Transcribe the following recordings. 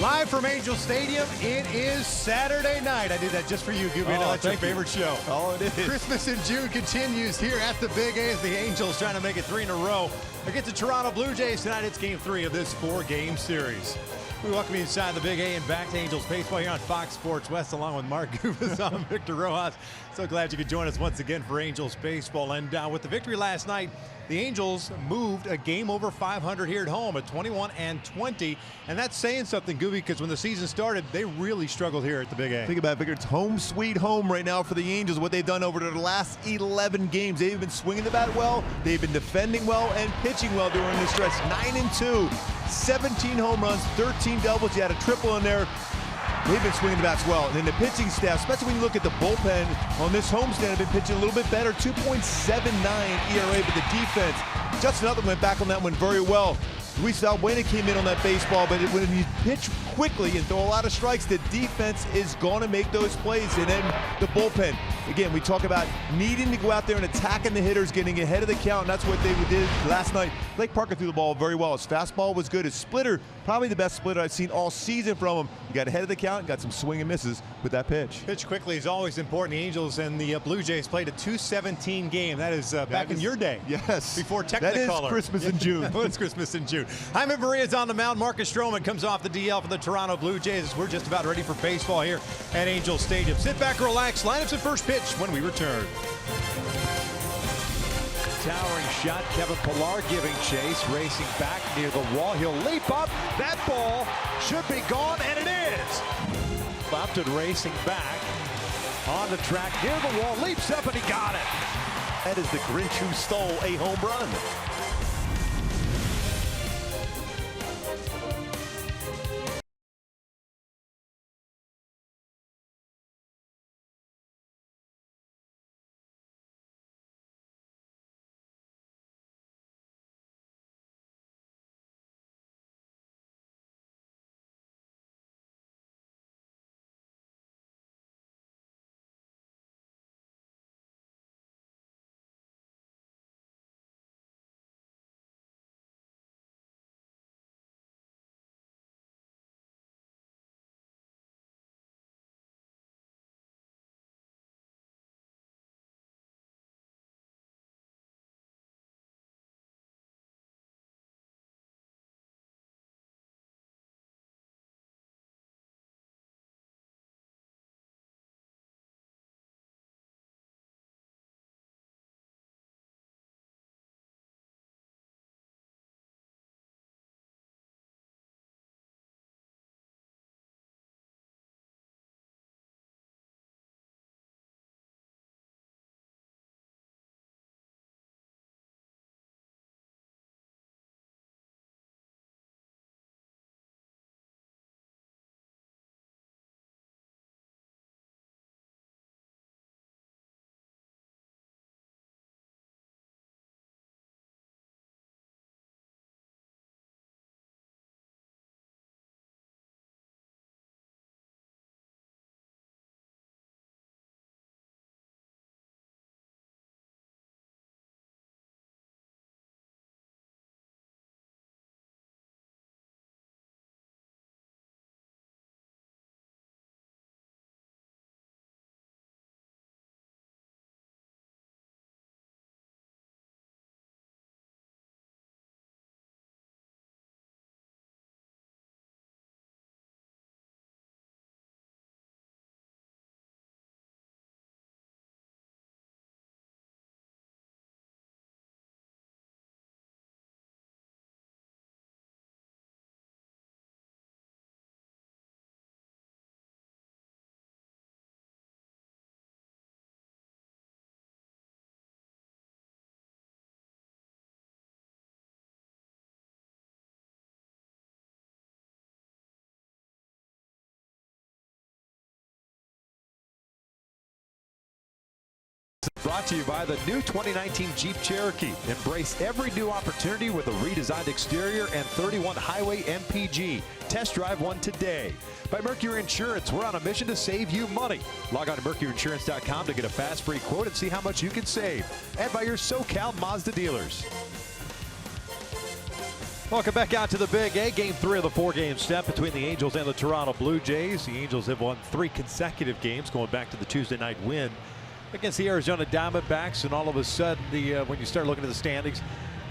Live from Angel Stadium, it is Saturday night. I did that just for you, Gooby. I know that's your favorite show. Oh, it is. Christmas in June continues here at the Big A as the Angels trying to make it 3 in a row against the Toronto Blue Jays tonight. It's Game 3 of this 4-game series. We welcome you inside the Big A and back to Angels Baseball here on Fox Sports West, along with Mark Gubas. I'm Victor Rojas. So glad you could join us once again for Angels Baseball. And with the victory last night, the Angels moved a game over 500 here at home at 21-20. And that's saying something, Gooby, because when the season started, they really struggled here at the Big A. Think about it, Victor. It's home sweet home right now for the Angels. What they've done over the last 11 games. They've been swinging the bat well. They've been defending well and pitching well during this stretch. 9-2, 17 home runs, 13 doubles. You had a triple in there. They've been swinging the bats well. And then the pitching staff, especially when you look at the bullpen on this homestand, have been pitching a little bit better. 2.79 ERA, but the defense, Justin Upton went back on that one very well. Luis Valbuena came in on that baseball, but when you pitch quickly and throw a lot of strikes, the defense is going to make those plays. And then the bullpen. Again, we talk about needing to go out there and attacking the hitters, getting ahead of the count, and that's what they did last night. Blake Parker threw the ball very well. His fastball was good. His splitter, probably the best splitter I've seen all season from him. He got ahead of the count and got some swing and misses with that pitch. Pitch quickly is always important. The Angels and the Blue Jays played a 2:17 game. That is back in your day. Yes. Before Technicolor. That is Christmas in June. It's Christmas in June. Jaime Maria's on the mound. Marcus Stroman comes off the DL for the Toronto Blue Jays. We're just about ready for baseball here at Angel Stadium. Sit back, relax. Lineups at first pitch when we return. Towering shot, Kevin Pillar giving chase, racing back near the wall. He'll leap up. That ball should be gone, and it is. Upton racing back on the track near the wall, leaps up, and he got it. That is the Grinch who stole a home run. Brought to you by the new 2019 Jeep Cherokee. Embrace every new opportunity with a redesigned exterior and 31 highway MPG. Test drive one today. By Mercury Insurance, we're on a mission to save you money. Log on to mercuryinsurance.com to get a fast free quote and see how much you can save. And by your SoCal Mazda dealers. Welcome back out to the Big A. Game 3 of the 4-game set between the Angels and the Toronto Blue Jays. The Angels have won 3 consecutive games going back to the Tuesday night win against the Arizona Diamondbacks. And all of a sudden, when you start looking at the standings,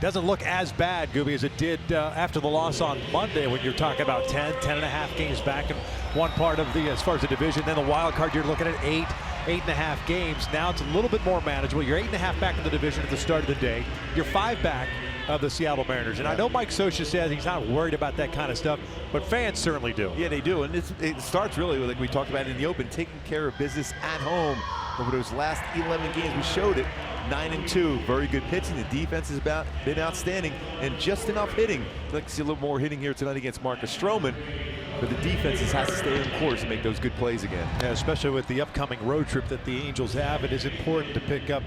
doesn't look as bad, Gooby, as it did after the loss on Monday, when you're talking about 10 and a half games back in one part of the, as far as the division. Then the wild card, you're looking at 8.5 games. Now it's a little bit more manageable. You're 8.5 back in the division at the start of the day. You're 5 back of the Seattle Mariners. And I know Mike Scioscia says he's not worried about that kind of stuff, but fans certainly do. Yeah, they do. And it starts really, like we talked about in the open, taking care of business at home. Over those last 11 games, we showed it. 9-2, very good pitching. The defense has been outstanding, and just enough hitting. I'd like to see a little more hitting here tonight against Marcus Stroman, but the defense has to stay on course and make those good plays again. Yeah, especially with the upcoming road trip that the Angels have, it is important to pick up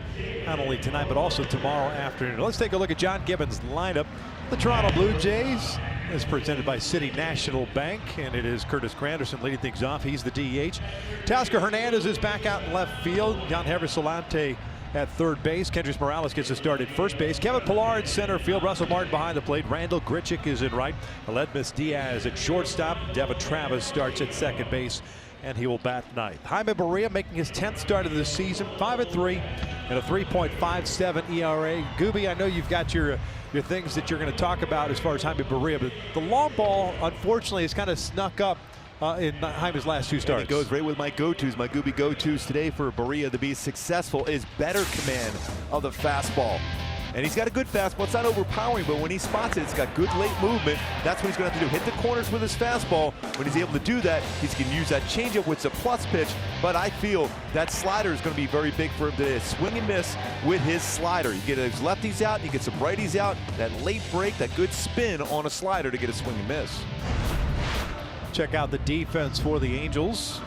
not only tonight but also tomorrow afternoon. Let's take a look at John Gibbons' lineup. The Toronto Blue Jays is presented by City National Bank, and it is Curtis Granderson leading things off. He's the DH. Teoscar Hernandez is back out in left field. Jan Solante at third base. Kendrys Morales gets a start at first base. Kevin Pillar at center field. Russell Martin behind the plate. Randall Grichuk is in right. Aledmus Diaz at shortstop. Devin Travis starts at second base, and he will bat ninth. Jaime Barria making his 10th start of the season. 5-3 and a 3.57 ERA. Gooby, I know you've got your things that you're going to talk about as far as Jaime Barria, but the long ball, unfortunately, has kind of snuck up in Jaime's last 2 starts. And it goes right with my go-tos. My Gooby go-tos today for Barria to be successful is better command of the fastball. And he's got a good fastball. It's not overpowering, but when he spots it, it's got good late movement. That's what he's going to have to do. Hit the corners with his fastball. When he's able to do that, he's going to use that changeup, which is a plus pitch. But I feel that slider is going to be very big for him today. Swing and miss with his slider. You get his lefties out, you get some righties out. That late break, that good spin on a slider to get a swing and miss. Check out the defense for the Angels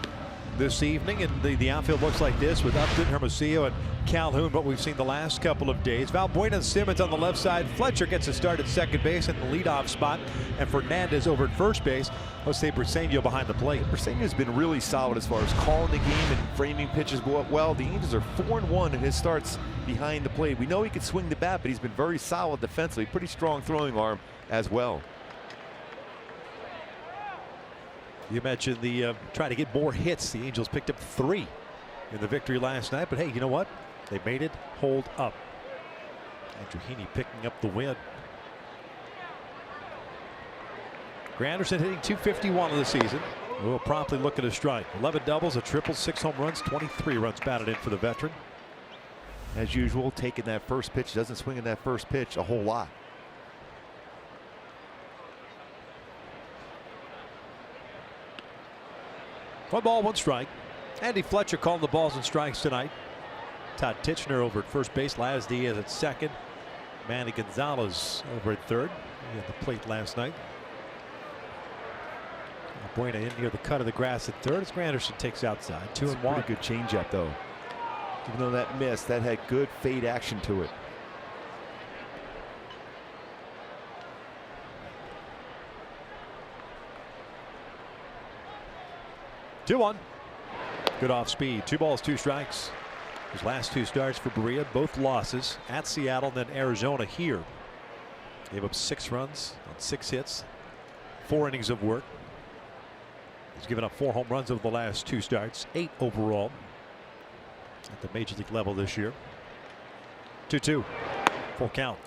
this evening, and the outfield looks like this with Upton, Hermosillo, and Calhoun, what we've seen the last couple of days. Valbuena and Simmons on the left side. Fletcher gets a start at second base in the leadoff spot, and Fernandez over at first base. Jose Briseño behind the plate. Briseño's been really solid as far as calling the game and framing pitches well. The Angels are 4-1 in his starts behind the plate. We know he can swing the bat, but he's been very solid defensively. Pretty strong throwing arm as well. You mentioned the trying to get more hits. The Angels picked up 3 in the victory last night, but hey, you know what? They made it hold up. Andrew Heaney picking up the win. Granderson hitting .251 of the season. Will promptly look at a strike. 11 doubles, a triple, 6 home runs, 23 runs batted in for the veteran. As usual, taking that first pitch, doesn't swing in that first pitch a whole lot. One ball, one strike. Andy Fletcher calling the balls and strikes tonight. Todd Titchener over at first base. Laz Diaz at second. Manny Gonzalez over at third. He had the plate last night. Buena in near the cut of the grass at third as Granderson takes outside. 2-1. Pretty good changeup though. Even though that missed, that had good fade action to it. Two-1. Good off speed. 2 balls, 2 strikes. His last 2 starts for Barria, both losses at Seattle, then Arizona here. Gave up 6 runs on 6 hits, 4 innings of work. He's given up 4 home runs over the last 2 starts, 8 overall at the major league level this year. 2-2. Full count.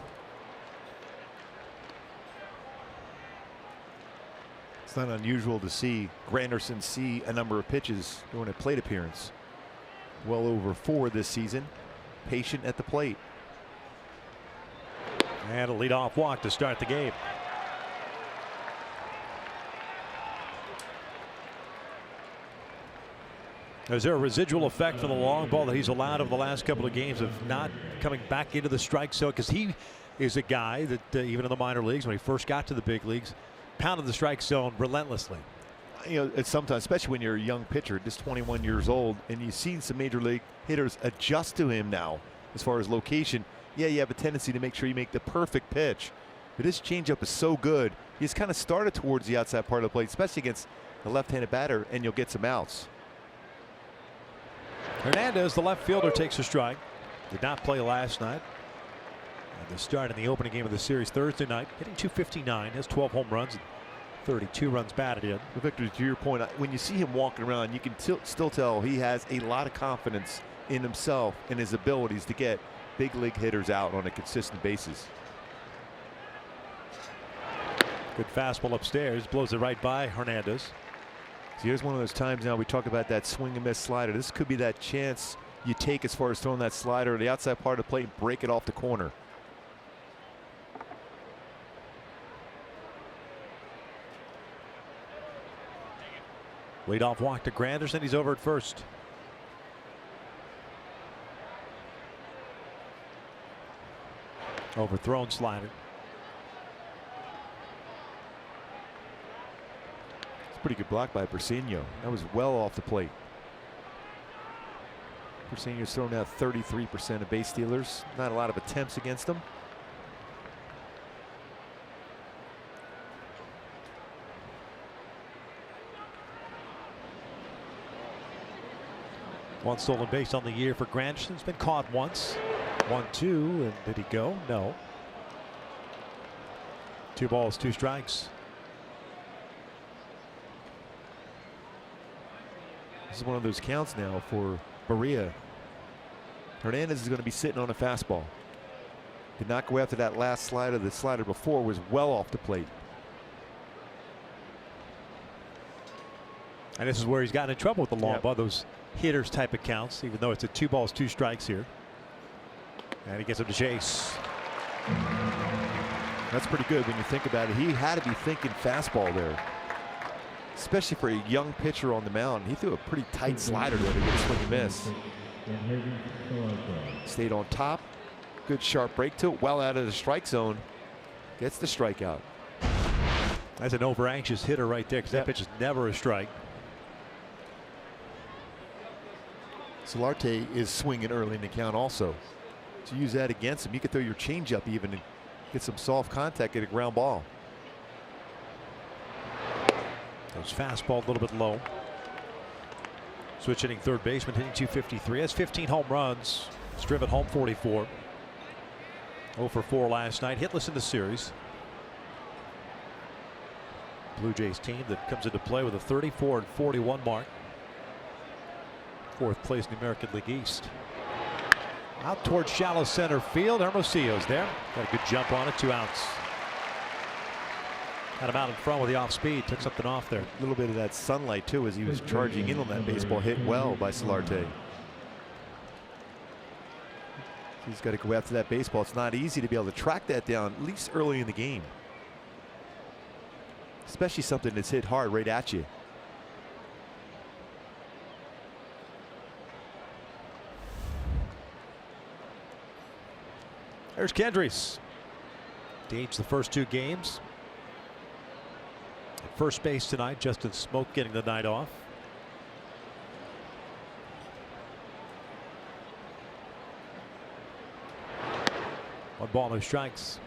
It's not unusual to see Granderson see a number of pitches during a plate appearance. Well over 4 this season. Patient at the plate. And a leadoff walk to start the game. Is there a residual effect from the long ball that he's allowed over the last couple of games of not coming back into the strike zone? Because he is a guy that even in the minor leagues, when he first got to the big leagues, pounded the strike zone relentlessly. You know, it's sometimes, especially when you're a young pitcher, just 21 years old, and you've seen some major league hitters adjust to him now as far as location. Yeah, you have a tendency to make sure you make the perfect pitch, but his changeup is so good. He's kind of started towards the outside part of the plate, especially against the left-handed batter, and you'll get some outs. Hernandez, the left fielder, takes a strike. Did not play last night. And The start in the opening game of the series Thursday night, hitting .259, has 12 home runs, and 32 runs batted in. Victor, to your point, when you see him walking around, you can still tell he has a lot of confidence in himself and his abilities to get big league hitters out on a consistent basis. Good fastball upstairs, blows it right by Hernandez. So here's one of those times now we talk about that swing and miss slider. This could be that chance you take as far as throwing that slider to the outside part of the plate and break it off the corner. Leadoff walk to Granderson. He's over at first. Overthrown slider. It's a pretty good block by Persino. That was well off the plate. Persino's thrown out 33% of base stealers. Not a lot of attempts against him. One stolen base on the year for Granderson's been caught once. 1-2, and did he go? No. 2 balls, 2 strikes. This is one of those counts now for Berea. Hernandez is going to be sitting on a fastball. Did not go after that last slider. The slider before was well off the plate. And this is where he's gotten in trouble with the long ball, those hitters type of counts, even though it's a 2 balls, 2 strikes here. And he gets him to chase. That's pretty good when you think about it. He had to be thinking fastball there, especially for a young pitcher on the mound. He threw a pretty tight slider there to get a swing and miss. Stayed on top. Good sharp break to it. Well out of the strike zone. Gets the strikeout. That's an over anxious hitter right there, because that pitch is never a strike. Solarte is swinging early in the count also. To use that against him, you could throw your changeup even and get some soft contact at a ground ball. Those fastball a little bit low. Switch hitting third baseman, hitting .253. Has 15 home runs. He's driven home 44. 0 for 4 last night. Hitless in the series. Blue Jays team that comes into play with a 34-41 mark. 4th place in the American League East. Out towards shallow center field. Hermosillo's there. Got a good jump on it. 2 outs. Had him out in front with the off speed. Took something off there. A little bit of that sunlight too as he was charging in on that baseball. Hit well by Solarte. He's got to go after that baseball. It's not easy to be able to track that down, at least early in the game. Especially something that's hit hard right at you. There's Kendrys. DH the first 2 games. At first base tonight, Justin Smoke getting the night off. One ball, no strikes.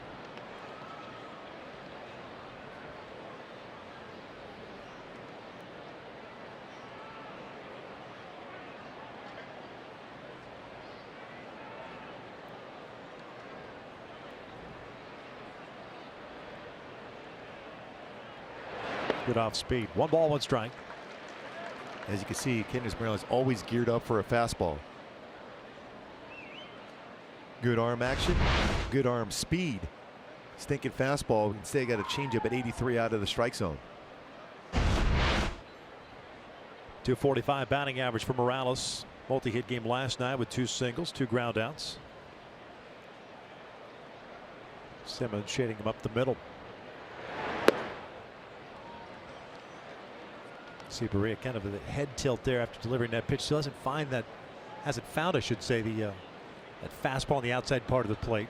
Good off speed. 1 ball, 1 strike. As you can see, Kendrys Brown is always geared up for a fastball. Good arm action, good arm speed. Stinking fastball. Instead, got a changeup at 83 out of the strike zone. .245 batting average for Morales. Multi-hit game last night with 2 singles, 2 ground outs. Simmons shading him up the middle. See Berea kind of a head tilt there after delivering that pitch. Still hasn't found, I should say, that fastball on the outside part of the plate.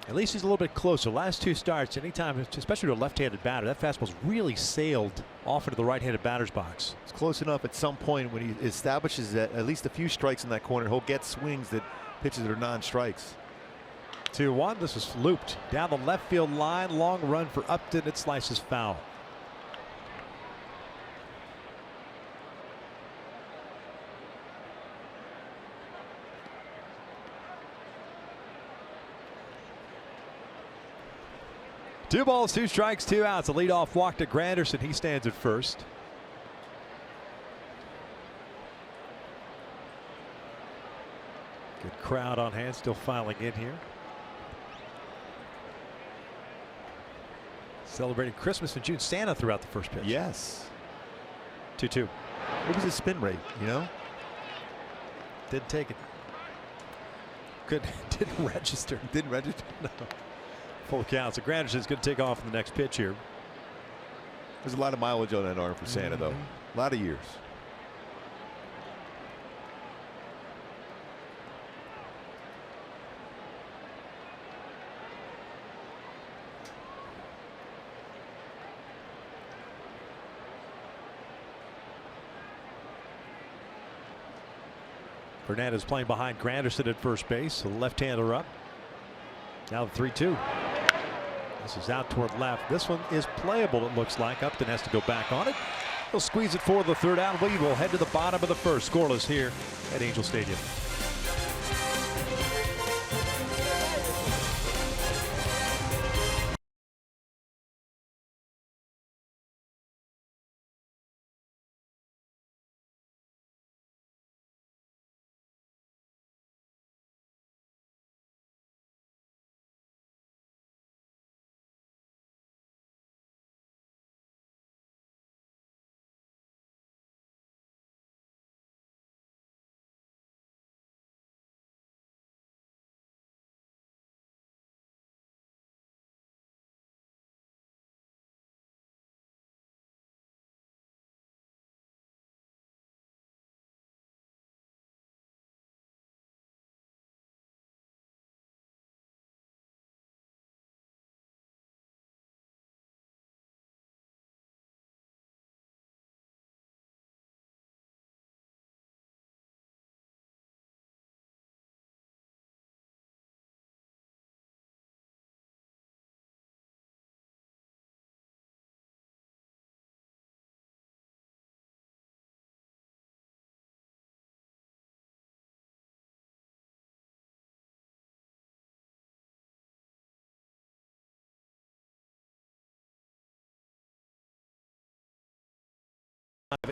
At least he's a little bit closer. Last 2 starts, anytime, especially to a left-handed batter, that fastball's really sailed off into the right-handed batter's box. It's close enough at some point when he establishes that at least a few strikes in that corner, he'll get swings that pitches that are non-strikes. 2-1. This is looped down the left field line. Long run for Upton. It slices foul. 2 balls, 2 strikes, 2 outs. A leadoff walk to Granderson. He stands at first. Good crowd on hand, still filing in here. Celebrating Christmas and June Santa throughout the first pitch. Yes. 2-2. What was his spin rate, you know? Didn't take it. Didn't register. Didn't register? No. Full count. So Granderson's going to take off in the next pitch here. There's a lot of mileage on that arm for Santa, though. A lot of years. Fernandez playing behind Granderson at first base. So the left-hander up. Now the 3-2. This is out toward left. This one is playable, it looks like. Upton has to go back on it. He'll squeeze it for the third out. We will head to the bottom of the first. Scoreless here at Angel Stadium.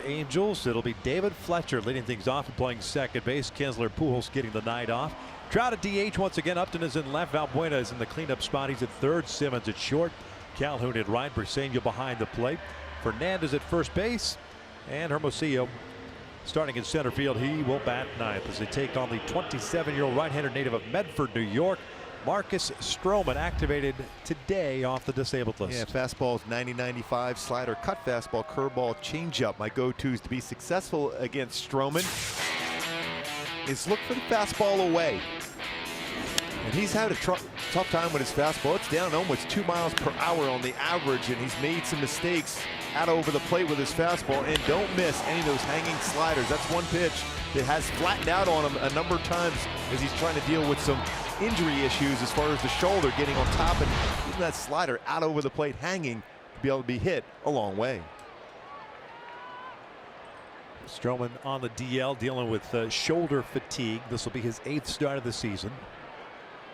Angels. It'll be David Fletcher leading things off and playing second base. Kinsler Pujols getting the night off. Trout at DH once again. Upton is in left. Valbuena is in the cleanup spot. He's at third. Simmons at short. Calhoun at right. Briseño behind the plate. Fernandez at first base. And Hermosillo starting in center field. He will bat ninth as they take on the 27-year-old right-hander native of Medford, New York. Marcus Stroman activated today off the disabled list. Yeah, fastballs 90-95, slider, cut fastball, curveball, changeup. My go-tos to be successful against Stroman is look for the fastball away. And he's had a tough time with his fastball. It's down almost 2 miles per hour on the average, and he's made some mistakes out over the plate with his fastball. And don't miss any of those hanging sliders. That's one pitch that has flattened out on him a number of times as he's trying to deal with some injury issues as far as the shoulder getting on top and even that slider out over the plate hanging to be able to be hit a long way. Stroman on the DL dealing with shoulder fatigue. This will be his 8th start of the season.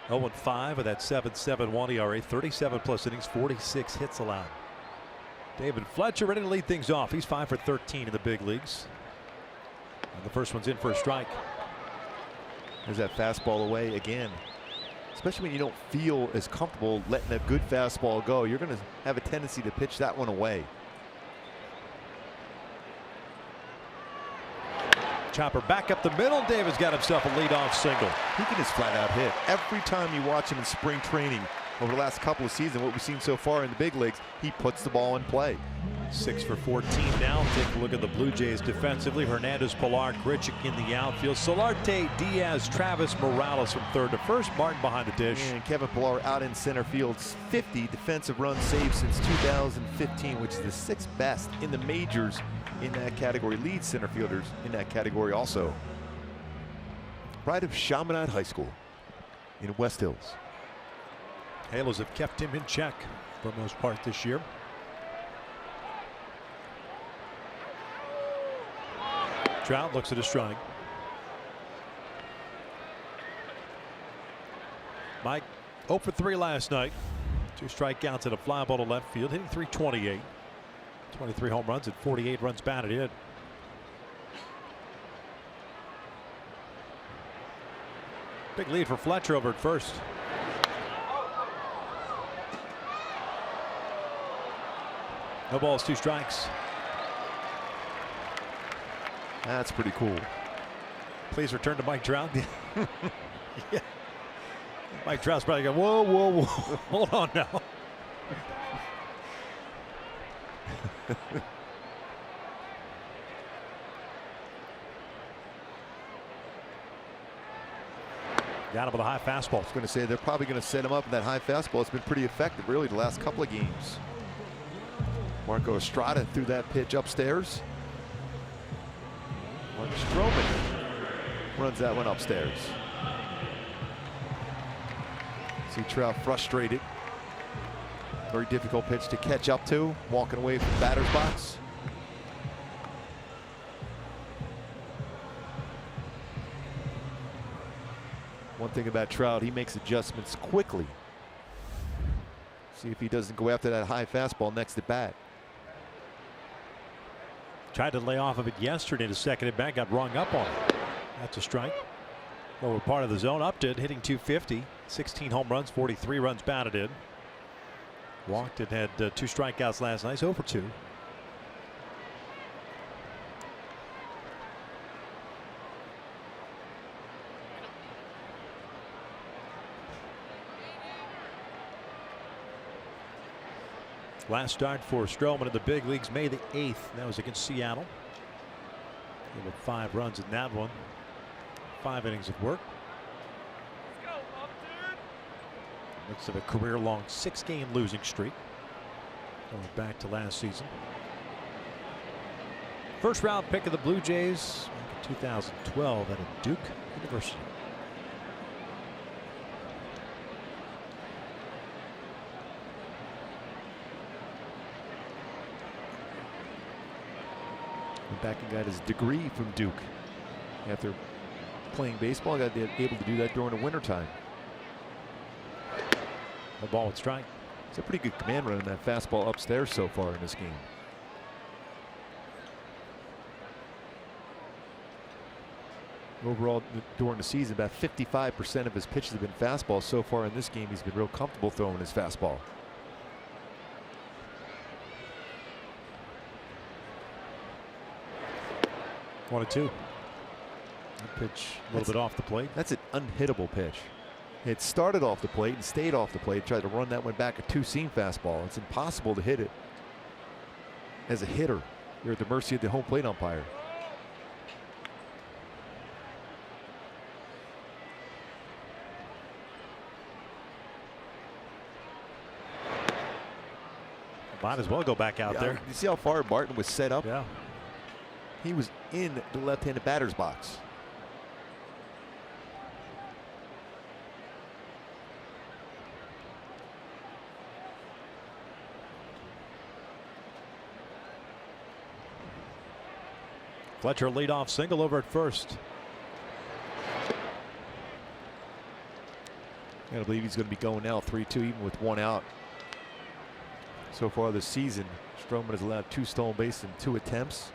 0-5 with that 7.71 ERA, 37 plus innings, 46 hits allowed. David Fletcher ready to lead things off. He's 5 for 13 in the big leagues. And the first one's in for a strike. There's that fastball away again. Especially when you don't feel as comfortable letting a good fastball go, you're going to have a tendency to pitch that one away. Chopper back up the middle. David's got himself a leadoff single. He can just flat out hit. Every time you watch him in spring training over the last couple of seasons, what we've seen so far in the big leagues, he puts the ball in play. 6 for 14 now. Take a look at the Blue Jays defensively. Hernandez, Pilar, Grichuk in the outfield. Solarte, Diaz, Travis, Morales from third to first. Martin behind the dish. And Kevin Pilar out in center field. 50 defensive runs saved since 2015, which is the 6th best in the majors in that category. Lead center fielders in that category also. Right of Chaminade High School in West Hills. Halos have kept him in check for the most part this year. Trout looks at a strike. Mike 0 for 3 last night. 2 strikeouts and a fly ball to left field, hitting .328. 23 home runs and 48 runs batted in. Big lead for Fletcher over at first. No balls, 2 strikes. That's pretty cool. Please return to Mike Trout. Yeah. Mike Trout's probably going, whoa, whoa, whoa. Hold on now. Got him with a high fastball. I was going to say they're probably going to set him up in that high fastball. It's been pretty effective, really, the last couple of games. Marco Estrada threw that pitch upstairs. Mark Stroman runs that one upstairs. See Trout frustrated. Very difficult pitch to catch up to, walking away from the batter's box. One thing about Trout, he makes adjustments quickly. See if he doesn't go after that high fastball next at bat. Tried to lay off of it yesterday to second at bat, got rung up on it. That's a strike. Lower part of the zone, upped it, hitting .250. 16 home runs, 43 runs batted in. Walked and had 2 strikeouts last night, 0 for 2. Last start for Stroman in the big leagues, May the 8th. That was against Seattle. Gave up 5 runs in that one. 5 innings of work. Midst of a career-long 6-game losing streak. Going back to last season. First round pick of the Blue Jays back in 2012 out of Duke University. Went back and got his degree from Duke. After playing baseball, got able to do that during the wintertime. The ball would strike. It's a pretty good command run in that fastball upstairs so far in this game. Overall, during the season, about 55% of his pitches have been fastballs. So far in this game, he's been real comfortable throwing his fastball. One and 2. That pitch a little bit off the plate. That's an unhittable pitch. It started off the plate and stayed off the plate. Tried to run that one back, a 2-seam fastball. It's impossible to hit it. As a hitter, you're at the mercy of the home plate umpire. Might as well go back out there. You see how far Martin was set up? Yeah. He was in the left-handed batter's box. Fletcher leadoff single over at first. I gotta believe he's going to be going now 3-2 even with 1 out. So far this season, Stroman has allowed 2 stolen bases in 2 attempts.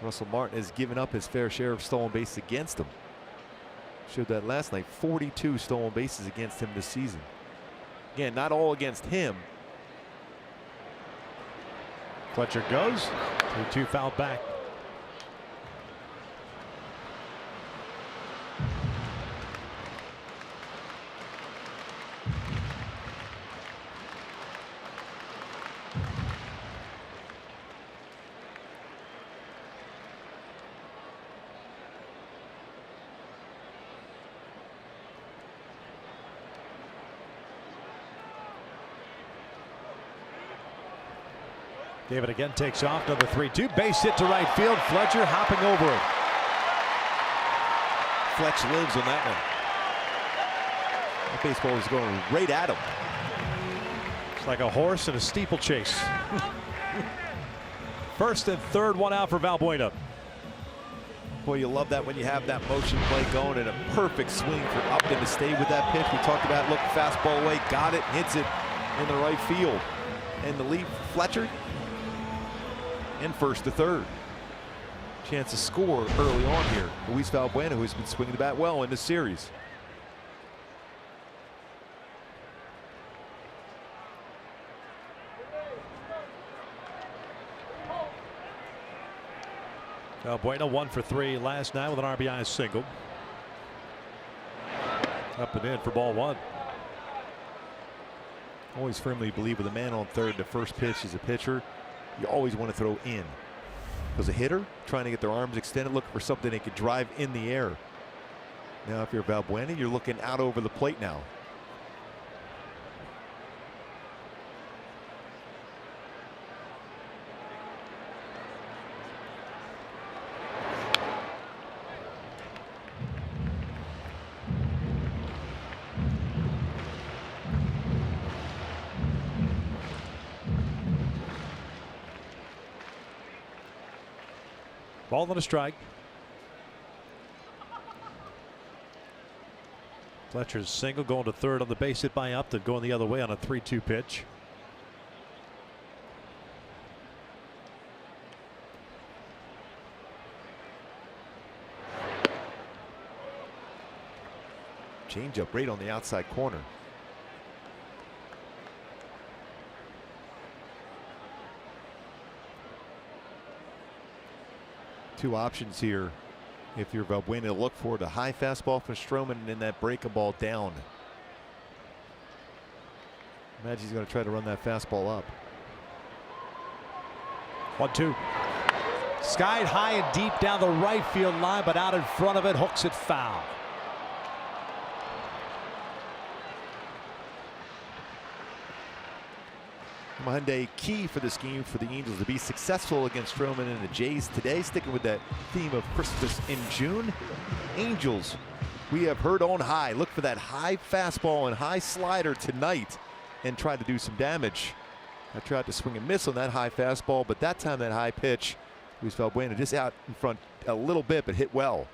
Russell Martin has given up his fair share of stolen bases against him. Showed that last night, 42 stolen bases against him this season. Again, not all against him. Fletcher goes. 2-2 fouled back. David again takes off, number 3-2, base hit to right field. Fletcher hopping over it. Fletch lives on that one. That baseball is going right at him. It's like a horse in a steeplechase. First and third, 1 out for Valbuena. Boy, you love that when you have that motion play going and a perfect swing for Upton to stay with that pitch. We talked about, look, fastball away, got it, hits it in the right field. And the lead, Fletcher, and first to third. Chance to score early on here. Luis Valbuena, who's been swinging the bat well in this series. Valbuena 1 for 3 last night with an RBI single. Up and in for ball 1. Always firmly believe with a man on third, the first pitch is a pitcher. You always want to throw in. Because a hitter trying to get their arms extended, looking for something they could drive in the air. Now, if you're Valbuena, you're looking out over the plate now. Ball and a strike. Fletcher's single going to third on the base hit by Upton, going the other way on a 3-2 pitch. Change up right on the outside corner. Two options here. If you're Valbuena, to look for the high fastball from Stroman and then that breaking ball down. Imagine he's going to try to run that fastball up. 1-2. Skied high and deep down the right field line, but out in front of it, hooks it foul. Hyundai key for this game for the Angels to be successful against Stroman and the Jays today. Sticking with that theme of Christmas in June. Angels, we have heard on high. Look for that high fastball and high slider tonight and try to do some damage. I tried to swing and miss on that high fastball, but that time that high pitch, Luis Valbuena just out in front a little bit, but hit well.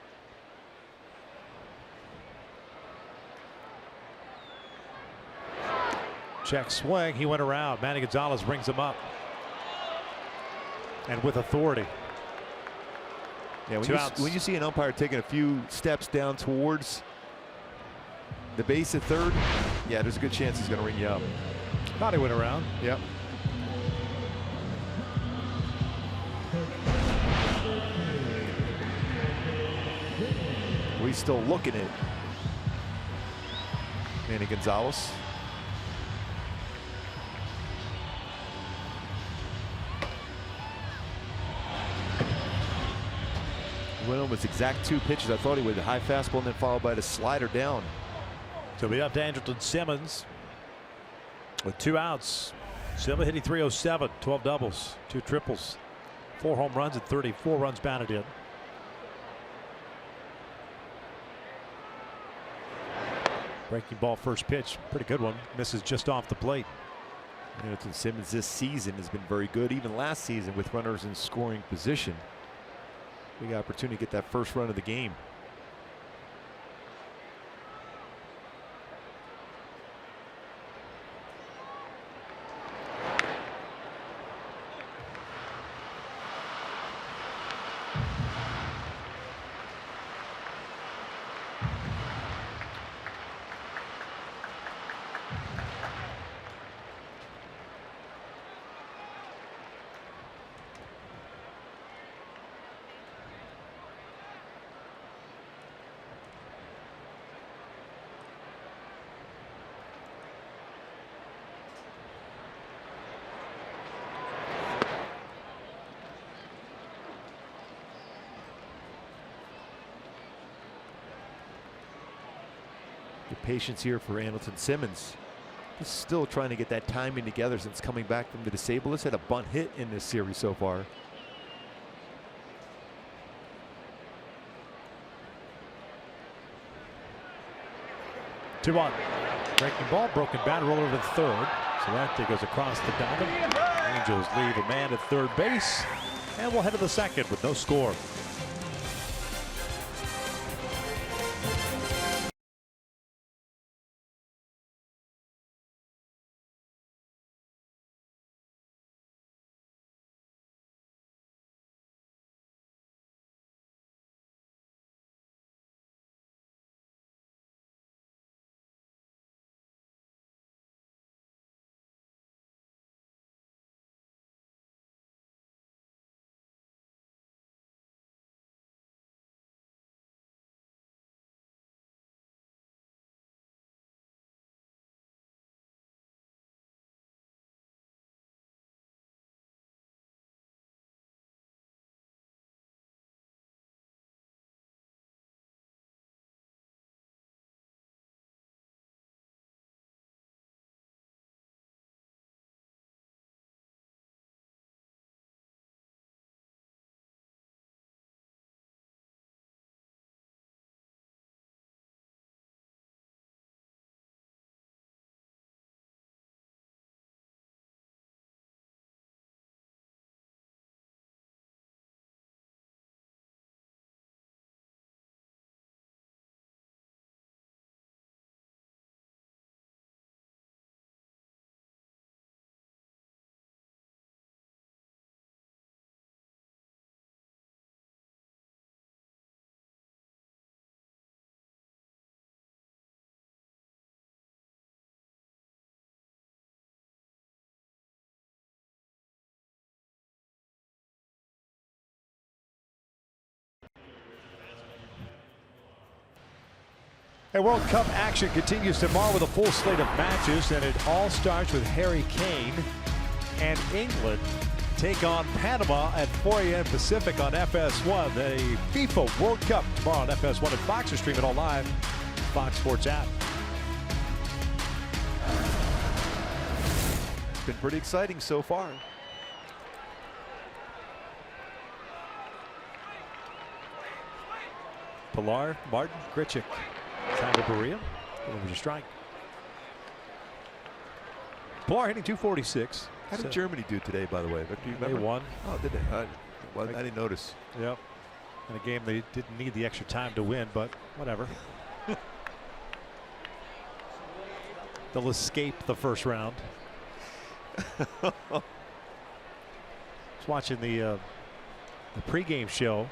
Check swing. He went around. Manny Gonzalez brings him up. And with authority. Yeah, when you see an umpire taking a few steps down towards the base at third, yeah, there's a good chance he's going to ring you up. Thought he went around. Yep. We're still looking at Manny Gonzalez. Went almost exact 2 pitches. I thought he would. A high fastball and then followed by the slider down. So we up to Andrelton Simmons with 2 outs. Simmons hitting .307, 12 doubles, 2 triples, 4 home runs and 34 runs batted in. Breaking ball first pitch, pretty good one. Misses just off the plate. Andrelton Simmons this season has been very good. Even last season with runners in scoring position. Big opportunity to get that first run of the game. Good patience here for Andrelton Simmons. Just still trying to get that timing together since coming back from the disabled list. Had a bunt hit in this series so far. Two on. Breaking ball, broken bat, roll over to third. So that goes across the diamond. Angels leave a man at third base. And we'll head to the second with no score. Hey, World Cup action continues tomorrow with a full slate of matches, and it all starts with Harry Kane and England take on Panama at 4 a.m. Pacific on FS1. The FIFA World Cup tomorrow on FS1, and Fox are streaming all live. Fox Sports app. It's been pretty exciting so far. Pilar, Martin, Grichuk. Time to Berea. Over to strike. Pilar hitting 246. How did Germany do today, by the way? Do you remember? They won. Oh, did they? Well, I didn't notice. Yep. In a game they didn't need the extra time to win, but whatever. They'll escape the first round. I was watching the pregame show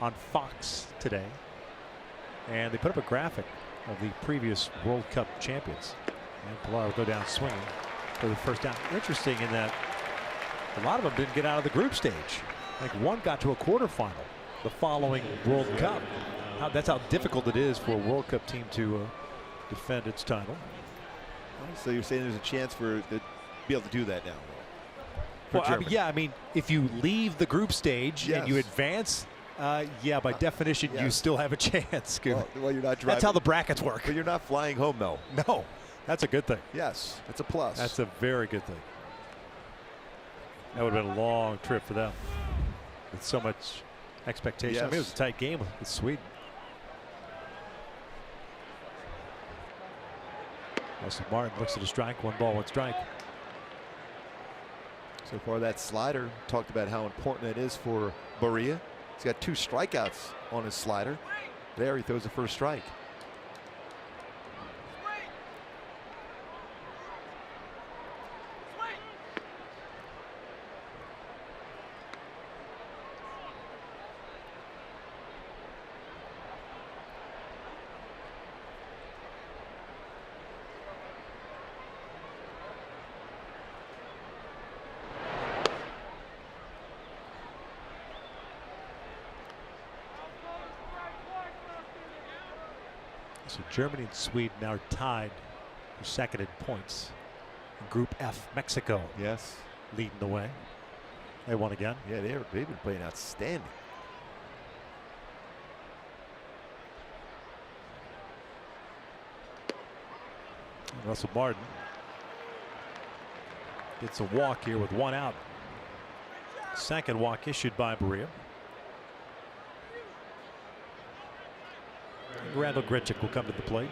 on Fox today, and they put up a graphic of the previous World Cup champions. And Pilar will go down swinging for the first down. Interesting in that a lot of them didn't get out of the group stage. Like one got to a quarterfinal the following World Cup. That's how difficult it is for a World Cup team to defend its title. So you're saying there's a chance for to be able to do that now? Well, I mean, if you leave the group stage and you advance, yeah, by definition, you still have a chance. Well, you're not driving. That's how the brackets work. But you're not flying home, though. No, that's a good thing. Yes, it's a plus. That's a very good thing. That would have been a long trip for them with so much expectation. Yes. I mean, it was a tight game with Sweden. Russell Martin looks at a strike. 1 ball, 1 strike. So far, that slider, talked about how important that is for Berea. He's got 2 strikeouts on his slider. There, he throws the first strike. So Germany and Sweden now are tied for second in points. In Group F, Mexico leading the way. They won again. Yeah, they've been playing outstanding. And Russell Martin gets a walk here with 1 out. Second walk issued by Berea. Randall Grichuk will come to the plate.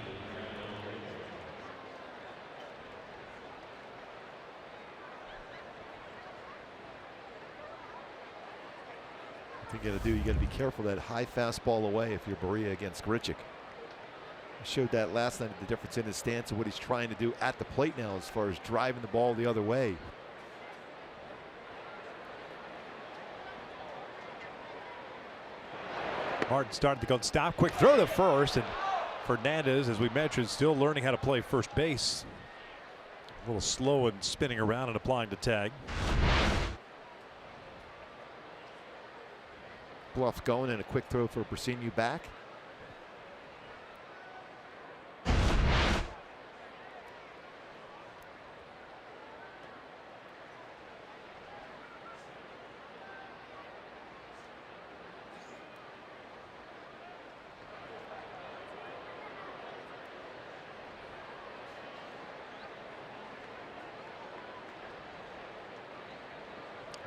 I think you got to be careful that high fastball away if you're Berea against Grichuk. He showed that last night, the difference in his stance and what he's trying to do at the plate now as far as driving the ball the other way. Martin started to go stop. Quick throw to first, and Fernandez, as we mentioned, still learning how to play first base. A little slow and spinning around and applying to tag. Bluff going and a quick throw for Brasinu back.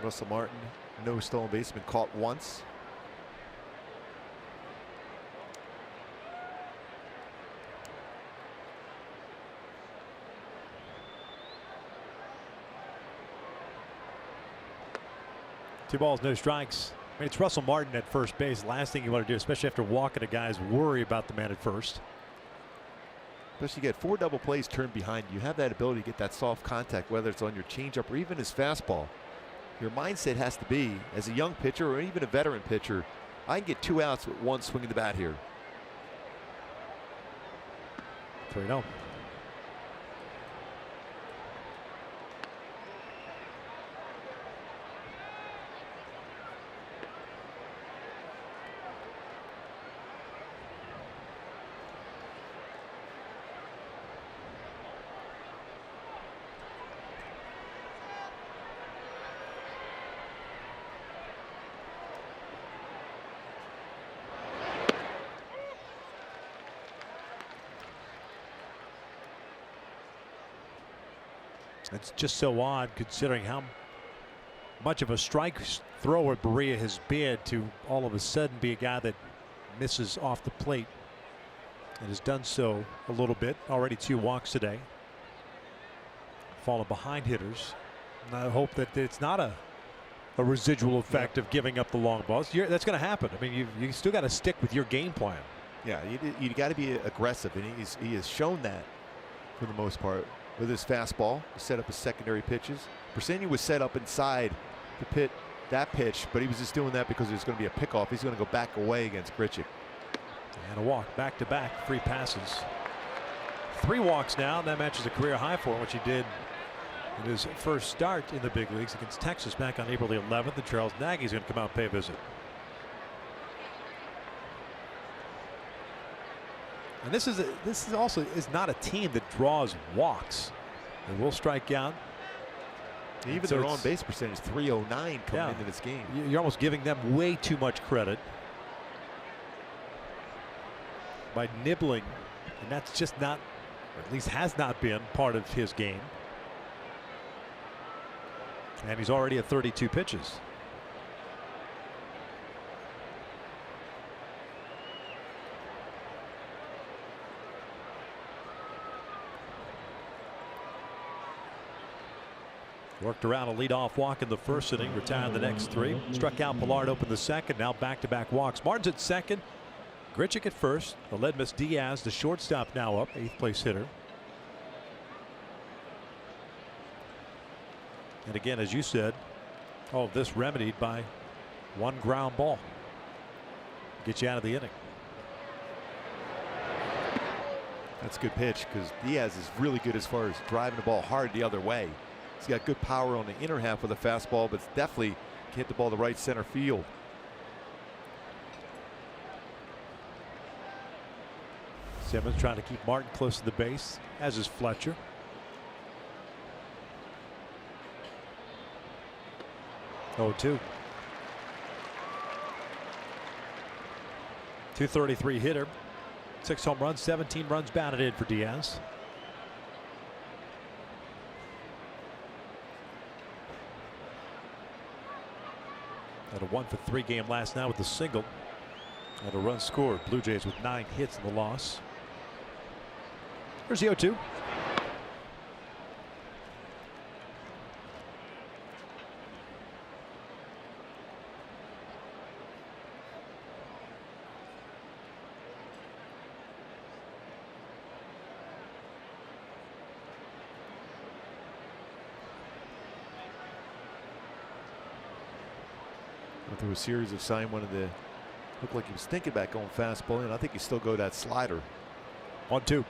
Russell Martin, no stolen base, been caught once. Two balls, no strikes. I mean, it's Russell Martin at first base. Last thing you want to do, especially after walking a guy, is worry about the man at first. Especially you get 4 double plays turned behind you. You have that ability to get that soft contact, whether it's on your changeup or even his fastball. Your mindset has to be, as a young pitcher or even a veteran pitcher, I can get 2 outs with 1 swing of the bat here. 3-0. It's just so odd considering how much of a strike thrower Berea has been to all of a sudden be a guy that misses off the plate and has done so a little bit. Already 2 walks today. Falling behind hitters. And I hope that it's not a residual effect of giving up the long balls. That's going to happen. I mean, you still got to stick with your game plan. Yeah, you got to be aggressive, and he has shown that for the most part with his fastball. He set up his secondary pitches. Persini was set up inside to pit that pitch, but he was just doing that because there's going to be a pickoff. He's going to go back away against Grichuk. And a walk, back-to-back, 3 passes. 3 walks now, and that matches a career high for him, which he did in his first start in the big leagues against Texas back on April the 11th. And Charles Nagy's going to come out and pay a visit. And this is also not a team that draws walks. They will strike out. Even so their on base percentage, 309 coming into this game. You're almost giving them way too much credit by nibbling, and that's just not, or at least has not been, part of his game. And he's already at 32 pitches. Worked around a leadoff walk in the first inning, retired the next 3. Struck out Pilar to open the second. Now back-to-back walks. Martin's at second. Grichuk at first. Aledmus Diaz, the shortstop, now up, 8th place hitter. And again, as you said, all of this remedied by 1 ground ball. Get you out of the inning. That's a good pitch because Diaz is really good as far as driving the ball hard the other way. He's got good power on the inner half of the fastball, but definitely can hit the ball to right center field. Simmons trying to keep Martin close to the base, as is Fletcher. Oh, 2. 233 hitter, 6 home runs, 17 runs batted in for Diaz. Had a 1-for-3 game last night with a single and a run scored. Blue Jays with 9 hits in the loss. Here's the 0-2. Through a series of sign, looked like he was thinking about going fastball, and I think he still go that slider. 1-2.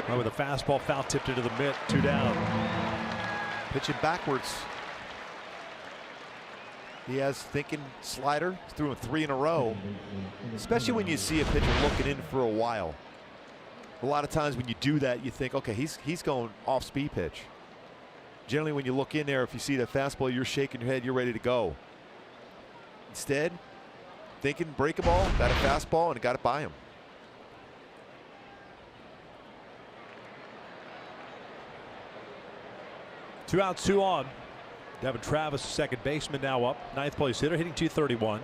Right with a fastball, foul tipped into the mitt, 2 down. Pitching backwards. Diaz thinking slider, threw him 3 in a row. Especially when you see a pitcher looking in for a while. A lot of times when you do that, you think, okay, he's going off speed pitch. Generally, when you look in there, if you see that fastball, you're shaking your head, you're ready to go. Instead, thinking break a ball, got a fastball, and got it by him. Two outs, 2 on. Devin Travis, second baseman, now up, 9th place hitter, hitting .231.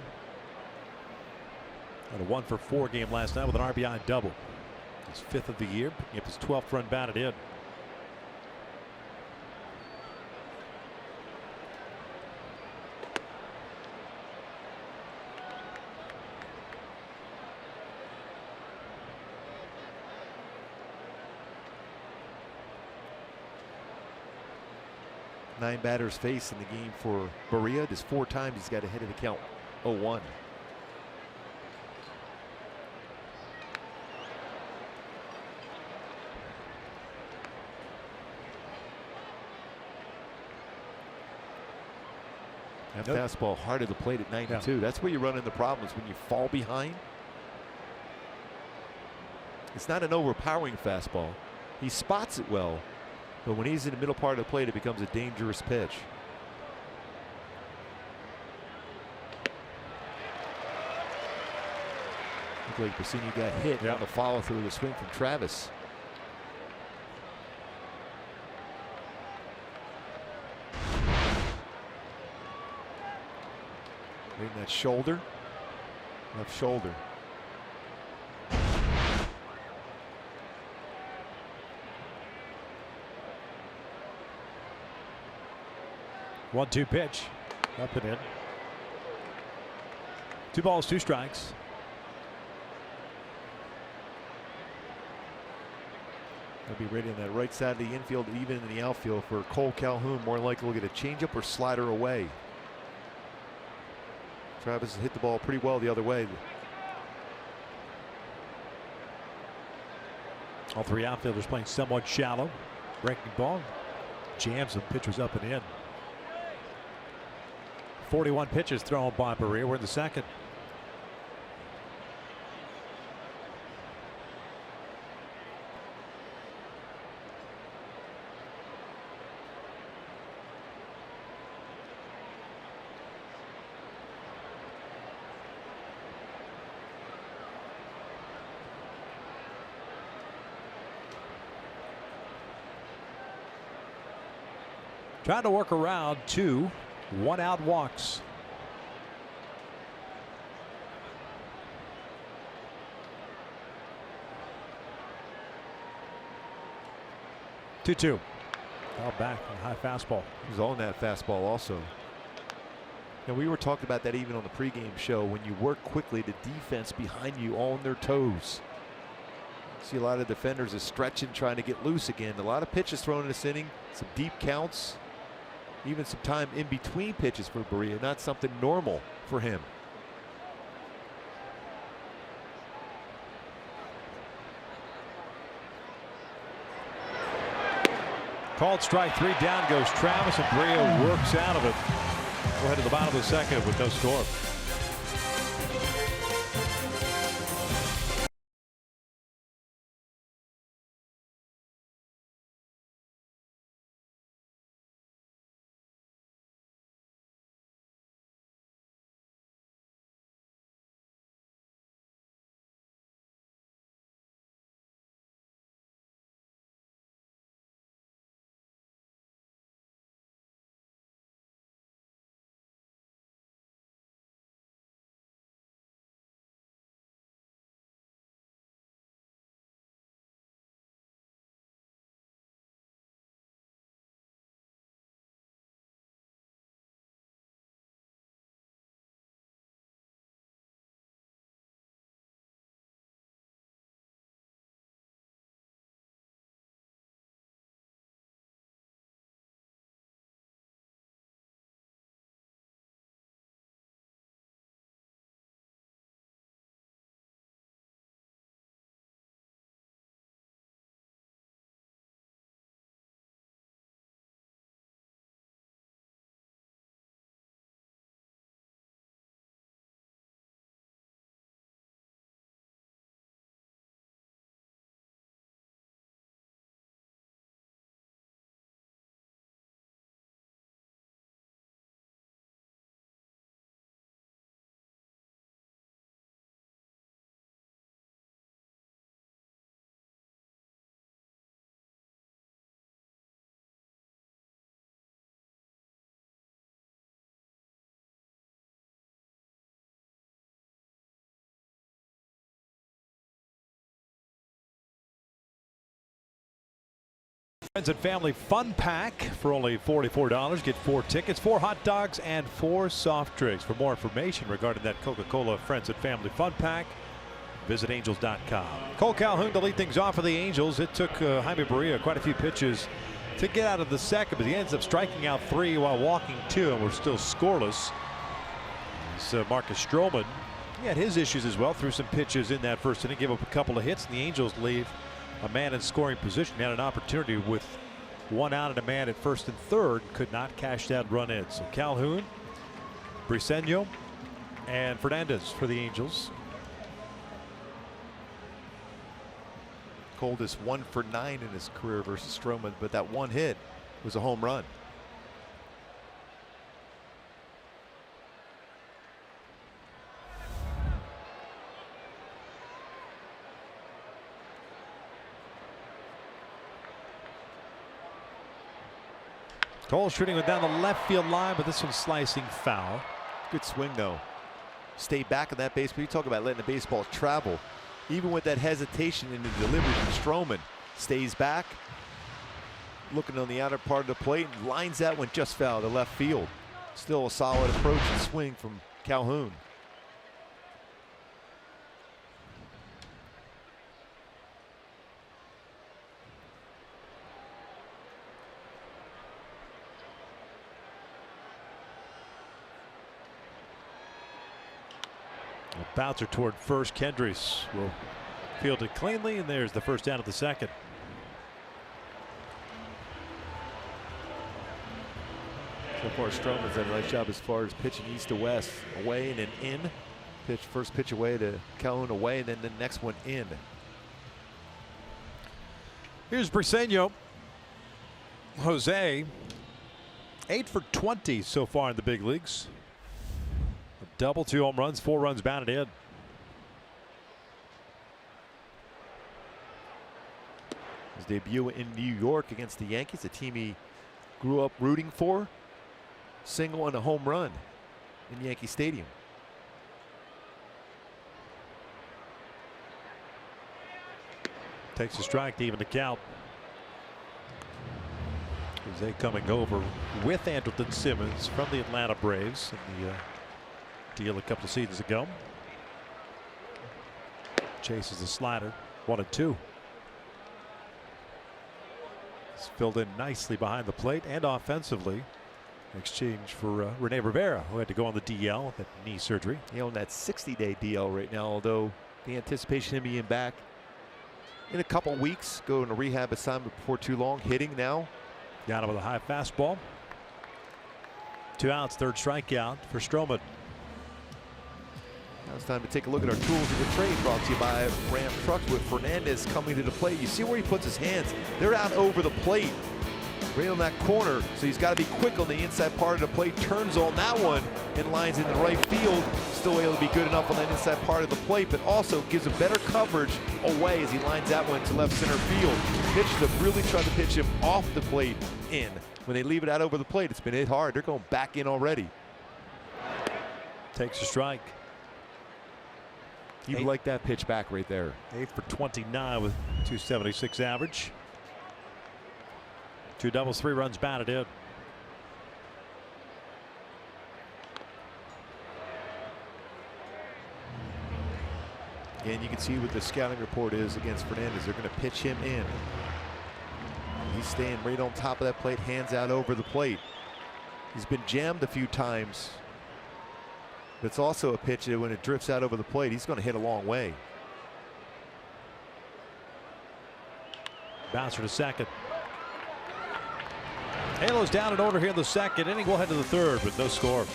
Had a 1-for-4 game last night with an RBI double. His 5th of the year, picking up his 12th run batted in. Nine batters face in the game for Berea. Just 4 times he's got ahead of the count. 0-1. That fastball hard at the plate at 92. Yeah. That's where you run into problems when you fall behind. It's not an overpowering fastball. He spots it well. But when he's in the middle part of the plate, it becomes a dangerous pitch. Looked like Pastime got hit on the follow through the swing from Travis. Right in that shoulder. Left shoulder. One-two pitch. Up and in. 2 balls, 2 strikes. He'll be ready on that right side of the infield, even in the outfield for Cole Calhoun. More likely will get a changeup or slider away. Travis has hit the ball pretty well the other way. All 3 outfielders playing somewhat shallow. Breaking ball. Jams them. Pitchers up and in. 41 pitches thrown by Berea. We're in the second. Trying to work around 2 1-out walks. Two. Out back, high fastball. He's on that fastball also. And we were talking about that even on the pregame show. When you work quickly, the defense behind you on their toes. See a lot of defenders is stretching, trying to get loose again. A lot of pitches thrown in this inning. Some deep counts. Even some time in between pitches for Berea. Not something normal for him. Called strike 3. Down goes Travis, and Berea works out of it. We'll head to the bottom of the second with no score. Friends and Family Fun Pack for only $44. Get 4 tickets, 4 hot dogs, and 4 soft drinks. For more information regarding that Coca-Cola Friends and Family Fun Pack, visit Angels.com. Cole Calhoun to lead things off for the Angels. It took Jaime Berea quite a few pitches to get out of the second, but he ends up striking out 3 while walking 2, and we're still scoreless. Marcus Stroman, he had his issues as well. Threw some pitches in that first inning, gave up a couple of hits, and the Angels leave a man in scoring position. He had an opportunity with 1 out and a man at first and third, could not cash that run in. So Calhoun, Briseño, and Fernandez for the Angels. Cole is 1 for 9 in his career versus Stroman, but that one hit was a home run. Cole shooting it down the left field line, but this one's slicing foul. Good swing though. stay back on that base. But you talk about letting the baseball travel. Even with that hesitation in the delivery from Stroman, stays back, looking on the outer part of the plate, and lines that one just foul to left field. Still a solid approach and swing from Calhoun. A bouncer toward first. Kendrys will field it cleanly, and there's the first down of the second. So far, Stroman's done a nice job as far as pitching east to west, away and then in. First pitch away to Calhoun, away, and then the next one in. Here's Briseño. Jose, 8 for 20 so far in the big leagues. A double, 2 home runs, 4 runs batted in. His debut in New York against the Yankees, a team he grew up rooting for. Single and a home run in Yankee Stadium. Takes a strike to even the count. Jose coming over with Andrelton Simmons from the Atlanta Braves in the deal a couple of seasons ago. Chases the slider, 1-2. It's filled in nicely behind the plate and offensively. In exchange for Rene Rivera, who had to go on the DL with that knee surgery. He on that 60-day DL right now, although the anticipation of him being back in a couple weeks, going to rehab assignment before too long. Hitting now. Down with a high fastball. 2 outs, third strikeout for Stroman. Now it's time to take a look at our tools of the trade, brought to you by Ram Trucks with Fernandez coming to the plate. You see where he puts his hands. They're out over the plate, right on that corner, so he's got to be quick on the inside part of the plate. Turns on that one and lines in the right field. Still able to be good enough on that inside part of the plate, but also gives him better coverage away as he lines that one to left center field. Pitchers have really tried to pitch him off the plate in. When they leave it out over the plate, it's been hit hard. They're going back in already. Takes a strike. You like that pitch back right there. 8 for 29 with 276 average. 2 doubles, 3 runs batted in. And you can see what the scouting report is against Fernandez. They're going to pitch him in. He's staying right on top of that plate, hands out over the plate. He's been jammed a few times. But it's also a pitch that when it drifts out over the plate, he's going to hit a long way. Bouncer to second. Halo's down in order here in the second inning. We'll head to the third, but no score.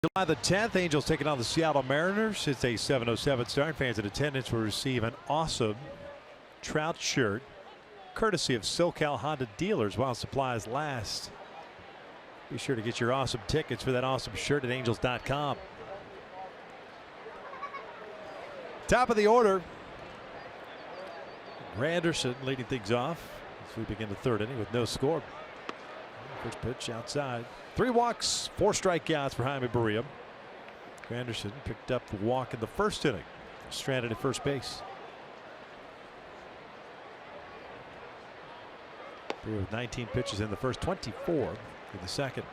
July the 10th, Angels taking on the Seattle Mariners. It's a 7:07 start. Fans in attendance will receive an awesome Trout shirt, courtesy of SoCal Honda dealers while supplies last. Be sure to get your awesome tickets for that awesome shirt at angels.com. Top of the order, Granderson leading things off as we begin the third inning with no score. First pitch outside. 3 walks, 4 strikeouts for Jaime Barria. Granderson picked up the walk in the first inning, stranded at first base. Barria with 19 pitches in the first, 24 in the second.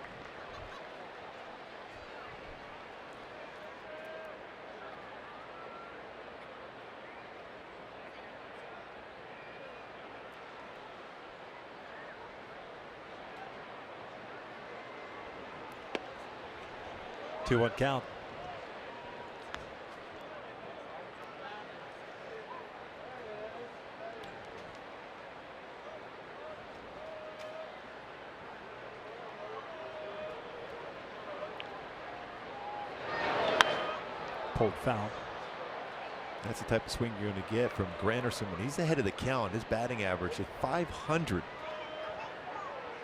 Two-one count. Pulled foul. That's the type of swing you're going to get from Granderson when he's ahead of the count. His batting average is .500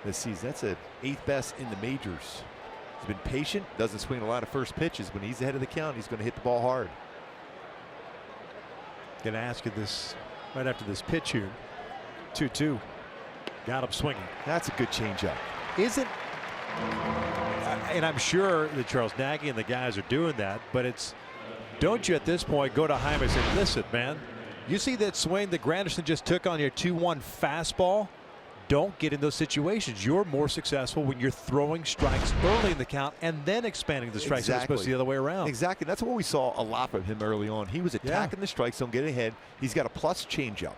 this season. That's an 8th best in the majors. He's been patient, doesn't swing a lot of first pitches. When he's ahead of the count, he's going to hit the ball hard. Going to ask you this right after this pitch here. 2-2. Got him swinging. That's a good changeup. Isn't, and I'm sure that Charles Nagy and the guys are doing that, but it's, don't you at this point go to Jaime and say, listen, man, you see that swing that Granderson just took on your 2-1 fastball? Don't get in those situations. You're more successful when you're throwing strikes early in the count and then expanding the strikes. Exactly. As opposed to the other way around. Exactly. That's what we saw a lot from him early on. He was attacking the strike zone, getting ahead. He's got a plus changeup.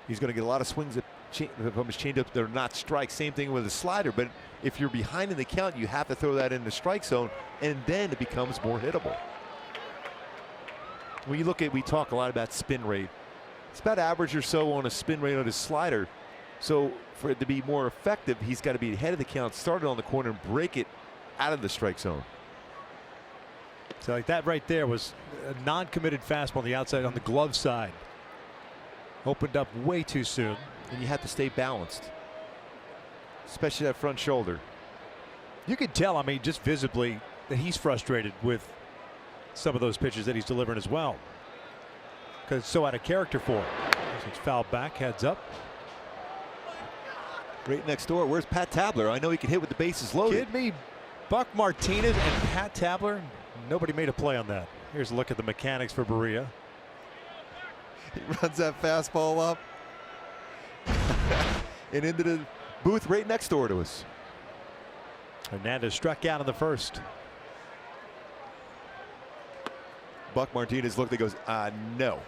He's going to get a lot of swings from his changeup that are not strikes. Same thing with a slider. But if you're behind in the count, you have to throw that in the strike zone, and then it becomes more hittable. When you look at, we talk a lot about spin rate. It's about average or so on a spin rate on his slider. So for it to be more effective, he's got to be ahead of the count, start it on the corner, and break it out of the strike zone. So like that right there was a non-committed fastball on the outside on the glove side. Opened up way too soon. And you have to stay balanced, especially that front shoulder. You can tell, I mean, just visibly that he's frustrated with some of those pitches that he's delivering as well, because it's so out of character for him. It's fouled back, heads up. Right next door, where's Pat Tabler? I know he can hit with the bases loaded. Kid me, Buck Martinez and Pat Tabler, nobody made a play on that. Here's a look at the mechanics for Barria. He runs that fastball up and into the booth right next door to us. Hernandez struck out in the first. Buck Martinez looked and goes, no,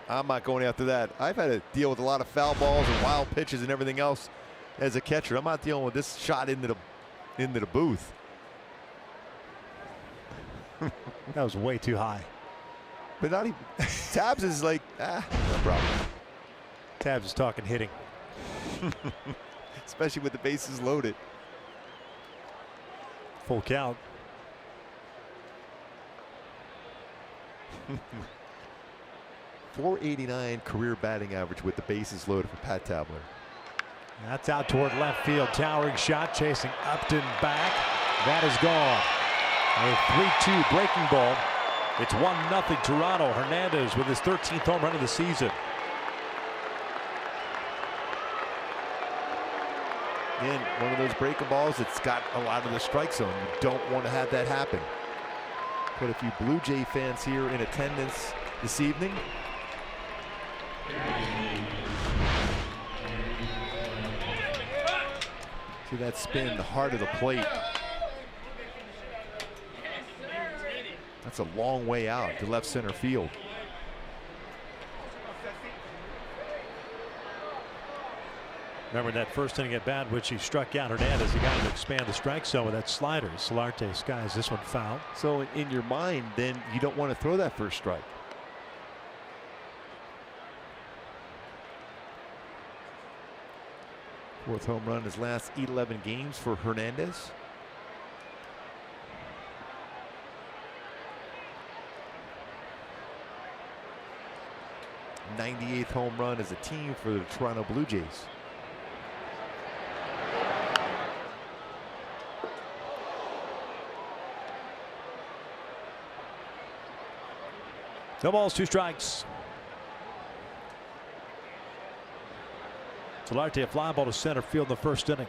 I'm not going after that. I've had to deal with a lot of foul balls and wild pitches and everything else as a catcher. I'm not dealing with this shot into the booth. That was way too high. But not even Tabs is like, no problem. Tabs is talking hitting. Especially with the bases loaded. Full count. .489 career batting average with the bases loaded for Pat Tabler. That's out toward left field. Towering shot, chasing Upton back. That is gone. A 3-2 breaking ball. It's 1-0 Toronto. Hernandez with his 13th home run of the season. Again, one of those breaking balls that's got a lot of the strike zone. You don't want to have that happen. Quite a few Blue Jay fans here in attendance this evening. See that spin in the heart of the plate. That's a long way out to left center field. Remember that first inning at bat, which he struck out Hernandez. He got him to expand the strike zone with that slider. Solarte skies this one foul. So in your mind, then you don't want to throw that first strike. Fourth home run in his last 11 games for Hernandez. 98th home run as a team for the Toronto Blue Jays. No balls, 2 strikes. Solarte, a fly ball to center field in the first inning.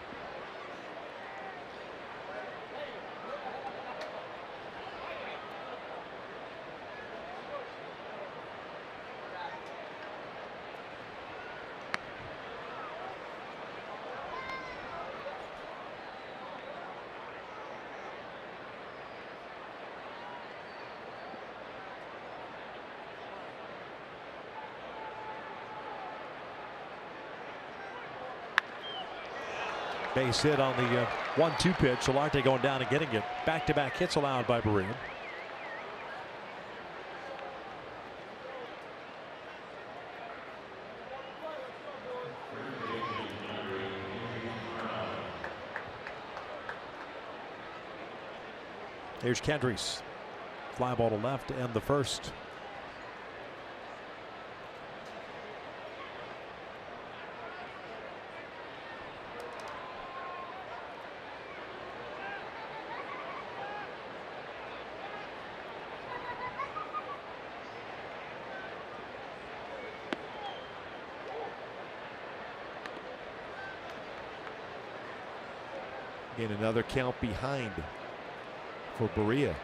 Base hit on the 1-2 pitch. Solarte going down and getting it. Back-to-back hits allowed by Berea. Here's Kendrys. Fly ball to left to end the first. In another count behind for Berea.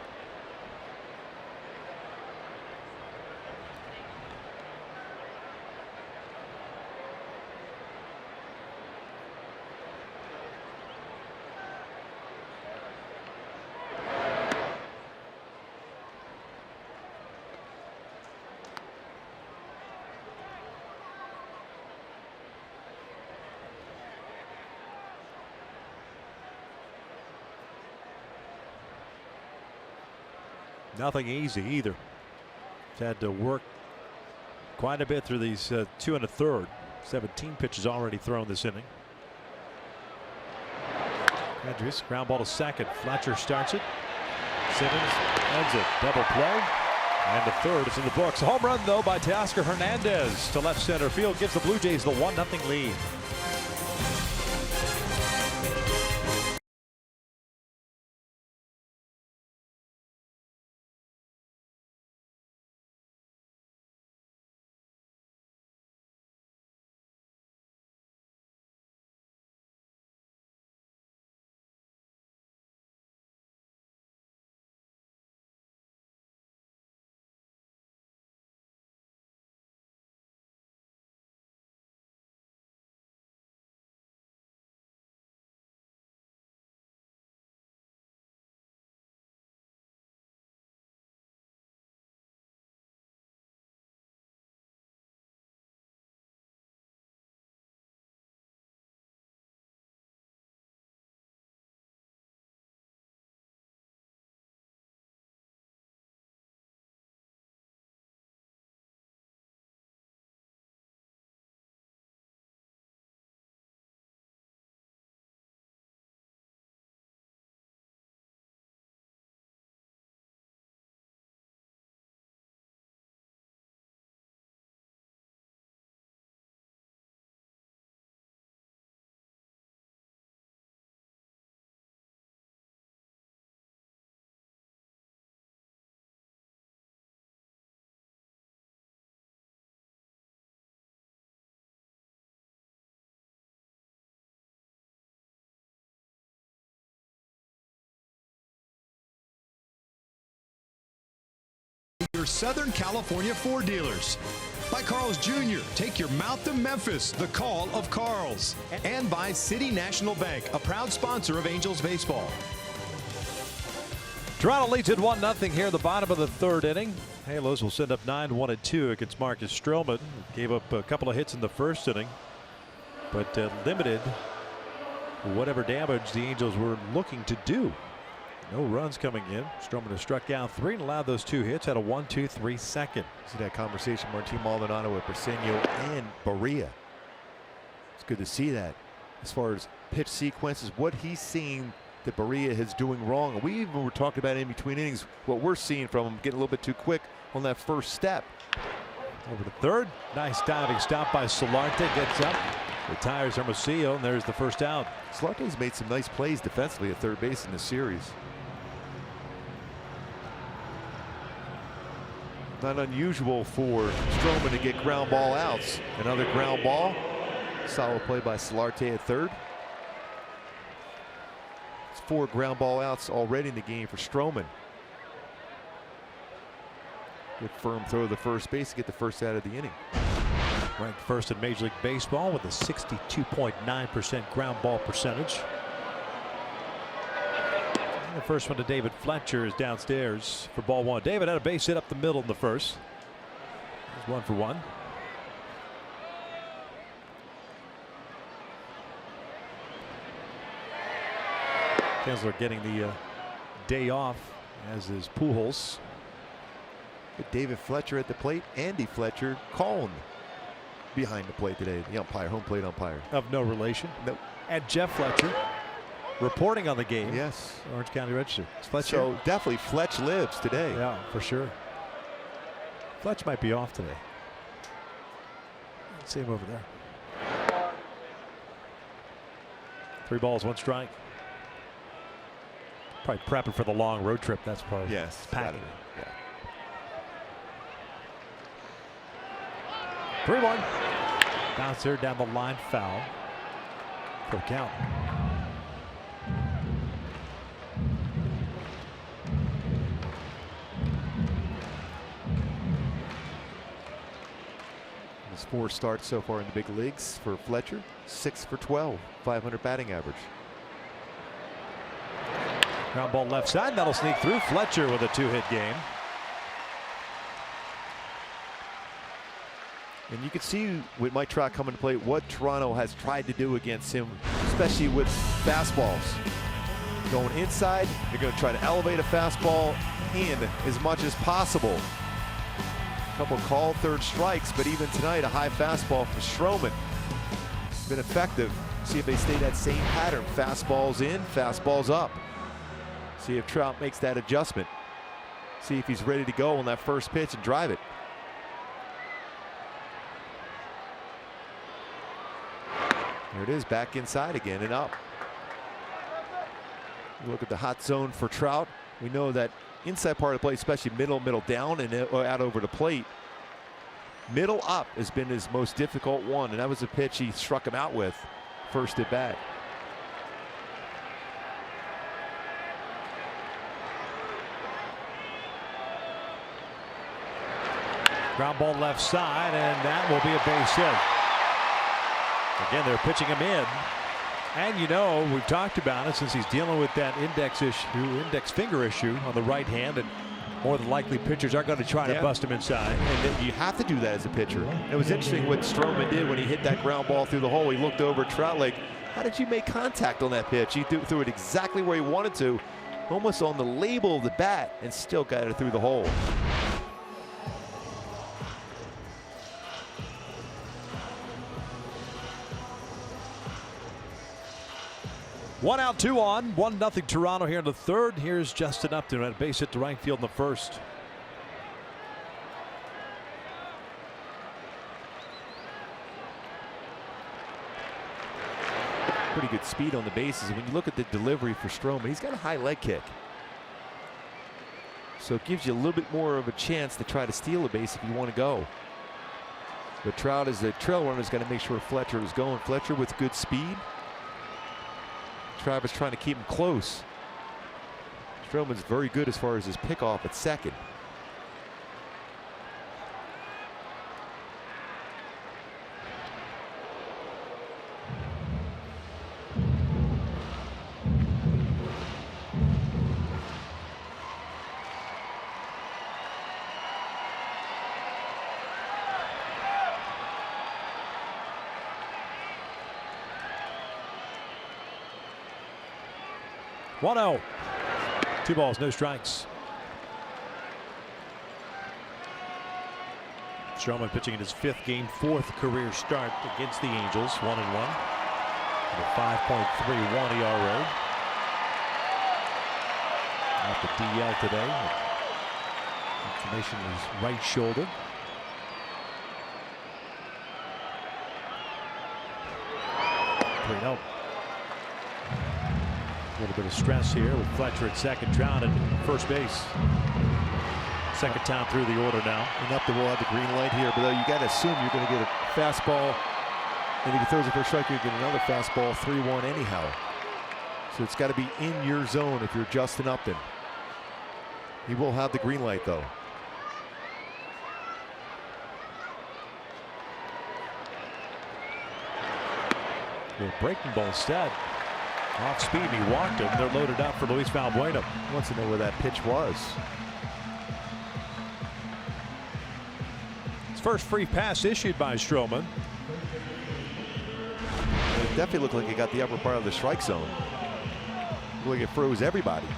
Nothing easy either. He's had to work quite a bit through these 2 1/3. 17 pitches already thrown this inning. Kendrys, ground ball to second. Fletcher starts it. Simmons ends it. Double play. And the third is in the books. A home run though by Teoscar Hernandez to left center field. Gives the Blue Jays the 1-0 lead. Your Southern California Ford dealers. By Carl's Jr., take your mouth to Memphis, the call of Carl's. And by City National Bank, a proud sponsor of Angels baseball. Toronto leads at 1-0 here at the bottom of the third inning. Halos will send up 9-1-2 against Marcus Stroman. Gave up a couple of hits in the first inning, but limited whatever damage the Angels were looking to do. No runs coming in. Stroman has struck out 3 and allowed those 2 hits. Had a 1-2-3 second. See that conversation Martin Maldonado with Briseño and Berea. It's good to see that. As far as pitch sequences, what he's seeing that Berea is doing wrong. And we even were talking about in between innings what we're seeing from him getting a little bit too quick on that first step. Over to third. Nice diving stop by Solarte. Gets up. Retires Hermosillo, and there's the first out. Solarte's made some nice plays defensively at third base in this series. Not unusual for Stroman to get ground ball outs. Another ground ball. Solid play by Solarte at third. It's 4 ground ball outs already in the game for Stroman. Good firm throw to the first base to get the first out of the inning. Ranked first in Major League Baseball with a 62.9% ground ball percentage. And the first one to David Fletcher is downstairs for ball 1. David had a base hit up the middle in the first. There's 1 for 1. Kessler getting the day off, as is Pujols. With David Fletcher at the plate, Andy Fletcher calling behind the plate today. The umpire, home plate umpire. Of no relation. Nope. And Jeff Fletcher reporting on the game. Yes. Orange County Register. Is Fletcher? So definitely Fletch lives today. Yeah, for sure. Fletch might be off today. Let's see him over there. 3 balls, 1 strike. Probably prepping for the long road trip. That's probably packing. Yeah. 3-1. Bouncer down the line, foul for the count. His 4 starts so far in the big leagues for Fletcher. 6 for 12, 500 batting average. Ground ball left side, that'll sneak through. Fletcher with a 2-hit game. And you can see with Mike Trout coming to play what Toronto has tried to do against him, especially with fastballs. Going inside, they're going to try to elevate a fastball in as much as possible. A couple called third strikes, but even tonight, a high fastball from Stroman. Been effective. See if they stay that same pattern. Fastballs in, fastballs up. See if Trout makes that adjustment. See if he's ready to go on that first pitch and drive it. There it is, back inside again and up. Look at the hot zone for Trout. We know that inside part of the plate, especially middle down and out over the plate. Middle up has been his most difficult one, and that was a pitch he struck him out with first at bat. Ground ball left side, and that will be a base hit. Again, they're pitching him in. And you know, we've talked about it since he's dealing with that index finger issue on the right hand, and more than likely pitchers are going to try to bust him inside. And then you have to do that as a pitcher. It was interesting what Stroman did when he hit that ground ball through the hole. He looked over at Trout like, how did you make contact on that pitch? He threw it exactly where he wanted to, almost on the label of the bat, and still got it through the hole. One out, 2 on, 1-0 Toronto here in the third. Here's Justin Upton at a base hit to right field in the first. Pretty good speed on the bases. When you look at the delivery for Stroman, he's got a high leg kick. So it gives you a little bit more of a chance to try to steal a base if you want to go. But Trout, as the trail runner, is going to make sure Fletcher is going. Fletcher with good speed. Travis trying to keep him close. Stroman's very good as far as his pickoff at second. One-0. 2 balls, no strikes. Stroman pitching in his 5th game, 4th career start against the Angels. 1-1. With a 5.31 ERA. Off the DL today. Inflammation in his right shoulder. 3-0. A little bit of stress here with Fletcher at second, Trout at first base. Second time through the order now. And up the wall, have the green light here, but you got to assume you're going to get a fastball. And if he throws it for a strike, you get another fastball, 3-1 anyhow. So it's got to be in your zone if you're Justin Upton. He will have the green light though. The breaking ball instead. Off speed, he walked him. They're loaded up for Luis Valbuena. Wants to know where that pitch was. His first free pass issued by Stroman. It definitely looked like he got the upper part of the strike zone. Looked like it froze everybody.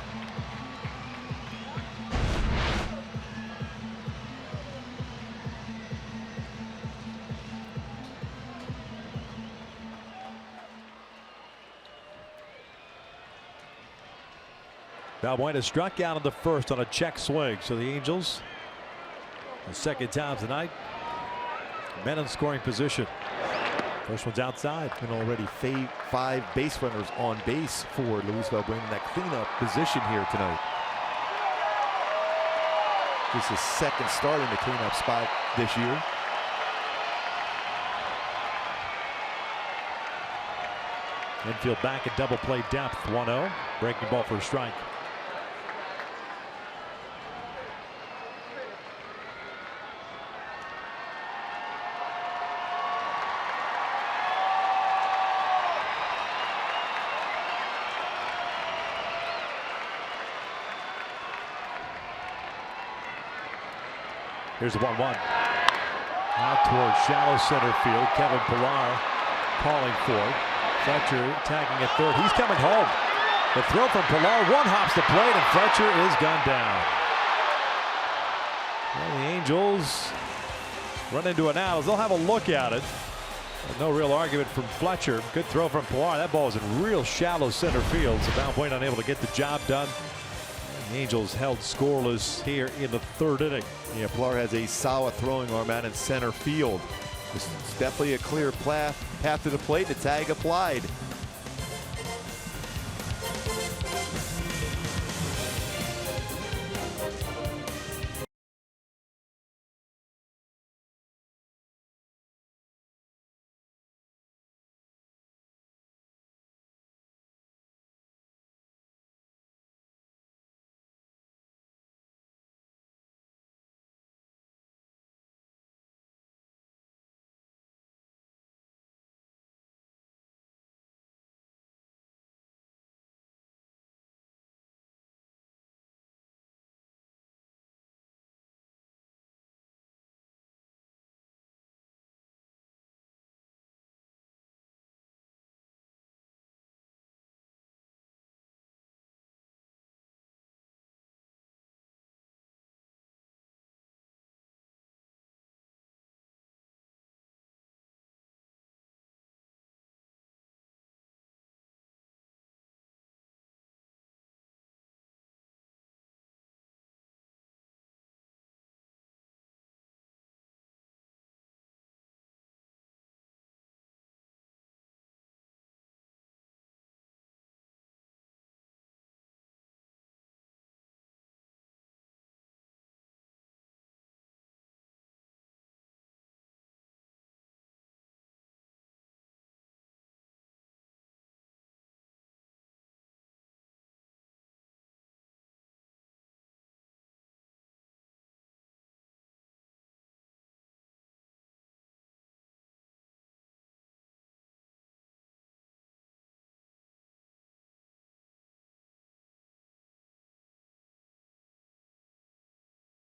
Valbuena struck out in the first on a check swing. So the Angels, the second time tonight, men in scoring position. First one's outside. And already 5 base runners on base for Luis Valbuena in that cleanup position here tonight. This is second start in the cleanup spot this year. Infield back at double play depth. 1-0. Breaking ball for a strike. Here's the 1-1. Out towards shallow center field. Kevin Pillar calling for it. Fletcher tagging at third. He's coming home. The throw from Pillar. One hops the plate, and Fletcher is gunned down. Well, the Angels run into it now. They'll have a look at it. No real argument from Fletcher. Good throw from Pillar. That ball is in real shallow center field. So Valbuena unable to get the job done. The Angels held scoreless here in the third inning. Yeah, Pillar has a solid throwing arm out in center field. This is definitely a clear path to the plate. The tag applied.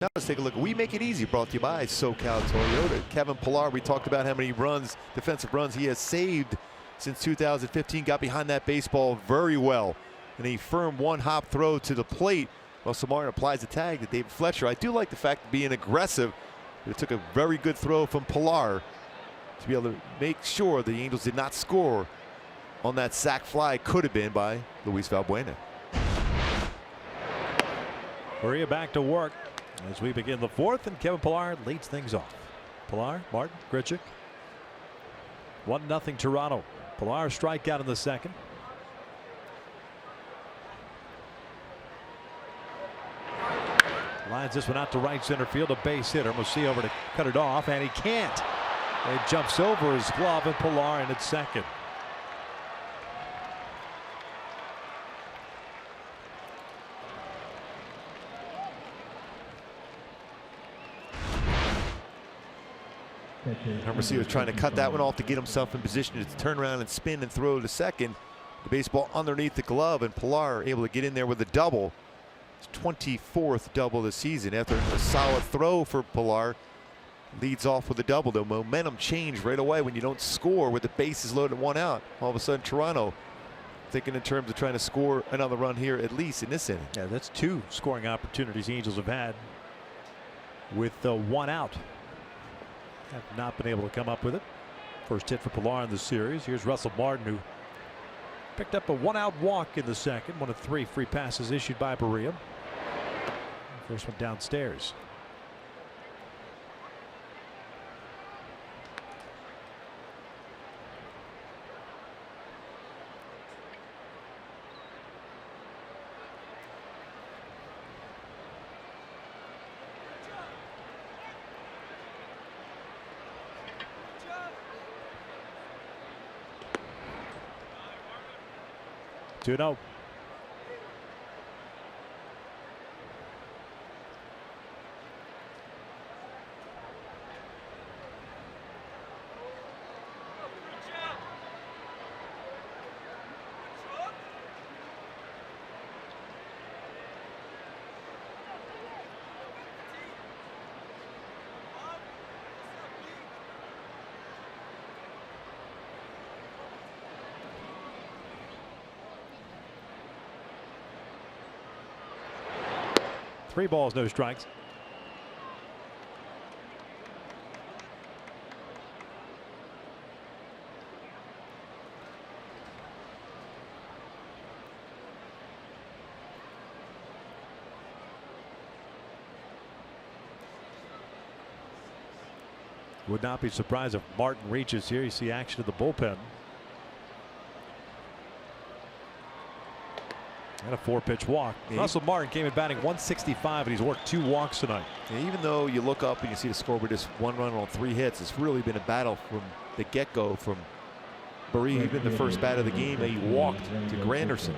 Now let's take a look. We Make It Easy, brought to you by SoCal Toyota. Kevin Pillar, we talked about how many runs, defensive runs he has saved since 2015. Got behind that baseball very well. And a firm one-hop throw to the plate. Well, Samara applies the tag to David Fletcher. I do like the fact of being aggressive. It took a very good throw from Pillar to be able to make sure the Angels did not score on that sac fly. Could have been by Luis Valbuena. Maria back to work as we begin the fourth, and Kevin Pillar leads things off. Pillar, Martin, Grichuk. 1-0 Toronto. Pilar strikeout in the second. Lines this one out to right center field. A base hit. Hermosillo over to cut it off, and he can't. It jumps over his glove, and Pilar in at second. Hermosillo was trying to cut that one off to get himself in position to turn around and spin and throw to second. The baseball underneath the glove, and Pilar able to get in there with a double. His 24th double this season. After a solid throw for Pilar, leads off with a double. The momentum changed right away when you don't score with the bases loaded and 1 out. All of a sudden, Toronto thinking in terms of trying to score another run here, at least in this inning. Yeah, that's 2 scoring opportunities the Angels have had with 1 out. Have not been able to come up with it. First hit for Pilar in the series. Here's Russell Martin, who picked up a 1-out walk in the second. 1 of 3 free passes issued by Berea. First one downstairs. Two no. Three balls, no strikes. Would not be surprised if Martin reaches here. You see action of the bullpen. And a 4-pitch walk. Yeah. Russell Martin came in batting 165, and he's worked 2 walks tonight. Yeah, even though you look up and you see the scoreboard, just 1 run on 3 hits, it's really been a battle from the get-go from Berea. Even the first bat of the game, he walked to Granderson.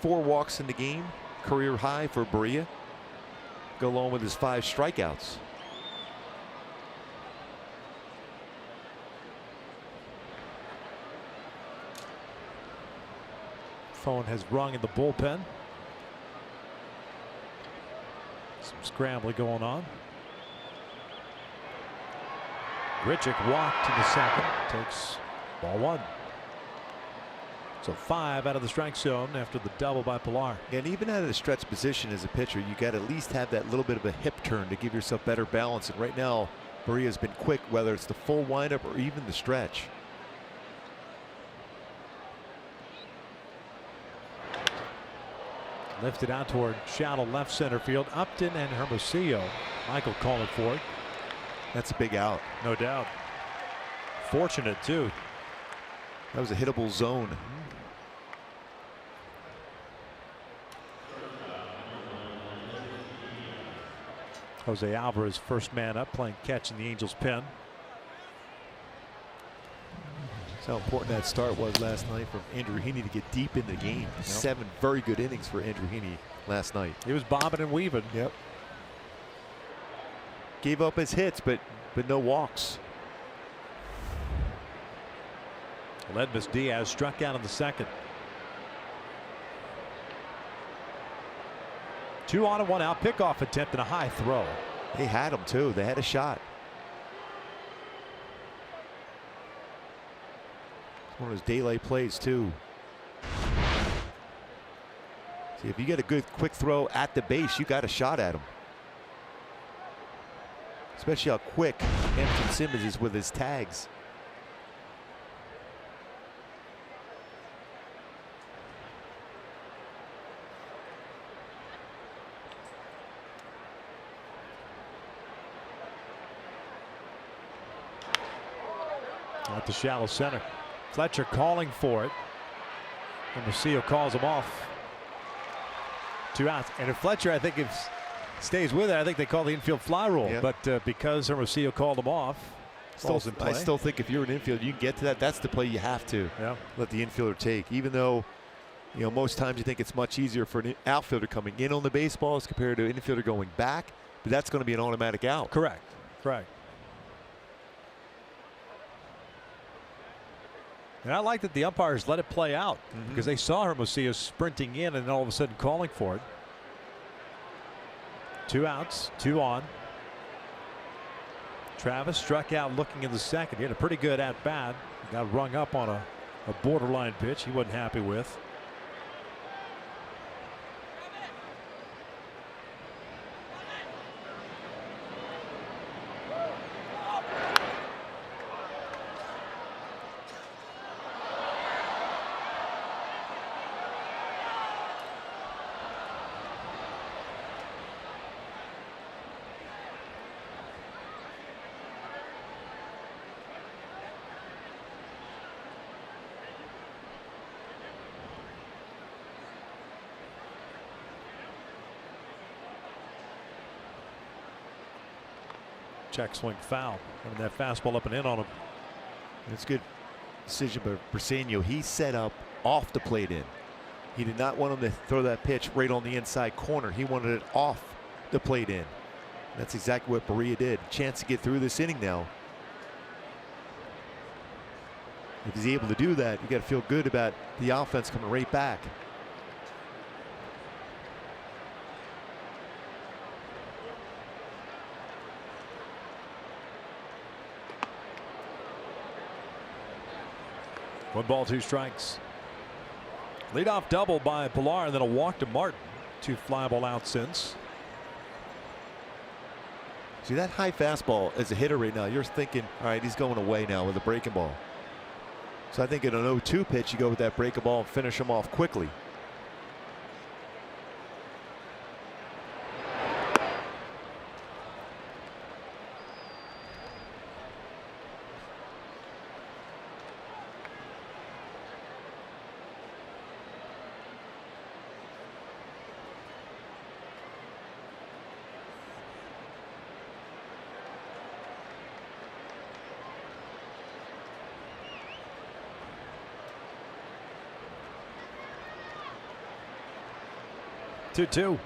4 walks in the game, career high for Berea. Go along with his 5 strikeouts. Phone has rung in the bullpen. Some scrambling going on. Grichuk walked in the second. Takes ball 1. So 5 out of the strike zone after the double by Pilar. And even out of the stretch position as a pitcher, you got to at least have that little bit of a hip turn to give yourself better balance. And right now, Berea's been quick, whether it's the full windup or even the stretch. Lifted out toward shallow left center field. Upton and Hermosillo. Michael calling for it. That's a big out. No doubt. Fortunate, too. That was a hittable zone. Jose Alvarez, first man up, playing catch in the Angels' pen. That's how important that start was last night from Andrew Heaney to get deep in the game. Yep. 7 very good innings for Andrew Heaney last night. He was bobbing and weaving. Yep. Gave up his hits, but no walks. Ledmus Diaz struck out in the second. 2 on and 1 out. Pickoff attempt and a high throw. They had him too. They had a shot. One of those daylight plays too. See, if you get a good quick throw at the base, you got a shot at him. Especially how quick Anderson Simmons is with his tags. At the shallow center. Fletcher calling for it. And Hermosillo calls him off. 2 outs. And if Fletcher, I think, stays with it, I think they call the infield fly rule. Yep. But because Hermosillo called him off, I still think if you're an infielder, you can get to that. That's the play you have to let the infielder take. Even though, you know, most times you think it's much easier for an outfielder coming in on the baseball as compared to an infielder going back. But that's going to be an automatic out. Correct. Correct. And I like that the umpires let it play out because they saw Hermosillo sprinting in and then all of a sudden calling for it. 2 outs, 2 on. Travis struck out looking in the second. He had a pretty good at bat. Got rung up on a borderline pitch he wasn't happy with. Check swing foul. And that fastball up and in on him. It's a good decision by Briseño. He set up off the plate in. He did not want him to throw that pitch right on the inside corner. He wanted it off the plate in. That's exactly what Berea did. Chance to get through this inning now. If he's able to do that, you got to feel good about the offense coming right back. One ball, 2 strikes. Leadoff double by Pilar and then a walk to Martin. 2 fly ball outs since. See that high fastball as a hitter right now, you're thinking, all right, he's going away now with a breaking ball. So I think in an 0-2 pitch, you go with that breaking ball and finish him off quickly. Two.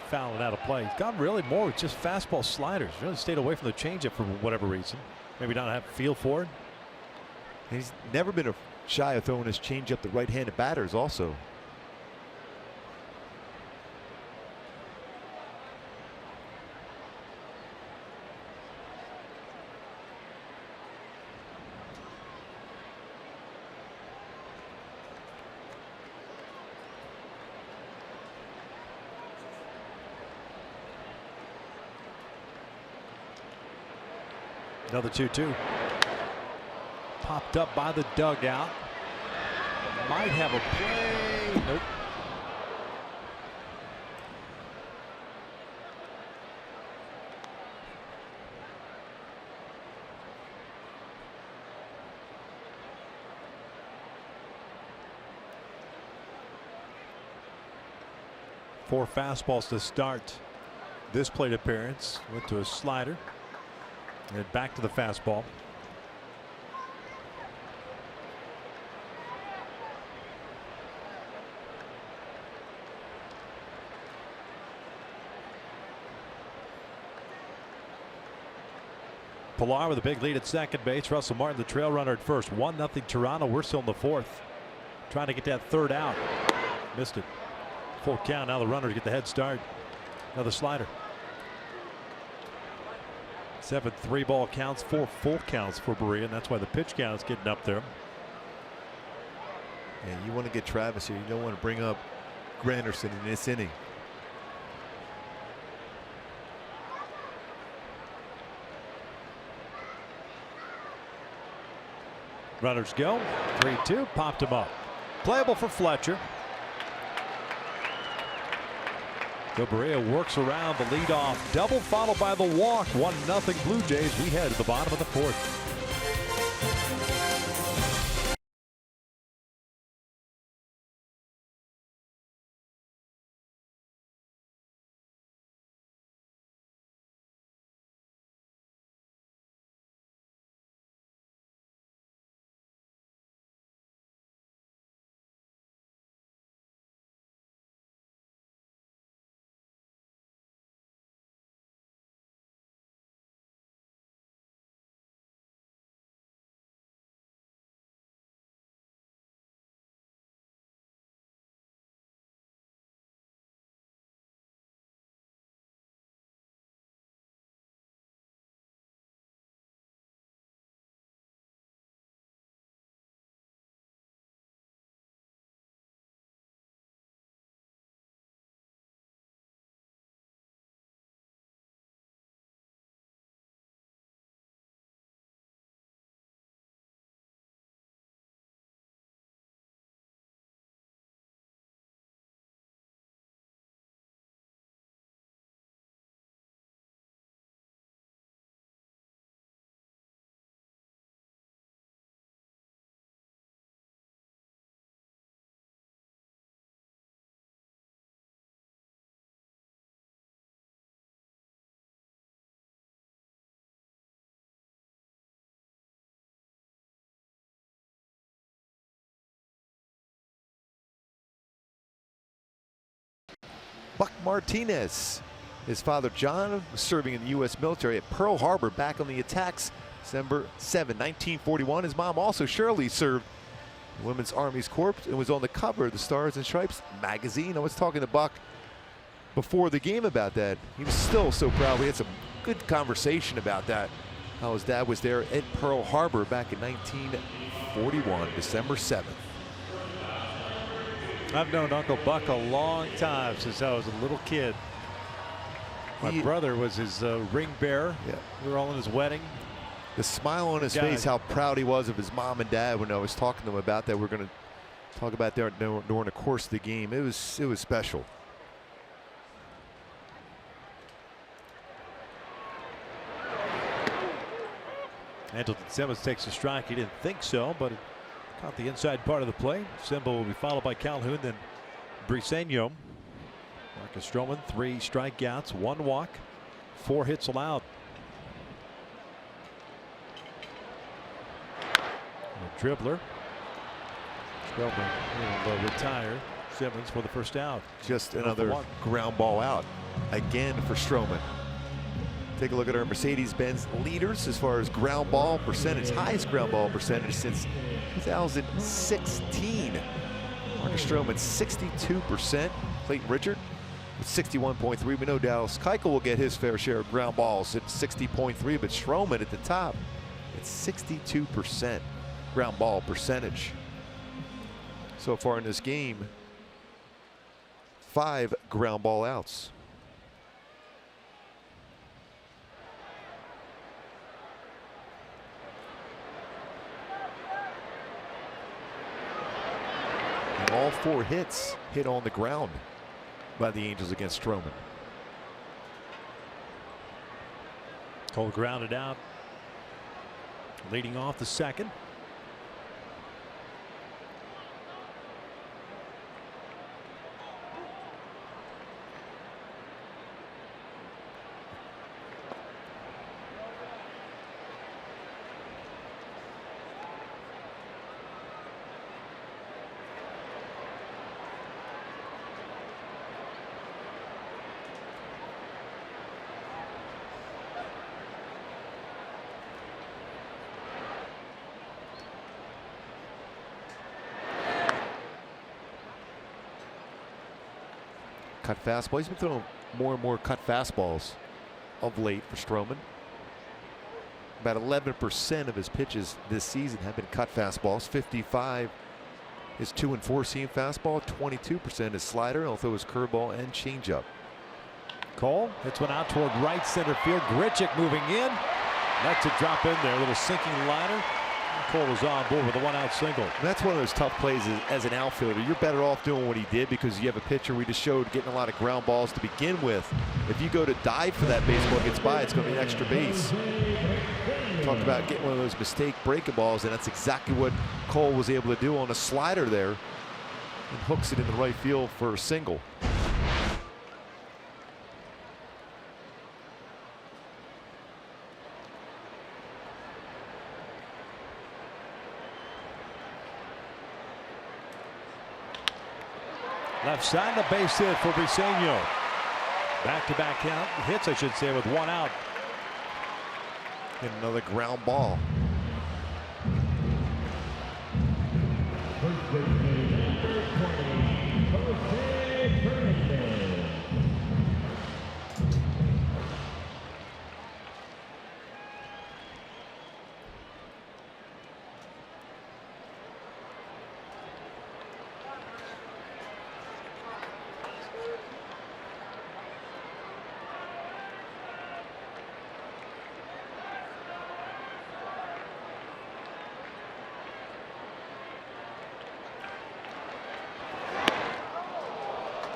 Foul it out of play. He's gone really more with just fastball sliders. Really stayed away from the changeup for whatever reason. Maybe not have a feel for it. He's never been shy of throwing his changeup to right-handed batters also. Another 2-2. Popped up by the dugout. Might have a play. Nope. Four fastballs to start this plate appearance. Went to a slider. And back to the fastball. Pilar with a big lead at second base. Russell Martin, the trail runner at first. 1-0 Toronto. We're still in the 4th. Trying to get that 3rd out. Missed it. Full count. Now the runner to get the head start. Another slider. 7 3-ball counts, 4 full counts for Berea, and that's why the pitch count is getting up there. And you want to get Travis here. You don't want to bring up Granderson in this inning. Runners go. 3-2. Popped him up. Playable for Fletcher. Cabrera works around the leadoff double, followed by the walk. 1-0 Blue Jays. We head to the bottom of the fourth. Buck Martinez. His father John was serving in the U.S. military at Pearl Harbor back on the attacks December 7, 1941. His mom also, Shirley, served in Women's Army's Corps and was on the cover of the Stars and Stripes magazine. I was talking to Buck before the game about that. He was still so proud. We had some good conversation about that, how his dad was there at Pearl Harbor back in 1941, December 7th. I've known Uncle Buck a long time, since I was a little kid. My brother was his ring bearer. Yeah. We were all in his wedding. The smile on his face, how proud he was of his mom and dad when I was talking to him about that. We're going to talk about that during the course of the game. It was special. Andrelton Simmons takes a strike. He didn't think so, but it caught the inside part of the play. Simba will be followed by Calhoun, then Briseño. Marcus Stroman, 3 strikeouts, 1 walk, 4 hits allowed. A dribbler. Stroman will retire Simmons for the first out. Just another ground ball out again for Stroman. Take a look at our Mercedes-Benz leaders as far as ground ball percentage, highest ground ball percentage since 2016. Marcus Stroman, 62%. Clayton Richard with 61.3. We know Dallas Keuchel will get his fair share of ground balls at 60.3, but Stroman at the top at 62% ground ball percentage. So far in this game, 5 ground ball outs. All 4 hits hit on the ground by the Angels against Stroman. Cole grounded out, leading off the second. Cut fastball. He's been throwing more and more cut fastballs of late for Stroman. About 11% of his pitches this season have been cut fastballs. 55 is 2 and 4 seam fastball. 22% is slider. He'll throw his curveball and changeup. Cole hits one out toward right center field. Grichuk moving in. Lets it drop in there. A little sinking liner. Cole was on board with a 1-out single. And that's one of those tough plays as an outfielder. You're better off doing what he did because you have a pitcher we just showed getting a lot of ground balls to begin with. If you go to dive for that baseball gets by, it's going to be an extra base. Talked about getting one of those mistake breaking balls, and that's exactly what Cole was able to do on a slider there, and hooks it in the right field for a single. Left side, the base hit for Briseño. Back-to-back hits, I should say, with 1 out. And another ground ball.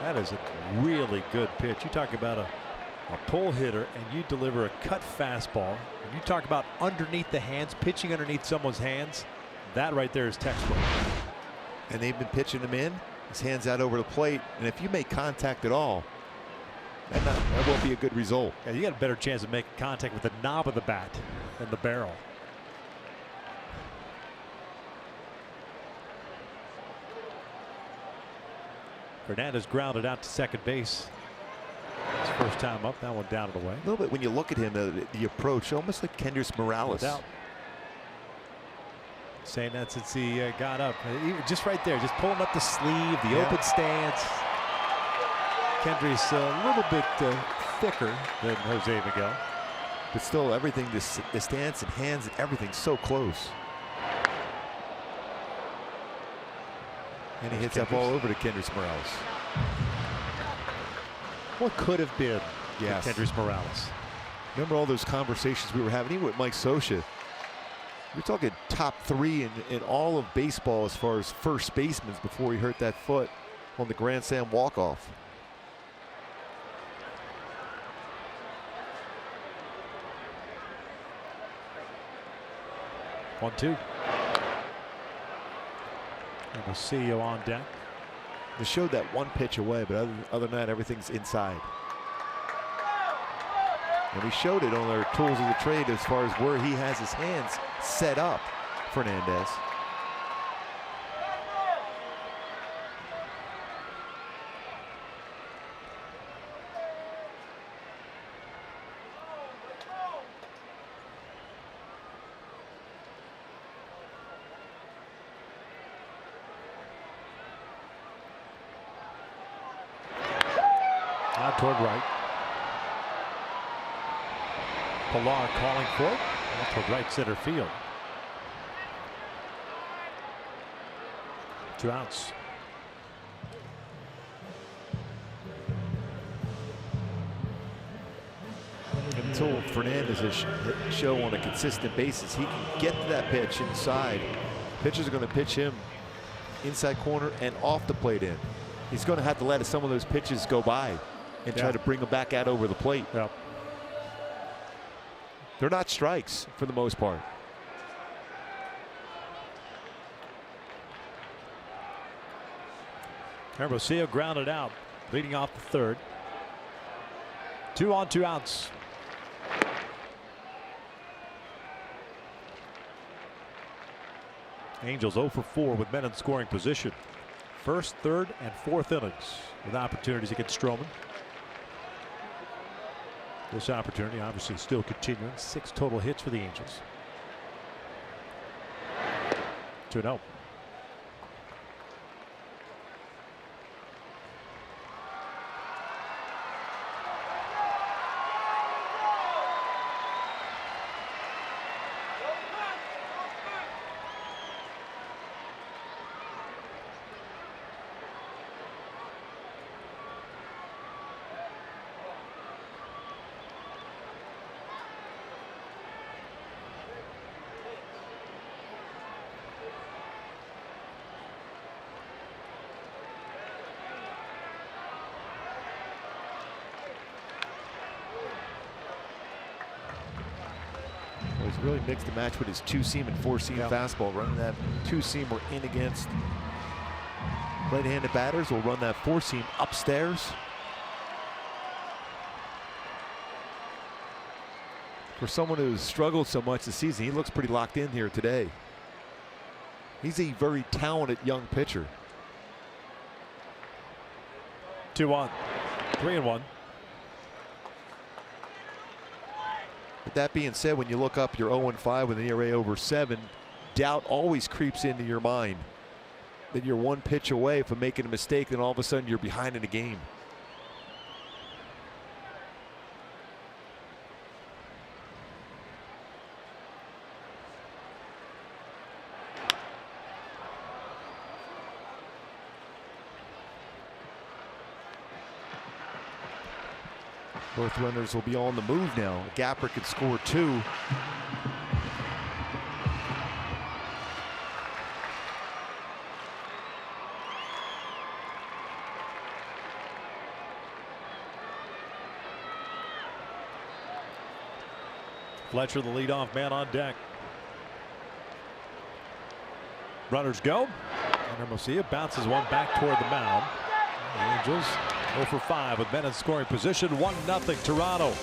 That is a really good pitch. You talk about a pull hitter and you deliver a cut fastball. And you talk about underneath the hands, pitching underneath someone's hands. That right there is textbook. And they've been pitching him in. His hands out over the plate. And if you make contact at all, that won't be a good result. Yeah, you got a better chance of making contact with the knob of the bat than the barrel. Fernandez grounded out to second base. His first time up, that one down and away. A little bit when you look at him, the approach, almost like Kendrys Morales. No doubt. Saying that since he got up. Just right there, just pulling up the sleeve, the open stance. Kendrys a little bit thicker than Jose Miguel. But still, everything, the stance and hands and everything so close. And he hits that ball over to Kendrys Morales. What could have been Yes. Kendrys Morales? Remember all those conversations we were having, even with Mike Scioscia. We're talking top 3 in all of baseball as far as first basemen before he hurt that foot on the Grand Slam walk-off. One, two. And the CEO on deck. They showed that one pitch away, but other than that, everything's inside. And we showed it on our tools of the trade as far as where he has his hands set up, Fernandez. Out toward right. Pilar calling for it. Out toward right center field. 2 outs. Until Fernandez is show on a consistent basis, he can get to that pitch inside. Pitchers are going to pitch him inside corner and off the plate in. He's going to have to let some of those pitches go by and try to bring them back out over the plate. Yep. They're not strikes for the most part. Hermosillo grounded out, leading off the third. 2 on, 2 outs. Angels 0 for 4 with men in scoring position. First, third, and fourth innings with opportunities against Stroman. This opportunity obviously still continuing. 6 total hits for the Angels. 2-0. He's really mixed and matched with his two-seam and four-seam fastball. Running that two-seamer in against right-handed batters, will run that four-seam upstairs. For someone who's struggled so much this season, he looks pretty locked in here today. He's a very talented young pitcher. 2-1, 3-1. But that being said, when you look up your 0-5 with an ERA over 7, doubt always creeps into your mind that you're one pitch away from making a mistake, and all of a sudden you're behind in a game. Both runners will be on the move now. Gapper could score 2. Fletcher, the leadoff man, on deck. Runners go. And Hermosillo bounces one back toward the mound. The Angels 0 for 5 with men in scoring position. 1-0 Toronto.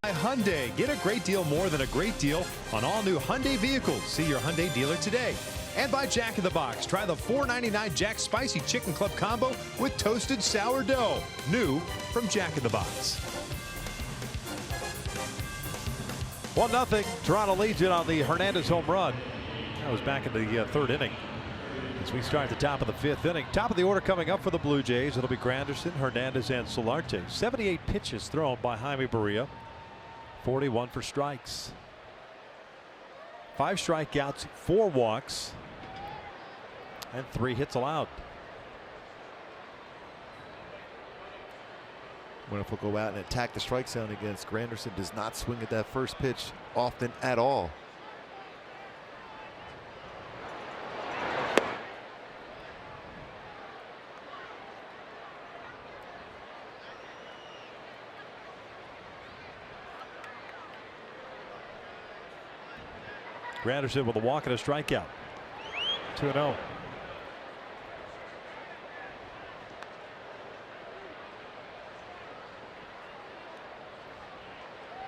By Hyundai, get a great deal more than a great deal on all new Hyundai vehicles. See your Hyundai dealer today. And by Jack in the Box, try the $4.99 Jack Spicy Chicken Club Combo with toasted sourdough. New from Jack in the Box. 1-0 Toronto leads it on the Hernandez home run. That was back in the third inning. As we start the top of the 5th inning, top of the order coming up for the Blue Jays. It'll be Granderson, Hernandez, and Solarte. 78 pitches thrown by Jaime Barria. 41 for strikes. 5 strikeouts, 4 walks, and 3 hits allowed. Winniff will go out and attack the strike zone against Granderson. Does not swing at that first pitch often at all. Granderson with a walk and a strikeout. 2-0.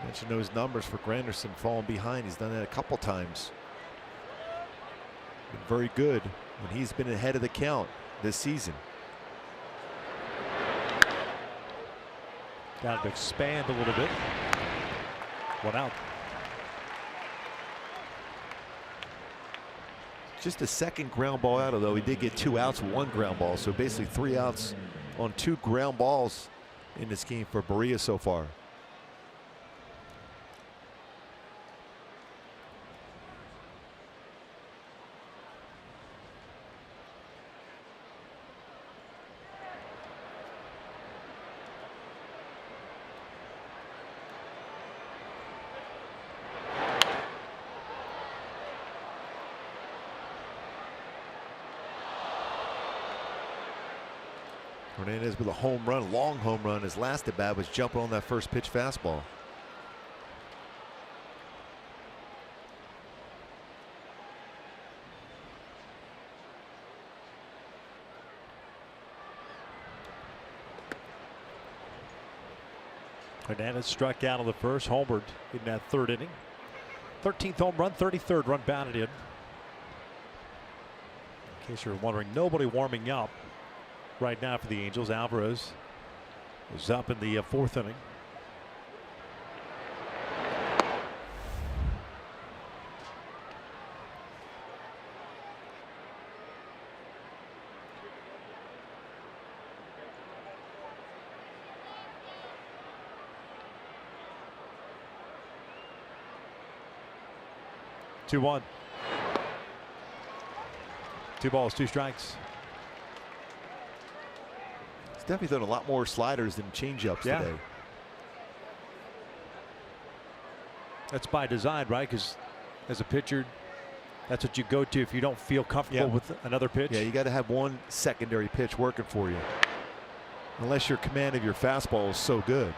Mentioned those numbers for Granderson falling behind. He's done that a couple times. Been very good when he's been ahead of the count this season. Got to expand a little bit. 1 out. Just a second ground ball out, although he did get 2 outs, 1 ground ball. So basically 3 outs on 2 ground balls in this game for Barria so far. Hernandez with a home run, long home run. His last at bat was jumping on that first pitch fastball. Hernandez struck out on the first, homered in that third inning. 13th home run, 33rd run batted in. In case you're wondering, nobody warming up right now for the Angels. Alvarez is up in the fourth inning. Two one. 2 balls, 2 strikes. He's definitely thrown a lot more sliders than changeups today. That's by design, right? Because as a pitcher, that's what you go to if you don't feel comfortable with another pitch. Yeah, you got to have one secondary pitch working for you. Unless your command of your fastball is so good.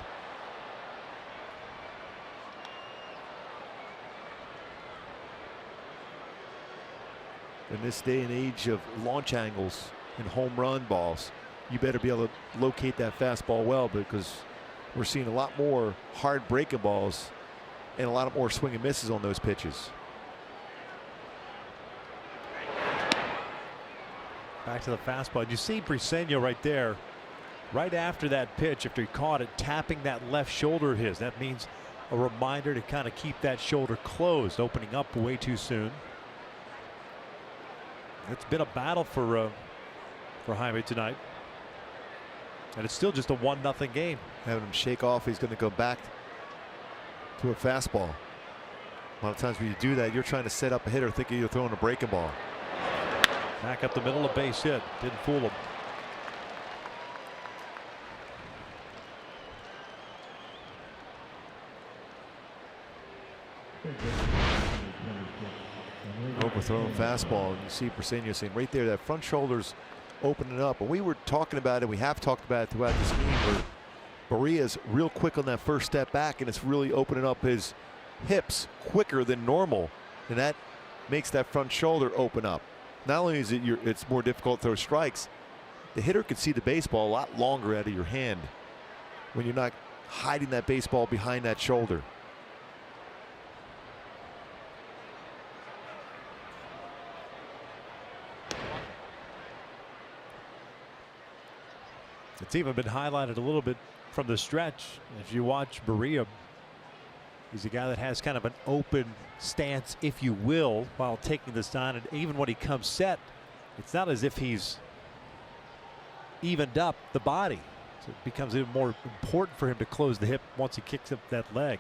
In this day and age of launch angles and home run balls, you better be able to locate that fastball well, because we're seeing a lot more hard breaking balls and a lot more swing and misses on those pitches. Back to the fastball. You see Briseño right there, right after that pitch, after he caught it, tapping that left shoulder of his. That means a reminder to kind of keep that shoulder closed, opening up way too soon. It's been a battle for Jaime tonight, and it's still just a 1-0 game. Having him shake off, he's going to go back to a fastball. A lot of times when you do that, you're trying to set up a hitter thinking you're throwing a breaking ball. Back up the middle, a base hit. Didn't fool him. Overthrown fastball, and you see Briseño saying right there that front shoulder's opening up. And we were talking about it, we have talked about it throughout this game, where Barria's real quick on that first step back, and it's really opening up his hips quicker than normal, and that makes that front shoulder open up. Not only is it's more difficult to throw strikes, the hitter can see the baseball a lot longer out of your hand when you're not hiding that baseball behind that shoulder. It's even been highlighted a little bit from the stretch. If you watch Barria, he's a guy that has kind of an open stance, if you will, while taking the sign. And even when he comes set, it's not as if he's evened up the body. So it becomes even more important for him to close the hip once he kicks up that leg.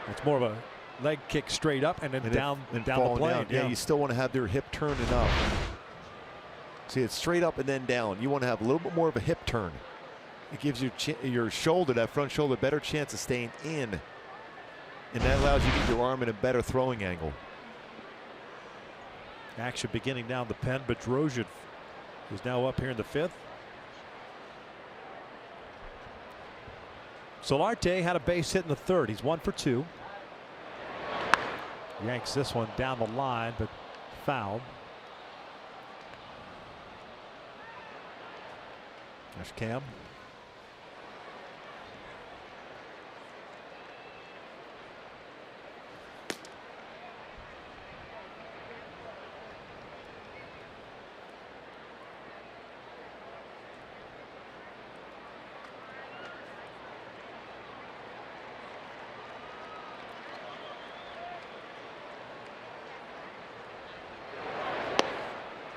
It's more of a leg kick straight up and then down the plane. Yeah, you still want to have their hip turning up. See, it's straight up and then down. You want to have a little bit more of a hip turn. It gives your shoulder, that front shoulder, a better chance of staying in. And that allows you to get your arm in a better throwing angle. Action beginning down the pen, but Bedrosian is now up here in the 5th. Solarte had a base hit in the 3rd. He's 1 for 2. Yanks this one down the line, but fouled. There's Cam.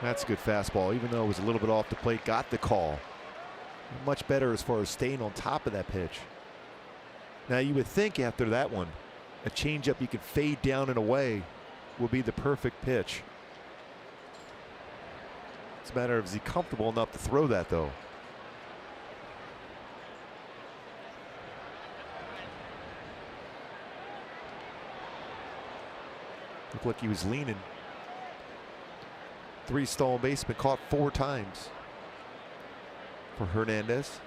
That's a good fastball, even though it was a little bit off the plate. Got the call. Much better as far as staying on top of that pitch. Now you would think after that one, a changeup you can fade down and away will be the perfect pitch. It's a matter of, is he comfortable enough to throw that though? Looked like he was leaning. 3 stolen basemen, caught 4 times. for Hernandez.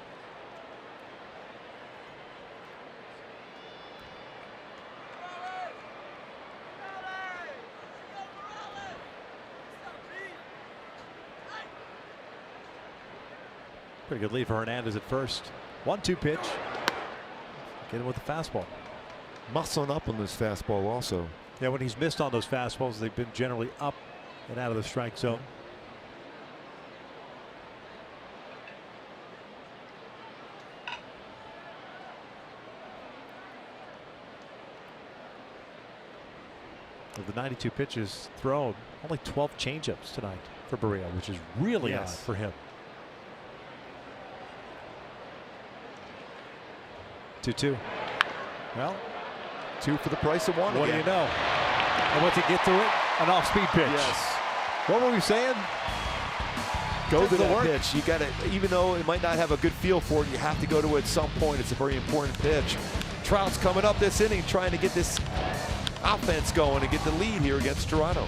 Pretty good lead for Hernandez at first. 1-2 pitch. Get him with the fastball. Muscling up on this fastball also. Yeah, when he's missed on those fastballs, they've been generally up and out of the strike zone. Of the 92 pitches thrown, only 12 changeups tonight for Barria, which is really odd for him. 2-2. Well, 2 for the price of 1. What again. do you know? And once you get to it, an off-speed pitch. Yes. What were we saying? Go to the that work. pitch. You got to, even though it might not have a good feel for it, you have to go to it at some point. It's a very important pitch. Trout's coming up this inning, trying to get this offense going and get the lead here against Toronto.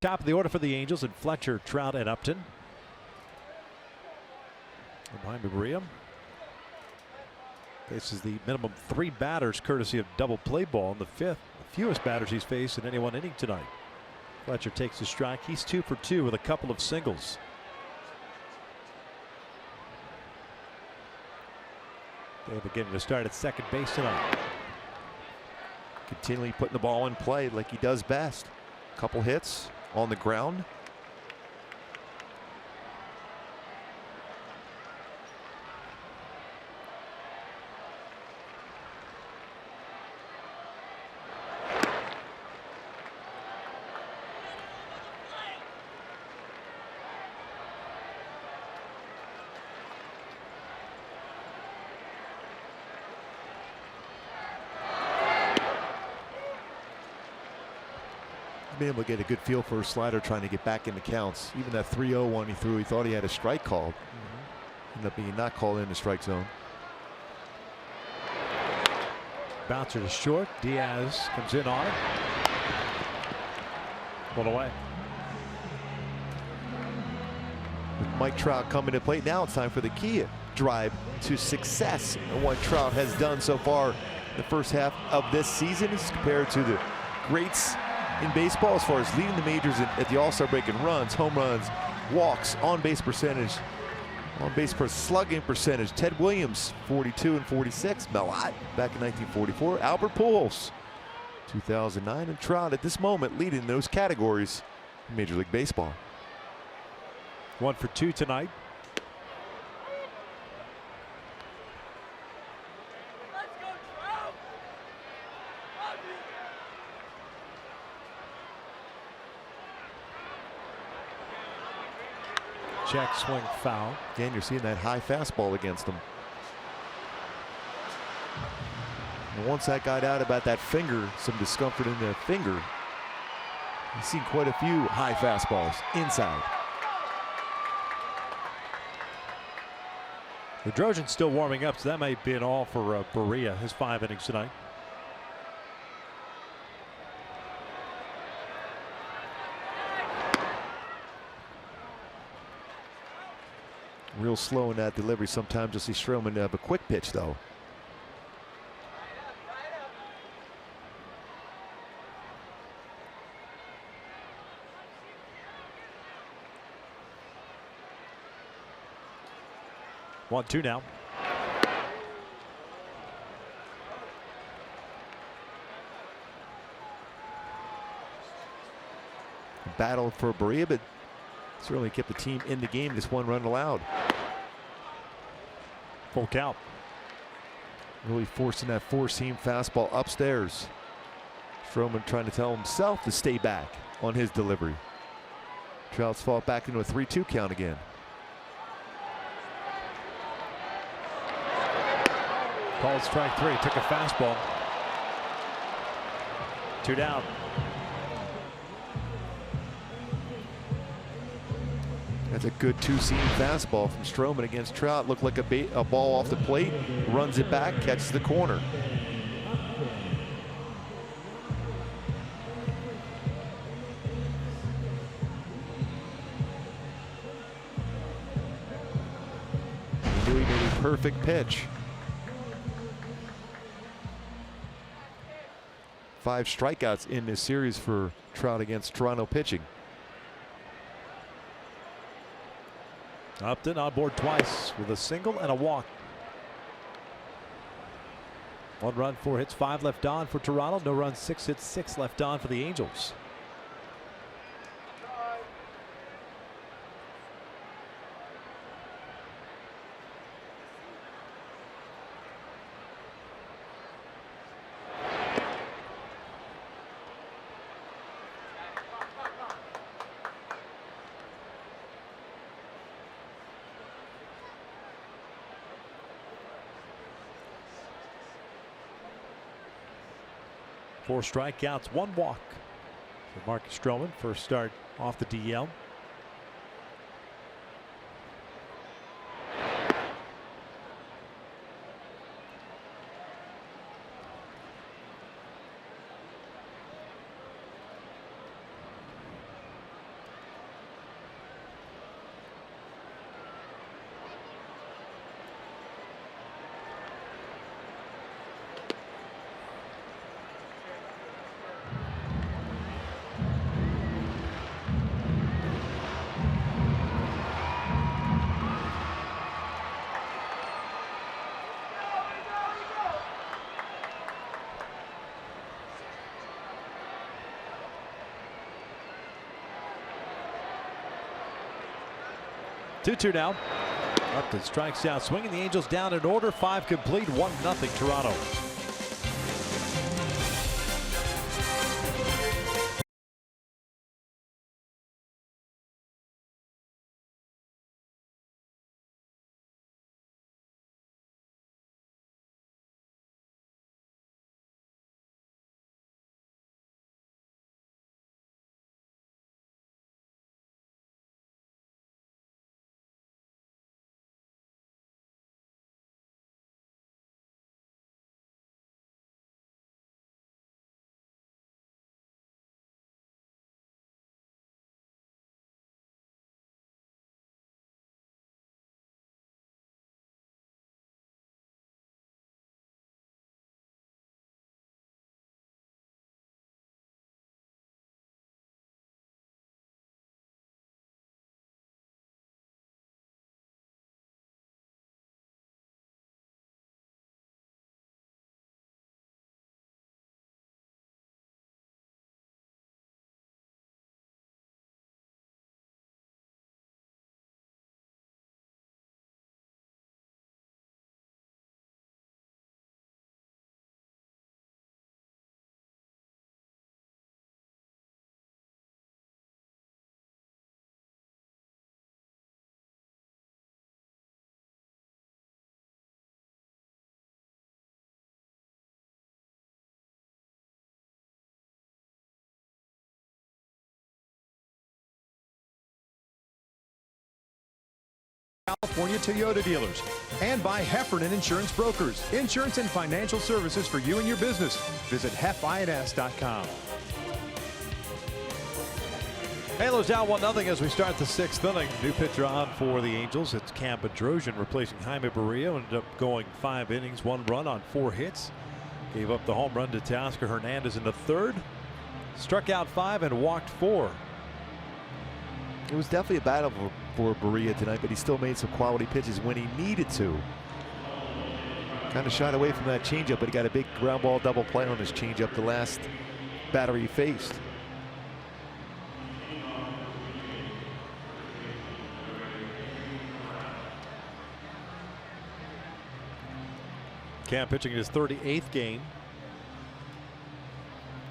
Top of the order for the Angels and Fletcher, Trout, and Upton. And behind Barria. Faces the minimum 3 batters courtesy of double play ball in the 5th. The fewest batters he's faced in any one inning tonight. Fletcher takes the strike. He's 2 for 2 with a couple of singles. They're beginning to start at second base tonight. Continually putting the ball in play like he does best. Couple hits on the ground. Been able to get a good feel for a slider trying to get back into counts. Even that 3-0 one he threw, he thought he had a strike called. Ended up being not called in the strike zone. Bouncer to short. Diaz comes in on it. Pulled away. With Mike Trout coming to plate, now it's time for the key drive to success. And what Trout has done so far in the first half of this season is compared to the greats in baseball as far as leading the majors at the All-Star break in runs, home runs, walks, on-base percentage, on-base per slugging percentage. Ted Williams, 42 and 46. Mellott back in 1944. Albert Pujols, 2009. And Trout at this moment leading those categories in Major League Baseball. 1 for 2 tonight. Check swing foul. Again, you're seeing that high fastball against him. And once that got out about that finger, some discomfort in the finger, you've seen quite a few high fastballs inside. The Trojans still warming up, so that might be an all for Berea, his 5 innings tonight. Real slow in that delivery. Sometimes you'll see Stroman have a quick pitch, though. One, two now. Battle for Berea, but certainly kept the team in the game. This 1 run allowed. Full count. Really forcing that 4-seam fastball upstairs. Stroman trying to tell himself to stay back on his delivery. Trout's fought back into a 3-2 count again. Called strike 3. Took a fastball. 2 down. That's a good 2-seam fastball from Stroman against Trout. Looked like a ball off the plate. Runs it back, catches the corner. He knew he made a perfect pitch. 5 strikeouts in this series for Trout against Toronto pitching. Upton on board twice with a single and a walk. 1 run, 4 hits, 5 left on for Toronto. No runs, 6 hits, 6 left on for the Angels. Four strikeouts, 1 walk for Marcus Stroman. First start off the DL. Two now. Upton strikes out, swinging the Angels down in order. 5 complete, 1-0 Toronto. California Toyota dealers, and by Heffernan Insurance Brokers. Insurance and financial services for you and your business. Visit hefins.com. Halos down 1-0 as we start the 6th inning. New pitcher on for the Angels. It's Cam Bedrosian replacing Jaime Barria. Ended up going 5 innings, 1 run on 4 hits. Gave up the home run to Teoscar Hernandez in the 3rd. Struck out 5 and walked 4. It was definitely a battle for Barria tonight, but he still made some quality pitches when he needed to. Kind of shied away from that changeup, but he got a big ground ball double play on his changeup the last batter he faced. Cam pitching in his 38th game.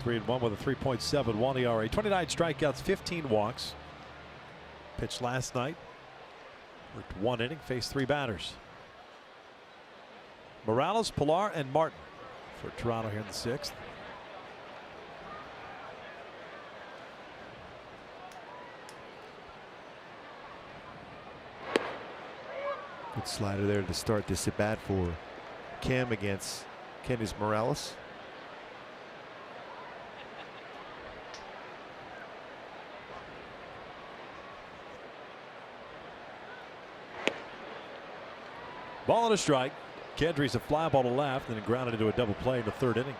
3-1 with a 3.71 ERA. 29 strikeouts, 15 walks. Pitched last night. Worked 1 inning, faced 3 batters. Morales, Pilar, and Martin for Toronto here in the 6th. Good slider there to start this at bat for Cam against Kendis Morales. Ball and a strike. Kedry's a fly ball to left and then grounded into a double play in the 3rd inning.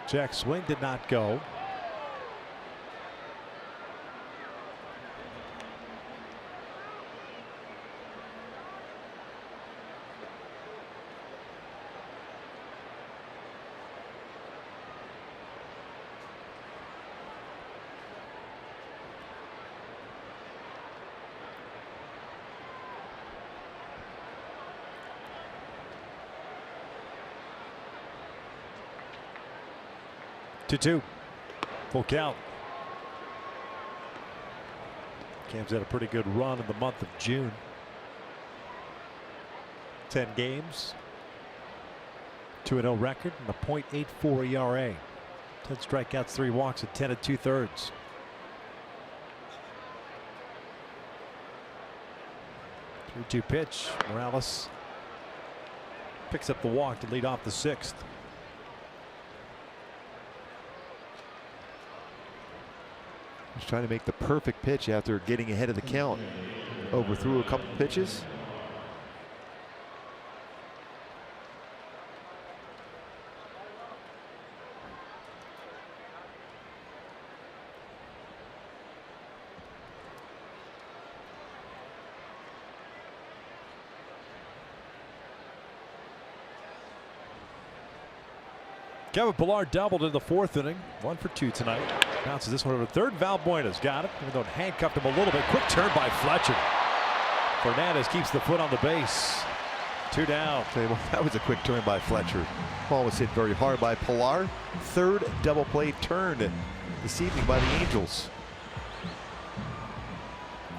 Jack swing did not go. Two. Full count. Cam's had a pretty good run in the month of June. 10 games. 2-0 record and a .84 ERA. 10 strikeouts, 3 walks at 10 2/3. 3-2 pitch. Morales picks up the walk to lead off the 6th. He's trying to make the perfect pitch after getting ahead of the count. Overthrew a couple pitches. Kevin Pilar doubled in the 4th inning. 1 for 2 tonight. Bounces this one over to 3rd. Valbuena's got it, even though it handcuffed him a little bit. Quick turn by Fletcher. Fernandez keeps the foot on the base. 2 down. Well, that was a quick turn by Fletcher. Ball was hit very hard by Pilar. 3rd double play turn this evening by the Angels.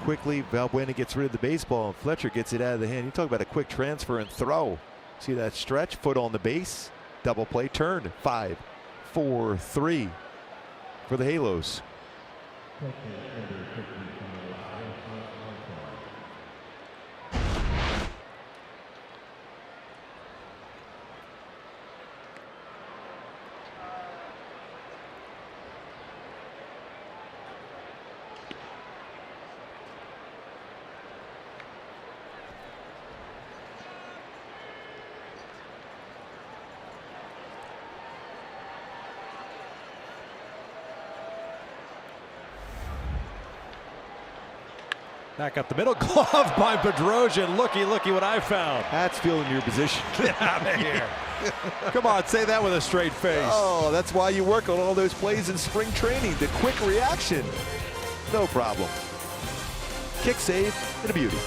Quickly, Valbuena gets rid of the baseball, and Fletcher gets it out of the hand. You talk about a quick transfer and throw. See that stretch? Foot on the base. Double play turn. 5, 4, 3 for the Halos. Back up the middle, glove by Bedrosian. Looky what I found. That's feeling your position. Get out of here. Come on, say that with a straight face. Oh, that's why you work on all those plays in spring training. The quick reaction. No problem. Kick save and a beauty.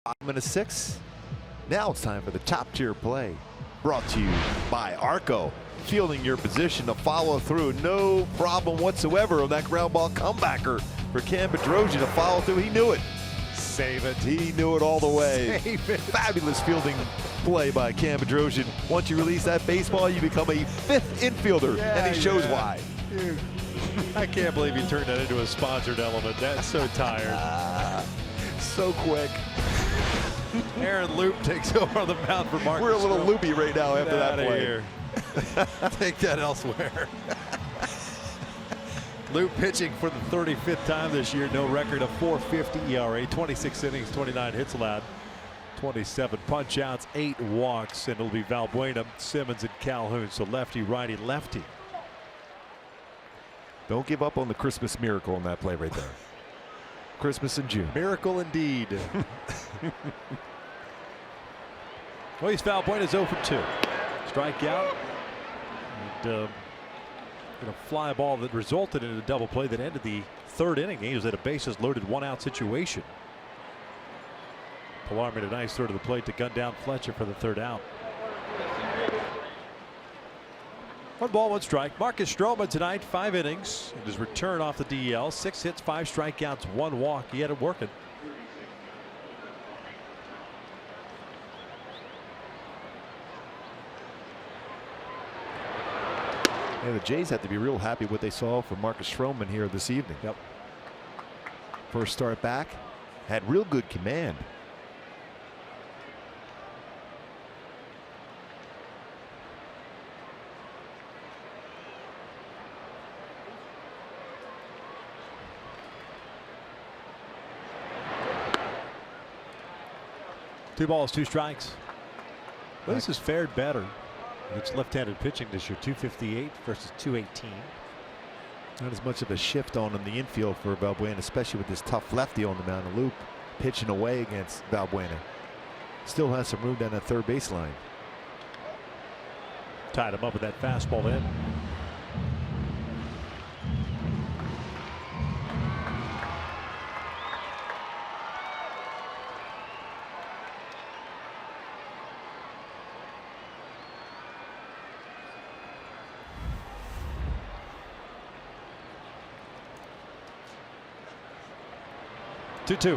I'm in a 6. Now it's time for the top tier play. Brought to you by Arco. Fielding your position to follow through. No problem whatsoever on that ground ball comebacker for Cam Bedrosian to follow through. He knew it. Save it. He knew it all the way. Save it. Fabulous fielding play by Cam Bedrosian. Once you release that baseball, you become a 5th infielder, and he shows why. Dude, I can't believe you turned that into a sponsored element. That's so tired. So quick. Aaron Loop takes over on the mound for Marcus. We're a little Stroman. loopy right now after that play. Here. Take that elsewhere. Loop pitching for the 35th time this year. No record of .450 ERA. 26 innings, 29 hits allowed. 27 punch outs, 8 walks, and it'll be Valbuena, Simmons, and Calhoun. So lefty, righty, lefty. Don't give up on the Christmas miracle in that play right there. Christmas in June. Miracle indeed. Well, he's Valbuena's 0 for 2. Strikeout. And a fly ball that resulted in a double play that ended the 3rd inning. Angels had a bases loaded 1-out situation. Pilar made a nice throw to the plate to gun down Fletcher for the 3rd out. 1 ball, 1 strike. Marcus Stroman tonight, 5 innings. And his return off the DL. 6 hits, 5 strikeouts, 1 walk. He had it working. Yeah, the Jays have to be real happy what they saw from Marcus Stroman here this evening. Yep. First start back, had real good command. Two balls, 2 strikes. Well, this has fared better. It's left-handed pitching this year. 258 versus 218. Not as much of a shift on in the infield for Valbuena, especially with this tough lefty on the mound. Loop pitching away against Valbuena. Still has some room down that 3rd baseline. Tied him up with that fastball in. Two.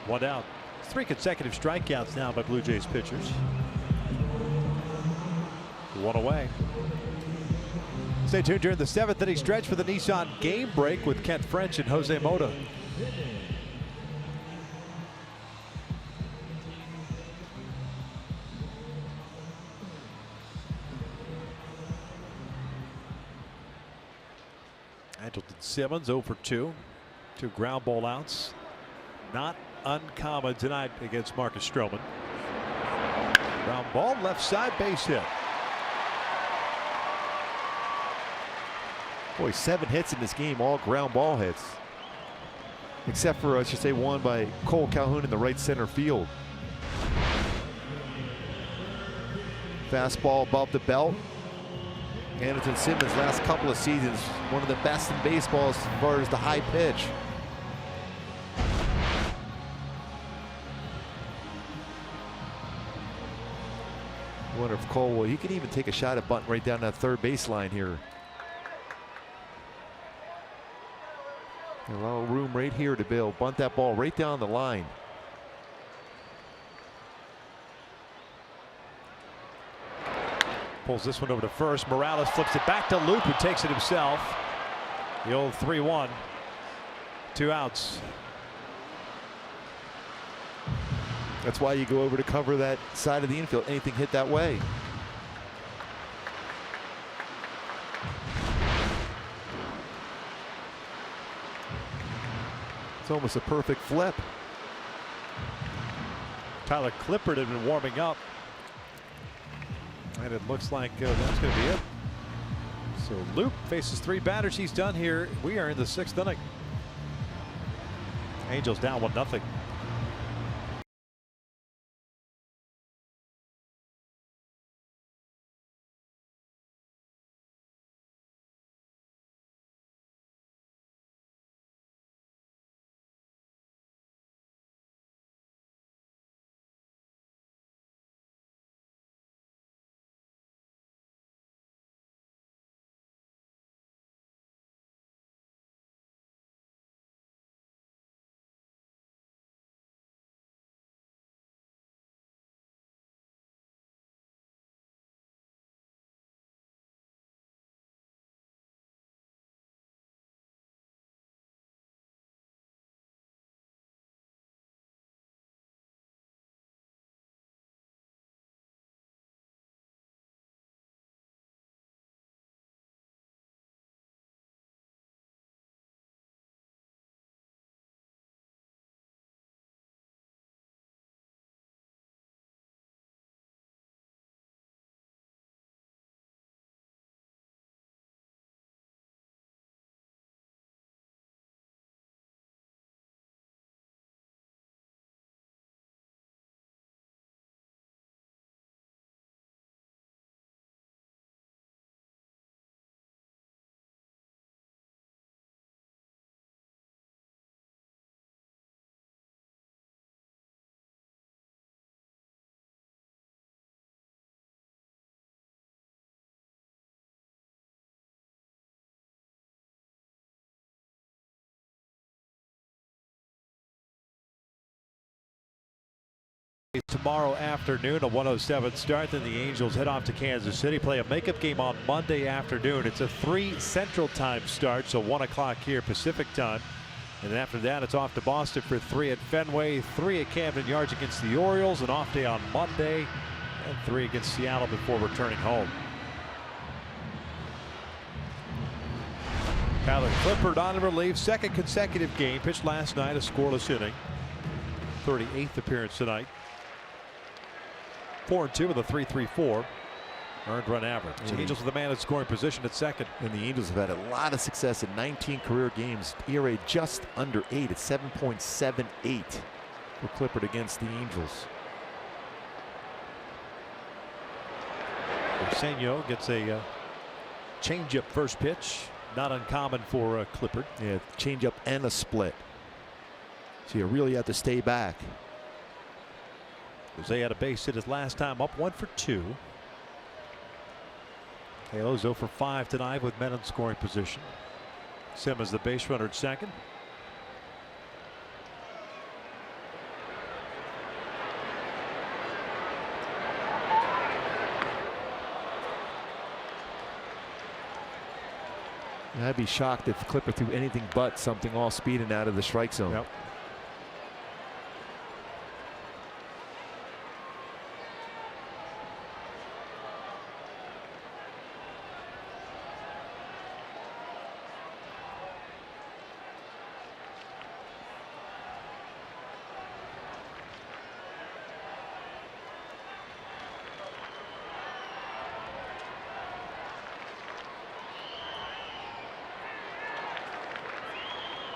1 out. 3 consecutive strikeouts now by Blue Jays pitchers. 1 away. Stay tuned during the 7th inning stretch for the Nissan Game Break with Kent French and Jose Mota. Andrelton Simmons 0 for 2. 2 ground ball outs. Not uncommon tonight against Marcus Stroman. Ground ball, left side, base hit. Boy, 7 hits in this game, all ground ball hits. Except for, I should say, 1 by Cole Calhoun in the right center field. Fastball above the belt. Andrelton Simmons, last couple of seasons, one of the best in baseball as far as the high pitch. I wonder if Cole, well, he can even take a shot at bunting right down that 3rd baseline here. A lot of room right here to be able to bunt that ball right down the line. Pulls this one over to first. Morales flips it back to Loop, who takes it himself. The old 3-1. 2 outs. That's why you go over to cover that side of the infield. Anything hit that way. It's almost a perfect flip. Tyler Clippard had been warming up. And it looks like that's going to be it. So Loop faces 3 batters. He's done here. We are in the 6th inning. Angels down 1-0. tomorrow afternoon, a 1:07 start. Then the Angels head off to Kansas City, play a makeup game on Monday afternoon. It's a 3 Central Time start, so 1 o'clock here Pacific time. And then after that, it's off to Boston for 3 at Fenway, 3 at Camden Yards against the Orioles, an off day on Monday, and 3 against Seattle before returning home. Tyler Clippard on relief, second consecutive game, pitched last night, a scoreless inning. 38th appearance tonight. 4-2 with a 3.34 earned run average. The Angels with the man in scoring position at second. And the Angels have had a lot of success in 19 career games. ERA just under 8 at 7.78 for Clippard against the Angels. Arsenio gets a changeup first pitch. Not uncommon for Clippard. Yeah, changeup and a split. So you really have to stay back. Jose had a base hit his last time up, 1 for 2. Halos 0 for 5 tonight with men in scoring position. Simmons the base runner at second. I'd be shocked if Clippard threw anything but something all speed and out of the strike zone. Yep.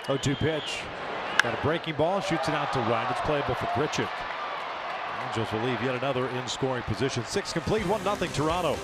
Oh, 2 pitch. Got a breaking ball, shoots it out to right. It's playable for Grichuk. Angels will leave yet another in scoring position. 6 complete, 1-0 Toronto.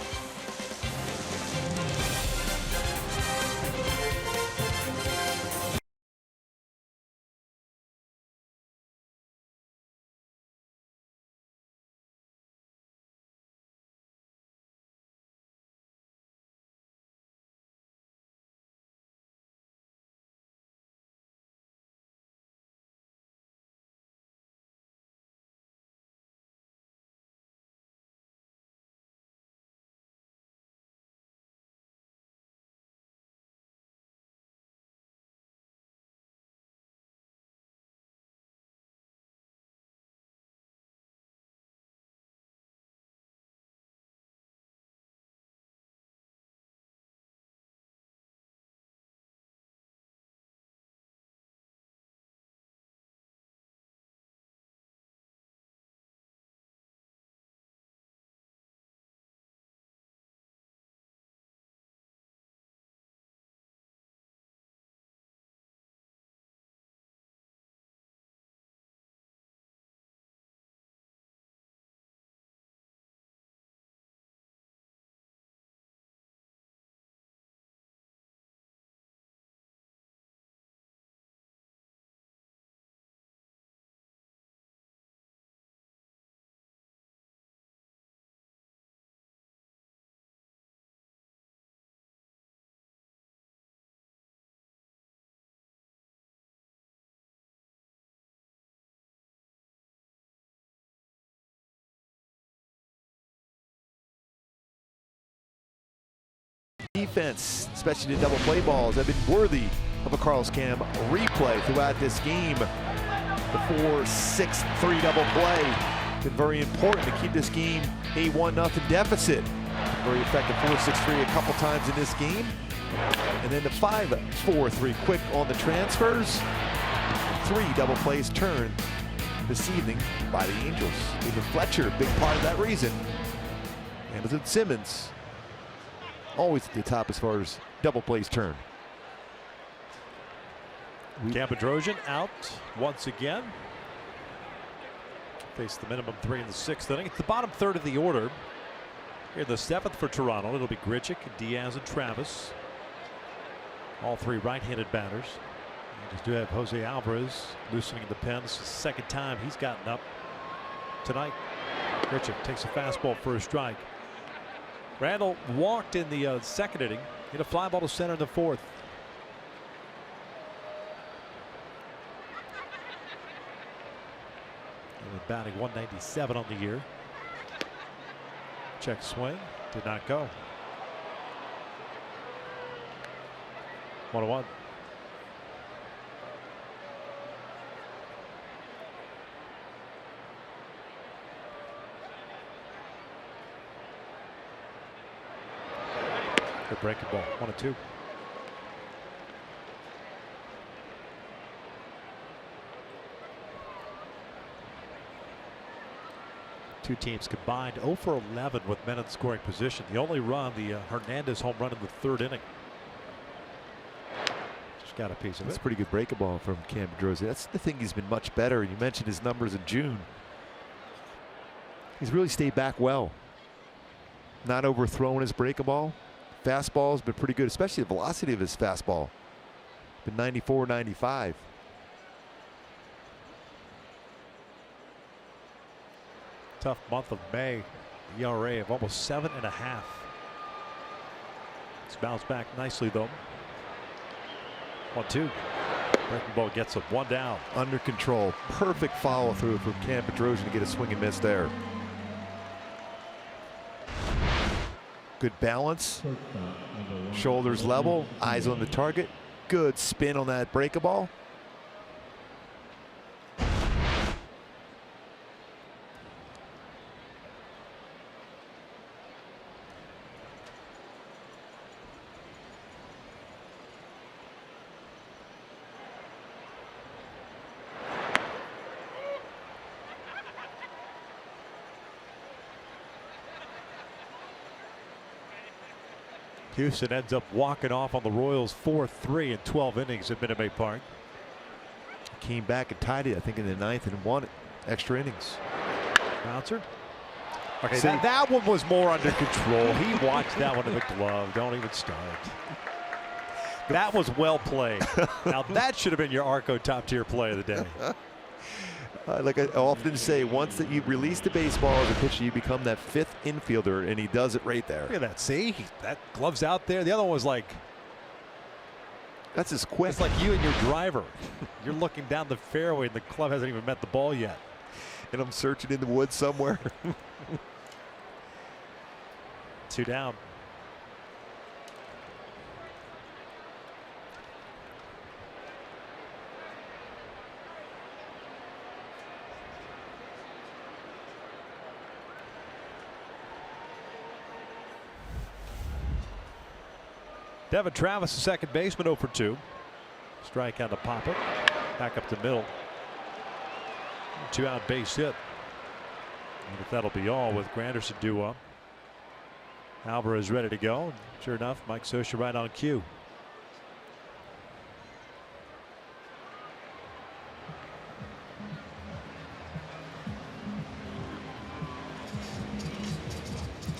Defense, especially the double play balls, have been worthy of a Carlos Cam replay throughout this game. The 4-6-3 double play been very important to keep this game a 1-0 deficit. Very effective 4-6-3 a couple times in this game. And then the 5-4-3 quick on the transfers. 3 double plays turned this evening by the Angels. Even Fletcher, big part of that reason. Anderson Simmons, always at the top as far as double plays turn. Campodrosian out once again. Faced the minimum 3 in the 6th inning. It's the bottom third of the order. Here in the 7th for Toronto, it'll be Grichuk, Diaz, and Travis. All 3 right-handed batters. Just do have Jose Alvarez loosening the pen. This is the second time he's gotten up tonight. Grichuk takes a fastball for a strike. Randall walked in the second inning. Hit a fly ball to center in the 4th. batting 197 on the year. Check swing, did not go. 1-1. Good breaking ball. 1-2. Two teams combined 0 for 11 with men in scoring position. The only run, the Hernandez home run in the third inning. Just got a piece of it. That's a pretty good breaking ball from Cam Pedroza. That's the thing, he's been much better. You mentioned his numbers in June. He's really stayed back well. Not overthrowing his breaking ball. Fastball has been pretty good, especially the velocity of his fastball. Been 94, 95. Tough month of May. ERA of almost 7.5. It's bounced back nicely though. 1-2. Breaking ball gets him. 1 down. Under control. Perfect follow through from Cam Pedroza to get a swing and miss there. Good balance. Shoulders level. Eyes on the target. Good spin on that breaking ball. Houston ends up walking off on the Royals 4-3 in 12 innings at Minute Maid Park. Came back and tied it, I think, in the 9th and won it. Extra innings. Bouncer. Okay, that one was more under control. He watched that one in the glove. Don't even start. That was well played. Now that should have been your Arco top tier play of the day. Like I often say, once that you release the baseball as a pitcher, you become that 5th infielder, and he does it right there. Look at that. See, that glove's out there. The other one was like, that's as quick. it's like you and your driver. You're looking down the fairway, and the glove hasn't even met the ball yet. And I'm searching in the woods somewhere. 2 down. Devin Travis, the second baseman, 0 for 2. Strike on to Papa. Back up the middle. 2 out base hit. And if that'll be all with Granderson due up. Alvarez ready to go. Sure enough, Mike Scioscia right on cue.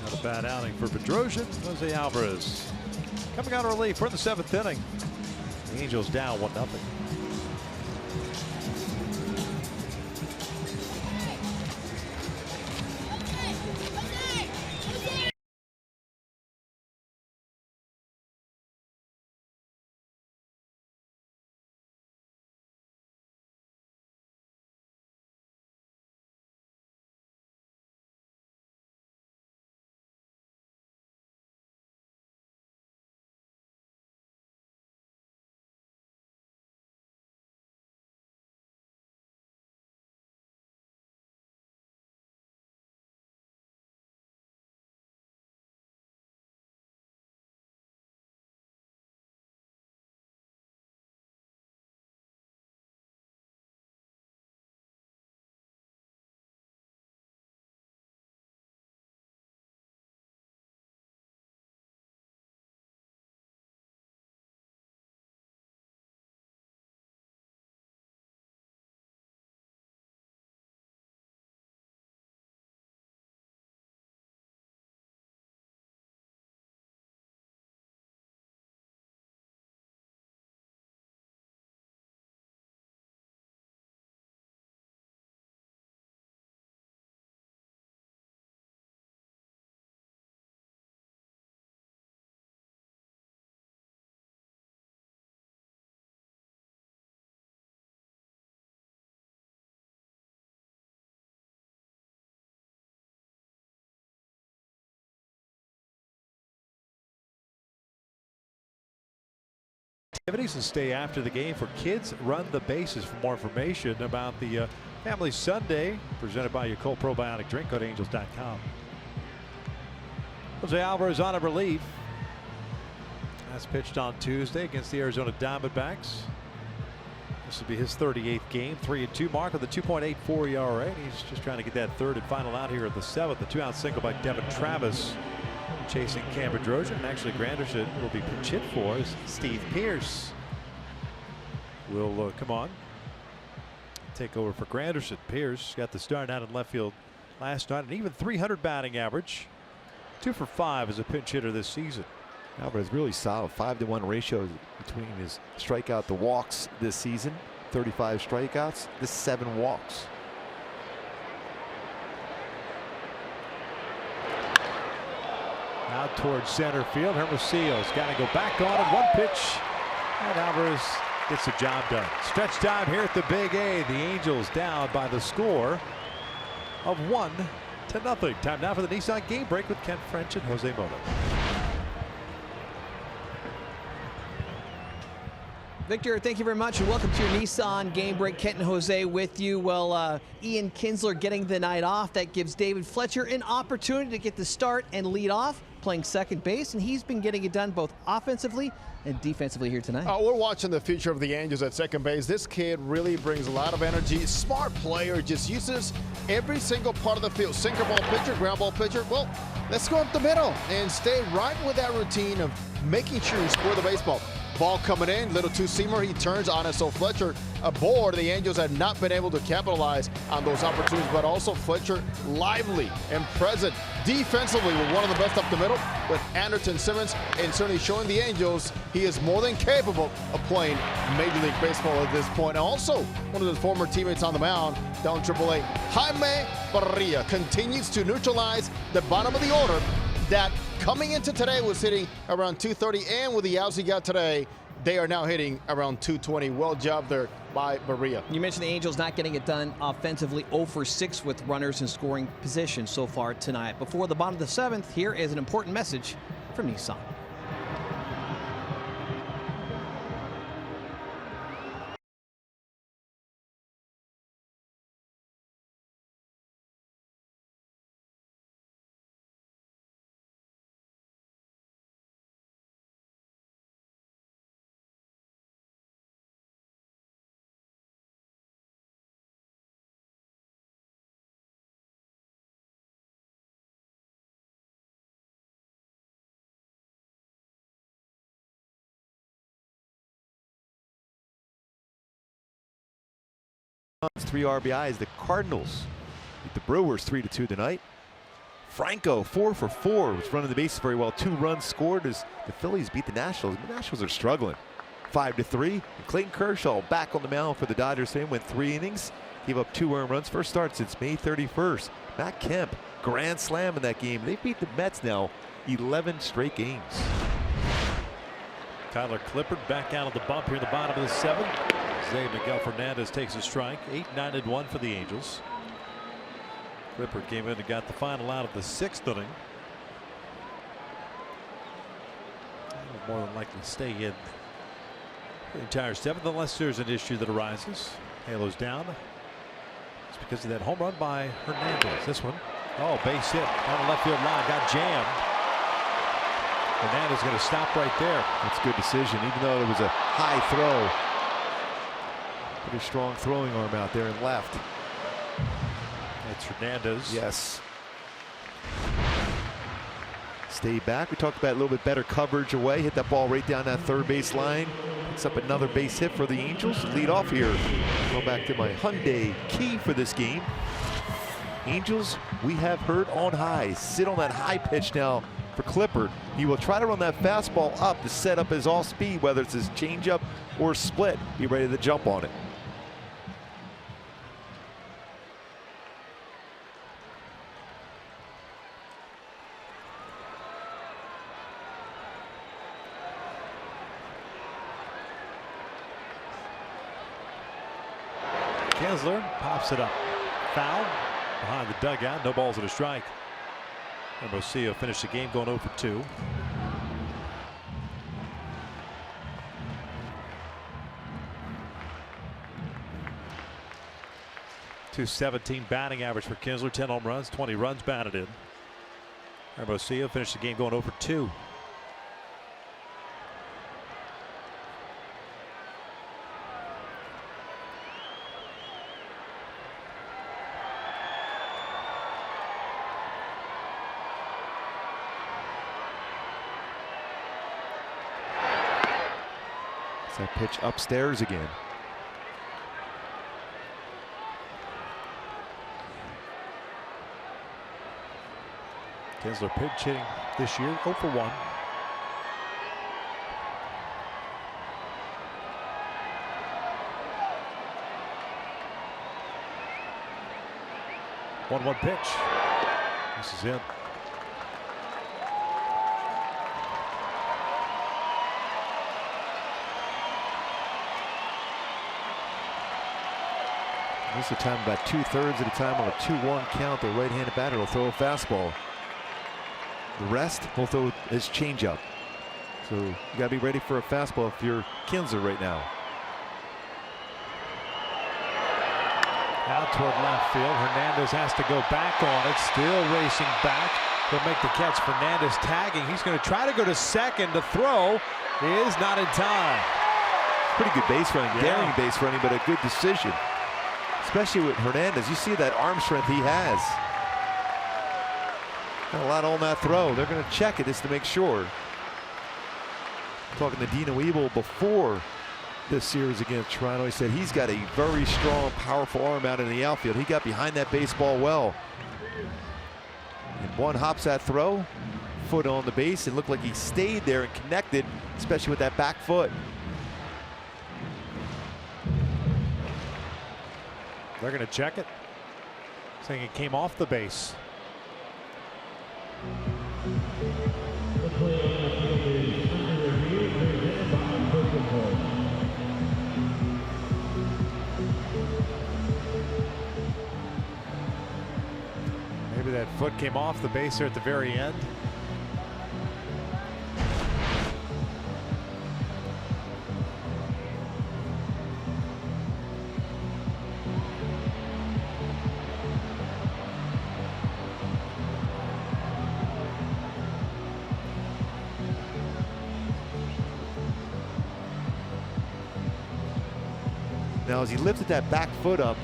Not a bad outing for Pedroza. Jose Alvarez coming out of relief. We're in the 7th inning. The Angels down 1-0. And stay after the game for Kids Run the Bases. For more information about the Family Sunday presented by your Cold Probiotic Drink, go to angels.com. Jose Alvarez on a relief. That's pitched on Tuesday against the Arizona Diamondbacks. This will be his 38th game. 3-2 mark with a 2.84 ERA. He's just trying to get that third and final out here at the 7th. The 2-out single by Devin Travis chasing Cam Bedrosian. And actually Granderson will be pinch hit for as Steve Pearce will come on, take over for Granderson. Pearce got the start out in left field last night, and even 300 batting average. 2 for 5 as a pinch hitter this season. Alvarez really solid. 5-to-1 ratio between his strikeout to walks this season. 35 strikeouts, this 7 walks. Out towards center field. Hermosillo's got to go back on it. One pitch, and Alvarez gets the job done. Stretch time here at the Big A. The Angels down by the score of 1-0. Time now for the Nissan Game Break with Ken French and Jose Moto. Victor, thank you very much, and welcome to your Nissan Game Break. Kent and Jose with you. Well, Ian Kinsler getting the night off. That gives David Fletcher an opportunity to get the start and lead off, playing second base, and he's been getting it done both offensively and defensively here tonight. We're watching the future of the Angels at second base. This kid really brings a lot of energy. Smart player, just uses every single part of the field. Sinker ball pitcher, ground ball pitcher. Well, let's go up the middle and stay right with that routine of making sure you score the baseball. Ball coming in, little two-seamer, he turns on it, so Fletcher aboard. The Angels have not been able to capitalize on those opportunities, but also Fletcher lively and present defensively with one of the best up the middle with Anderson Simmons, and certainly showing the Angels he is more than capable of playing Major League Baseball at this point. And also, one of his former teammates on the mound down AAA, Jaime Barria, continues to neutralize the bottom of the order that coming into today was hitting around 230, and with the outs he got today, they are now hitting around 220. Well job there by Barria. You mentioned the Angels not getting it done offensively, 0 for 6 with runners in scoring position so far tonight. Before the bottom of the 7th, here is an important message from Nissan. Three RBIs. The Cardinals beat the Brewers 3-2 tonight. Franco 4 for 4 was running the bases very well. 2 runs scored as the Phillies beat the Nationals. The Nationals are struggling. 5-3. And Clayton Kershaw back on the mound for the Dodgers today. Went 3 innings. Gave up 2 earned runs. First start since May 31st. Matt Kemp, grand slam in that game. They beat the Mets now 11 straight games. Tyler Clippard back out of the bump here in the bottom of the 7th. Jose Miguel Fernandez takes a strike. 8-9-1 for the Angels. Clippard came in and got the final out of the 6th inning. He'll more than likely stay in the entire 7th unless there's an issue that arises. Halo's down. It's because of that home run by Hernandez. This one, oh, base hit on the left field line, got jammed. Hernandez going to stop right there. That's a good decision, even though it was a high throw. Pretty strong throwing arm out there and left. It's Hernandez. Yes. Stay back. We talked about a little bit better coverage away. Hit that ball right down that third base line. Picks up another base hit for the Angels. Lead off here. Go back to my Hyundai key for this game. Angels, we have heard on high. Sit on that high pitch now for Clippard. He will try to run that fastball up to set up his off speed, whether it's his changeup or split. Be ready to jump on it. Kinsler pops it up. Foul behind the dugout. No balls and a strike. Hermosillo finished the game going 0 for 2. .217 batting average for Kinsler. 10 home runs, 20 runs batted in. Hermosillo finished the game going over 2. That pitch upstairs again. Kinsler pitch hitting this year 0 for 1. One pitch. This is in. Most of the time, about 2/3 of the time on a 2-1 count, the right-handed batter will throw a fastball. The rest will throw his changeup. So you got to be ready for a fastball if you're Kinsler right now. Out toward left field. Hernandez has to go back on it. Still racing back. He'll make the catch. Fernandez tagging. He's going to try to go to second. The throw is not in time. Pretty good base running, daring base running, but a good decision. Especially with Hernandez, you see that arm strength he has. Got a lot on that throw. They're going to check it just to make sure. Talking to Dino Ebel before this series against Toronto, he said he's got a very strong, powerful arm out in the outfield. He got behind that baseball well. And one hops that throw, foot on the base, and looked like he stayed there and connected, especially with that back foot. They're going to check it, saying it came off the base. Maybe that foot came off the base there at the very end. Now, as he lifted that back foot up,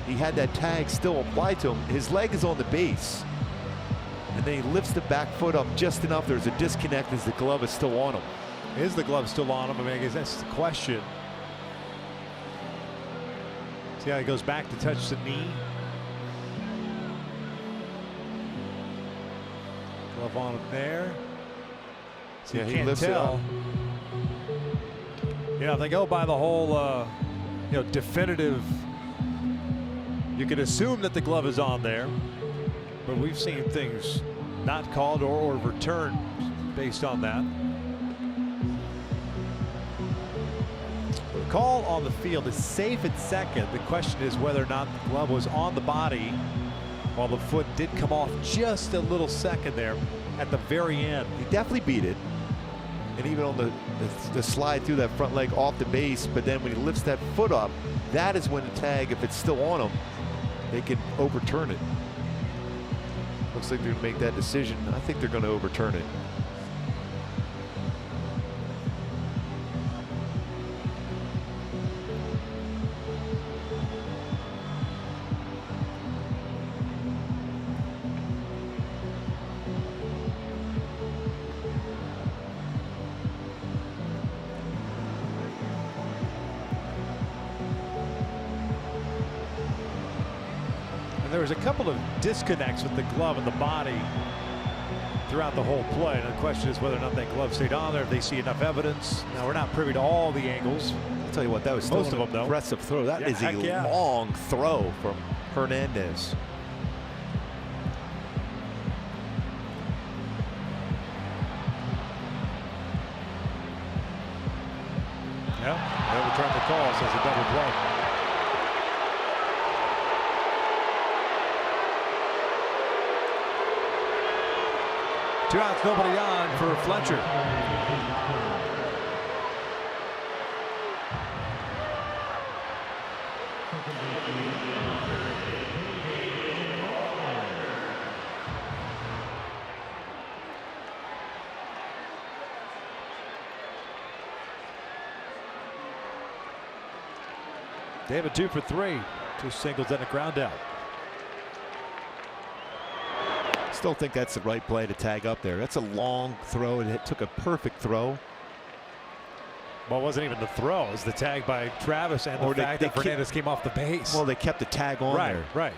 he had that tag still applied to him. His leg is on the base. And then he lifts the back foot up just enough. There's a disconnect as the glove is still on him. Is the glove still on him? I mean, I guess that's the question. See how he goes back to touch the knee. Glove on him there. So yeah, you he can't lifts tell. it up. You know, if they go by the whole definitive, you can assume that the glove is on there, but we've seen things not called or returned based on that. The call on the field is safe at second. The question is whether or not the glove was on the body while the foot did come off just a little second there at the very end. He definitely beat it. And even on the slide through that front leg off the base, but then when he lifts that foot up, that is when the tag, if it's still on him, they can overturn it. Looks like they're going to make that decision. I think they're going to overturn it. There was a couple of disconnects with the glove and the body throughout the whole play. And the question is whether or not that glove stayed on there, if they see enough evidence. Now, we're not privy to all the angles. I'll tell you what, that was still most of them, though. Impressive throw. That is a long throw from Hernandez. Yeah, they'll return the call, so it's a double play. Two outs, nobody on for Fletcher. David 2 for 3. 2 singles and a ground out. Still think that's the right play to tag up there. That's a long throw, and it took a perfect throw. Well, it wasn't even the throw. It was the tag by Travis and the fact that Fernandez came off the base. Well, they kept the tag on there. Right.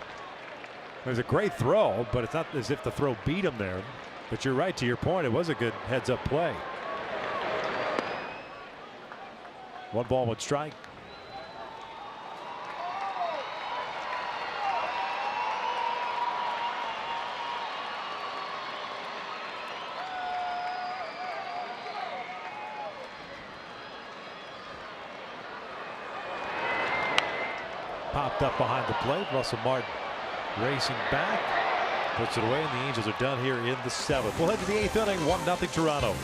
It was a great throw, but it's not as if the throw beat him there. But you're right, to your point, it was a good heads-up play. 1 ball, 1 strike. Popped up behind the plate. Russell Martin racing back. Puts it away, and the Angels are done here in the 7th. We'll head to the 8th inning. 1-0 Toronto.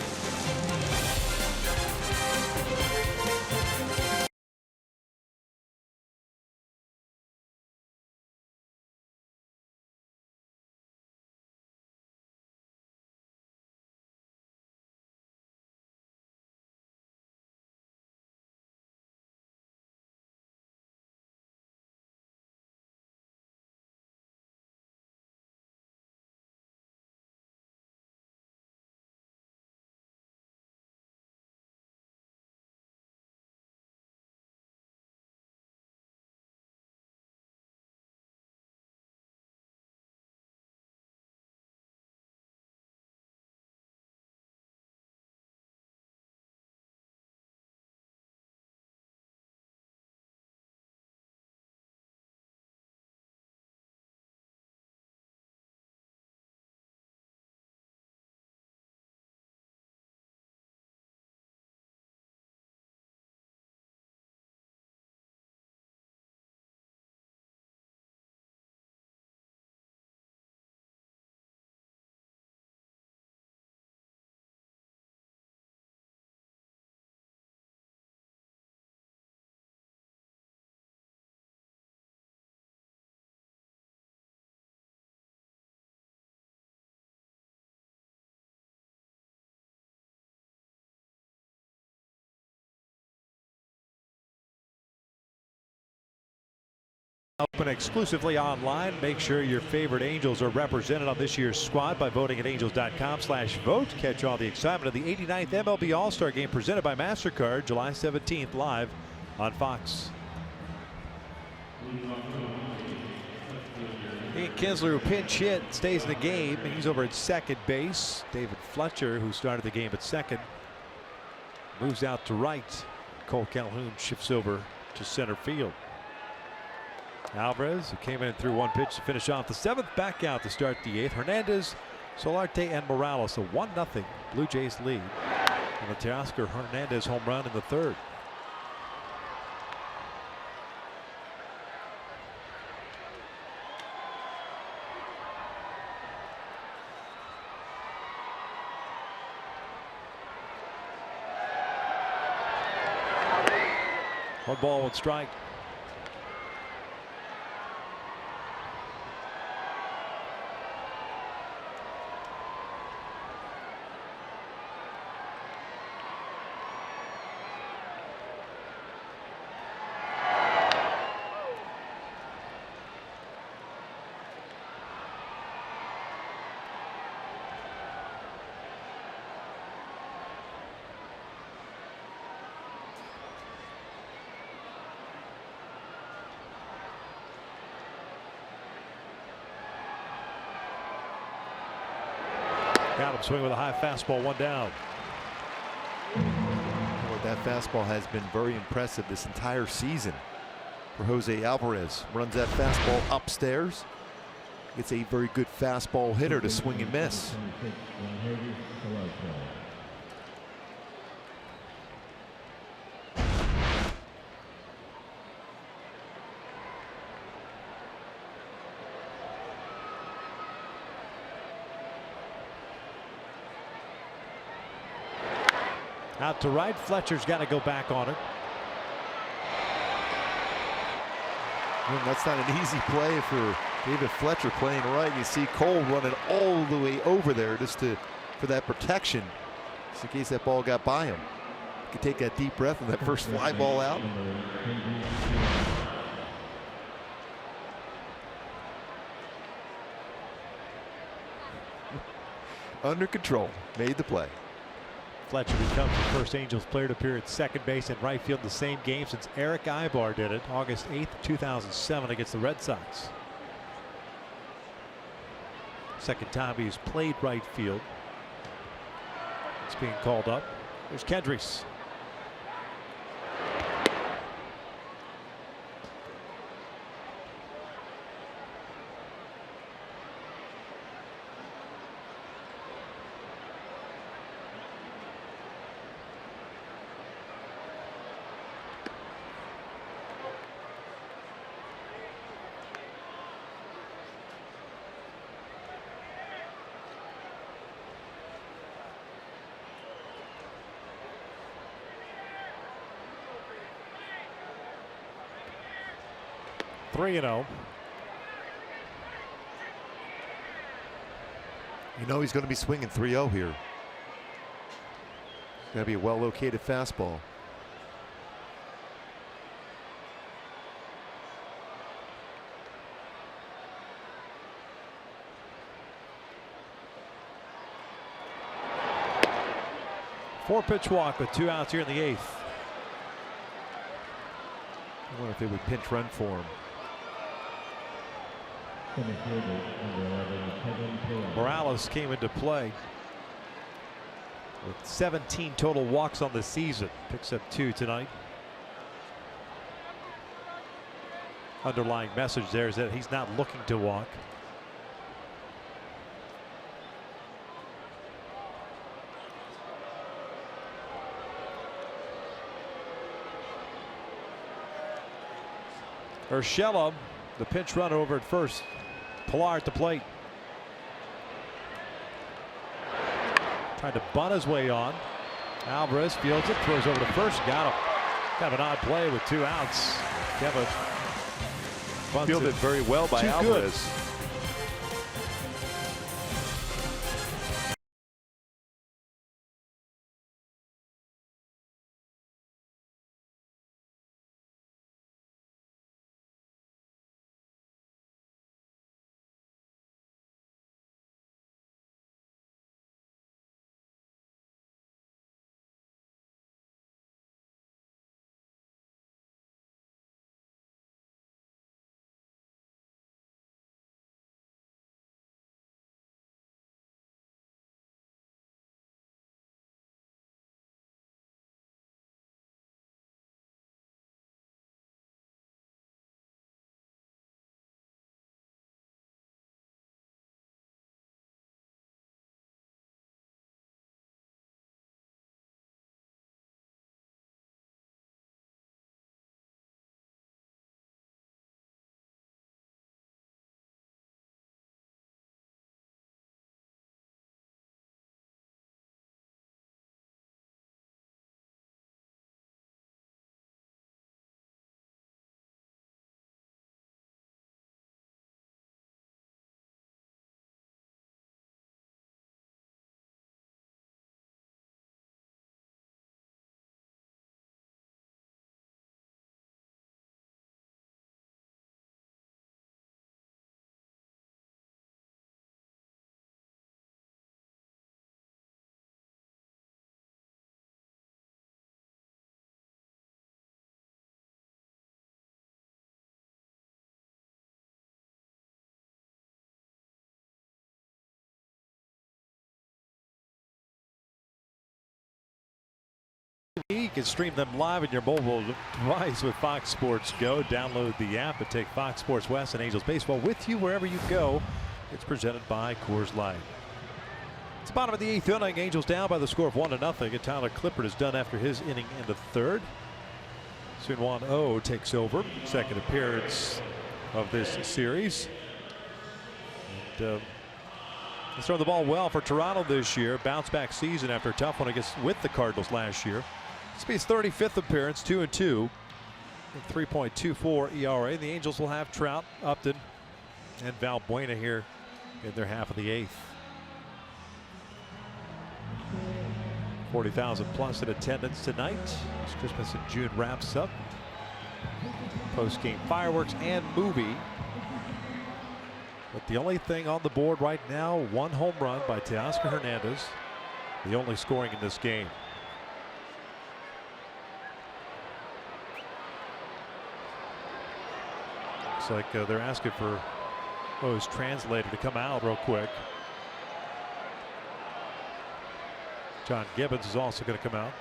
Open exclusively online. Make sure your favorite Angels are represented on this year's squad by voting at angels.com/vote. Catch all the excitement of the 89th MLB All-Star Game presented by MasterCard July 17th live on Fox. Ian Kinsler, who pinch hit, stays in the game. He's over at second base. David Fletcher, who started the game at second, moves out to right. Cole Calhoun shifts over to center field. Alvarez, who came in and threw 1 pitch to finish off the 7th, back out to start the 8th. Hernandez, Solarte, and Morales, a 1-0 Blue Jays lead. And the Teoscar Hernandez home run in the 3rd. One ball, 1 strike. Got him swing with a high fastball, 1 down. Well, that fastball has been very impressive this entire season for Jose Alvarez. Runs that fastball upstairs. It's a very good fastball hitter to swing and miss. Out to right, Fletcher's got to go back on it. Well, that's not an easy play for David Fletcher playing right. You see Cole running all the way over there just for that protection, just in case that ball got by him. He could take that deep breath and that first fly ball out. under control, made the play. Fletcher becomes the first Angels player to appear at second base and right field the same game since Eric Ibar did it August 8th, 2007 against the Red Sox. Second time he's played right field. It's being called up. There's Kedris. Three 0. You know he's going to be swinging 3-0 here. It's got to be a well-located fastball. Four-pitch walk with 2 outs here in the 8th. I wonder if they would pinch run for him. Morales came into play with 17 total walks on the season. Picks up 2 tonight. Underlying message there is that he's not looking to walk. Urshela, the pinch runner over at first. Pilar at the plate. Trying to bunt his way on. Alvarez fields it, throws over to first. Got him. Kind of an odd play with 2 outs. Kevin Fielded very well by Alvarez. You can stream them live in your mobile device with Fox Sports Go. Download the app and take Fox Sports West and Angels Baseball with you wherever you go. It's presented by Coors Light. It's the bottom of the 8th inning. Angels down by the score of 1-0. And Tyler Clippard is done after his inning in the 3rd. Soon-Won Oh takes over. Second appearance of this series. And he's thrown the ball well for Toronto this year. Bounce back season after a tough one against with the Cardinals last year. This will be his 35th appearance, 2-2, 3.24 ERA. The Angels will have Trout, Upton, and Valbuena here in their half of the 8th. 40,000 plus in attendance tonight as Christmas in June wraps up. Post-game fireworks and movie But the only thing on the board right now, one home run by Teoscar Hernandez, the only scoring in this game. Looks like they're asking for his translator to come out real quick. John Gibbons is also going to come out.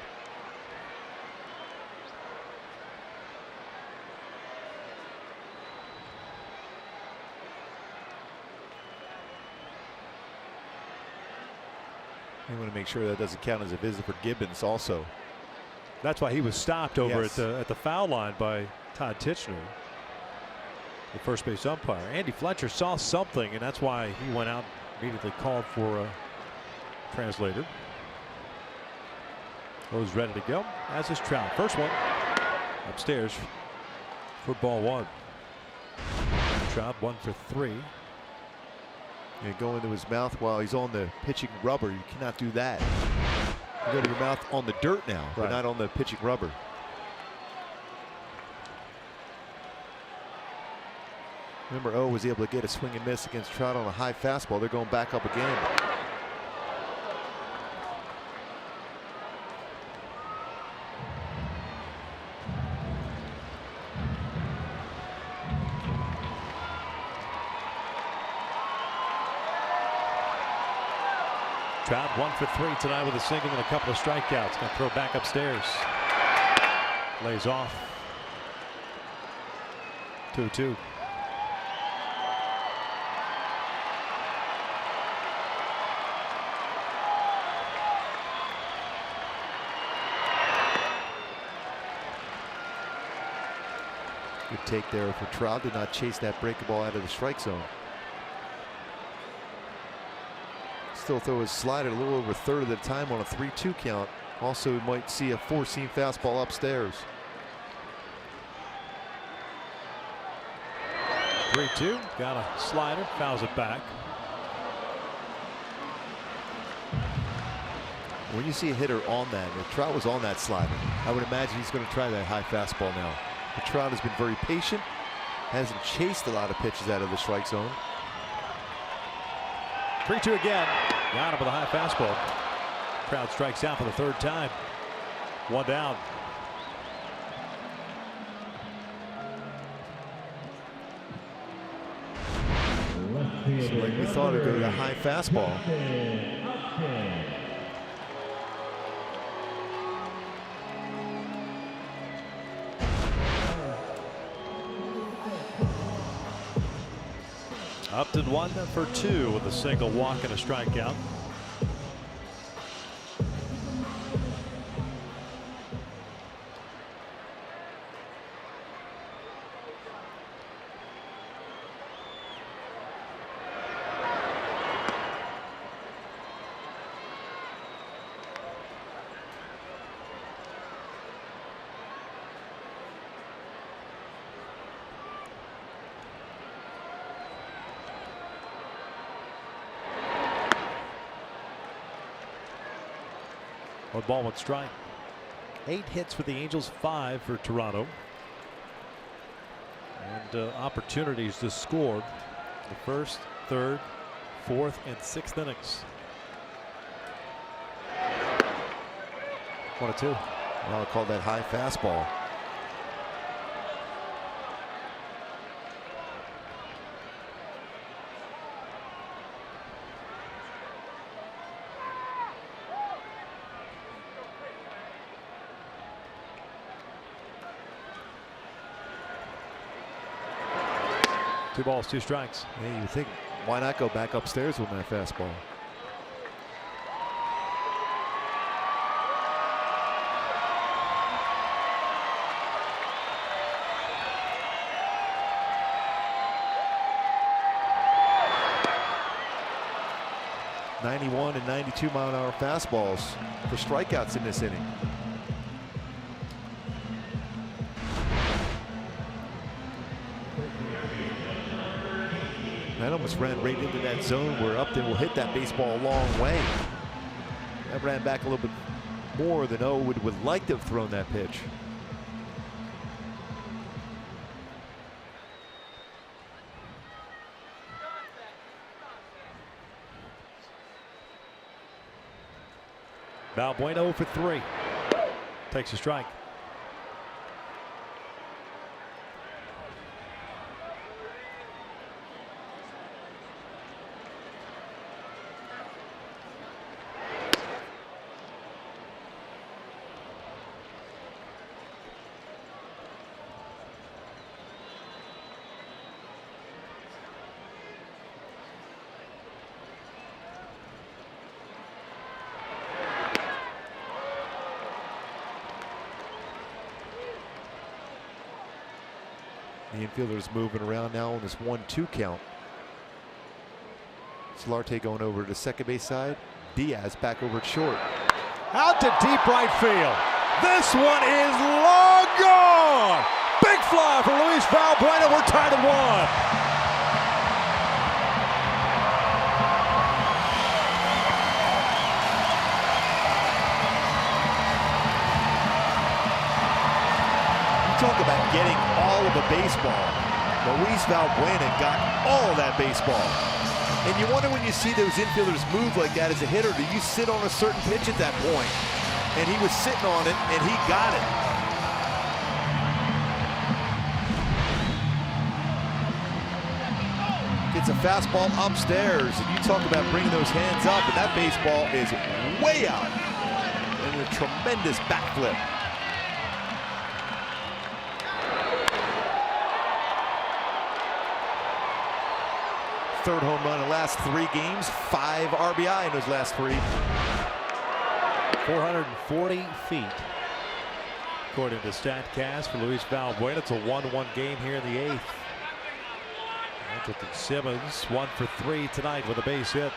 You want to make sure that doesn't count as a visit for Gibbons also. That's why he was stopped over Yes. at the foul line by Todd Titchener, the first base umpire. Andy Fletcher saw something, and that's why he went out and immediately called for a translator. Rose ready to go, as is Trout. First one upstairs for ball one. Trout 1 for 3. And go into his mouth while he's on the pitching rubber. You cannot do that. You go to your mouth on the dirt now, but Right. not on the pitching rubber. Remember, O was able to get a swing and miss against Trout on a high fastball. They're going back up again. Trout 1 for 3 tonight with a single and a couple of strikeouts. Going to throw back upstairs. Lays off. 2-2. Good take there for Trout. Did not chase that breaking ball out of the strike zone. Still throw his slider a little over a third of the time on a 3-2 count. Also, we might see a four-seam fastball upstairs. 3-2. Got a slider. Fouls it back. When you see a hitter on that, if Trout was on that slider, I would imagine he's going to try that high fastball now. But Trout has been very patient, hasn't chased a lot of pitches out of the strike zone. 3-2 again. Got him with a high fastball. Trout strikes out for the third time. One down. So like we thought it'd go to the high fastball. Upton 1 for 2 with a single walk and a strikeout. One ball, one strike. 8 hits for the Angels, 5 for Toronto. And opportunities to score in the first, third, fourth, and sixth innings. 1-2. Well, I call that high fastball. Two balls, two strikes. Hey, you think, why not go back upstairs with that fastball? .91 and 92 mile an hour fastballs for strikeouts in this inning. That almost ran right into that zone where Upton will hit that baseball a long way. That ran back a little bit more than O would like to have thrown that pitch. Valbuena for 3. Takes a strike. The infielder's moving around now on this 1-2 count. Solarte going over to the second base side. Diaz back over at short. Out to deep right field. This one is long gone. Big fly for Luis Valbuena. We're tied at 1. Talk about getting all of a baseball. Luis Valbuena got all of that baseball. And you wonder when you see those infielders move like that as a hitter, do you sit on a certain pitch at that point? And he was sitting on it, and he got it. Gets a fastball upstairs, and you talk about bringing those hands up, and that baseball is way out. And a tremendous backflip. Third home run in the last 3 games, 5 RBI in those last 3. 440 feet. According to StatCast for Luis Valbuena, it's a 1-1 game here in the 8th. Andrelton Simmons 1 for 3 tonight with a base hit.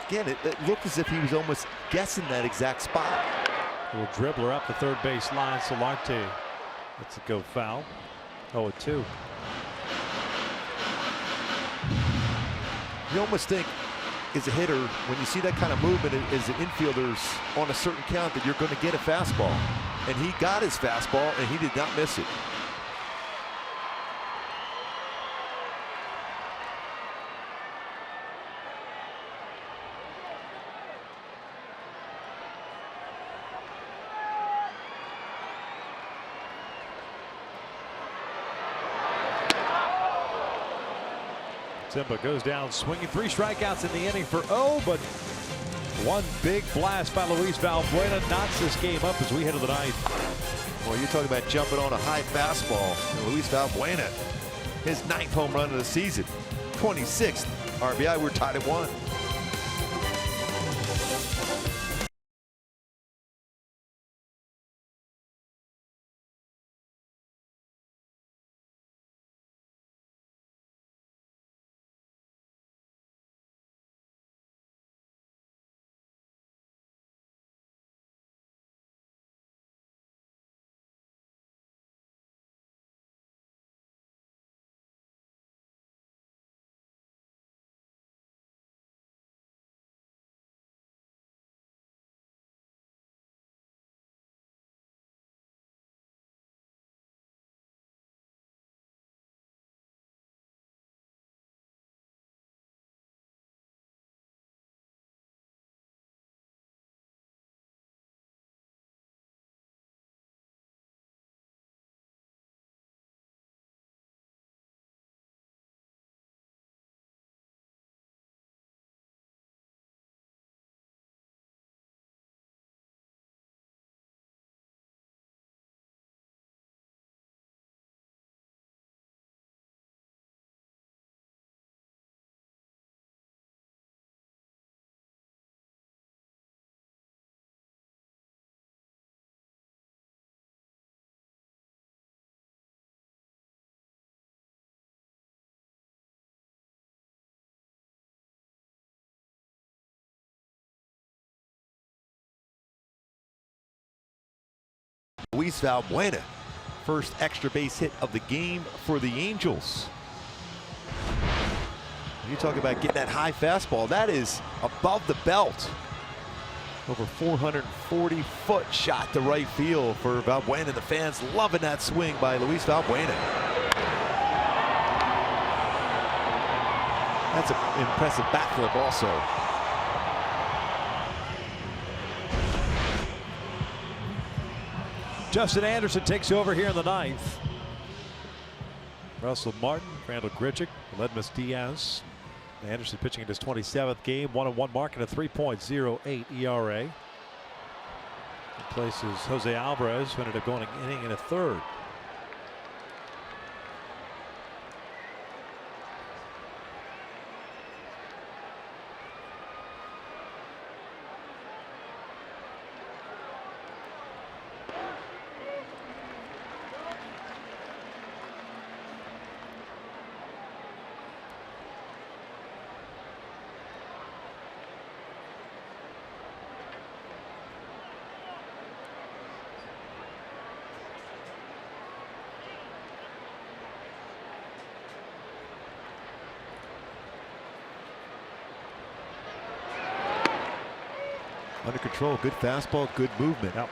Again, it looked as if he was almost guessing that exact spot. Little dribbler up the third base line. Solarte lets it go foul. 0-2. You almost think, as a hitter, when you see that kind of movement as the infielders on a certain count, that you're going to get a fastball. And he got his fastball, and he did not miss it. Simba goes down swinging, 3 strikeouts in the inning for O, but one big blast by Luis Valbuena knocks this game up as we head to the 9th. Well, you're talking about jumping on a high fastball. And Luis Valbuena, his 9th home run of the season, 26th RBI. We're tied at 1. Luis Valbuena, first extra base hit of the game for the Angels. You talk about getting that high fastball, that is above the belt. Over 440-foot shot to right field for Valbuena. The fans loving that swing by Luis Valbuena. That's an impressive backflip also. Justin Anderson takes over here in the ninth. Russell Martin, Randall Grichuk, Ledmus Diaz. Anderson pitching in his 27th game, 1-1 mark and a 3.08 ERA. Replaces Jose Alvarez, who ended up going an inning and a third. Under control, good fastball, good movement. Yep.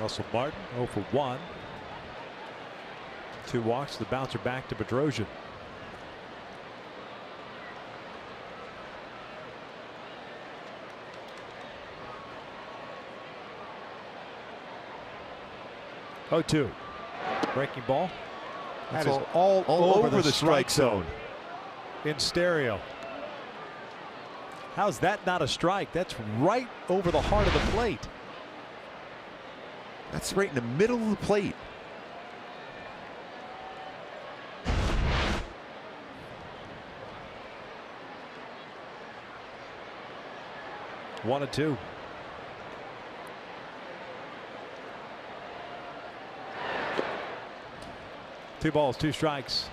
Russell Martin 0 for 1. 2 walks, the bouncer back to Bedrosian. Oh, 2. Breaking ball. That is all over the strike zone. In stereo. How's that not a strike? That's right over the heart of the plate. That's right in the middle of the plate. One and 2. Two balls, 2 strikes.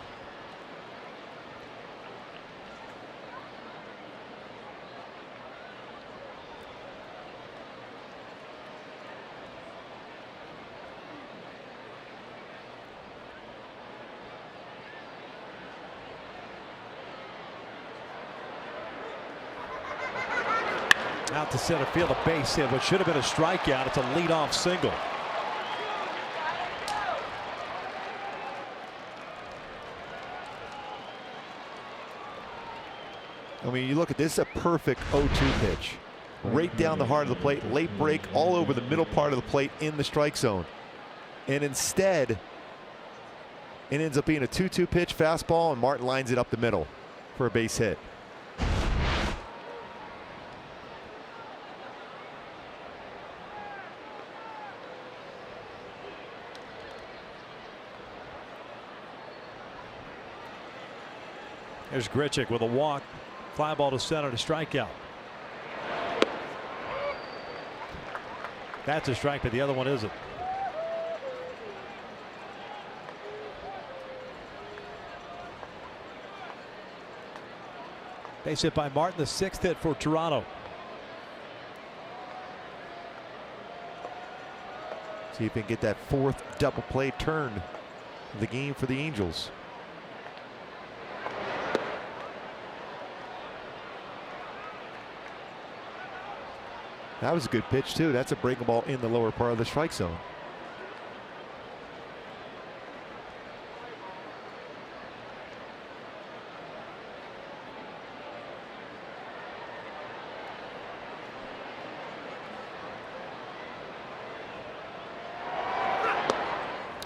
Out to center field, a base hit, what should have been a strikeout. It's a leadoff single. I mean, you look at this, a perfect 0-2 pitch. Right down the heart of the plate, late break all over the middle part of the plate in the strike zone. And instead, it ends up being a 2-2 pitch fastball, and Martin lines it up the middle for a base hit. There's Grichuk with a walk. Fly ball to center to strikeout. That's a strike, but the other one isn't. Base hit by Martin, the 6th hit for Toronto. See if he can get that 4th double play turn of the game for the Angels. That was a good pitch too. That's a breaking ball in the lower part of the strike zone.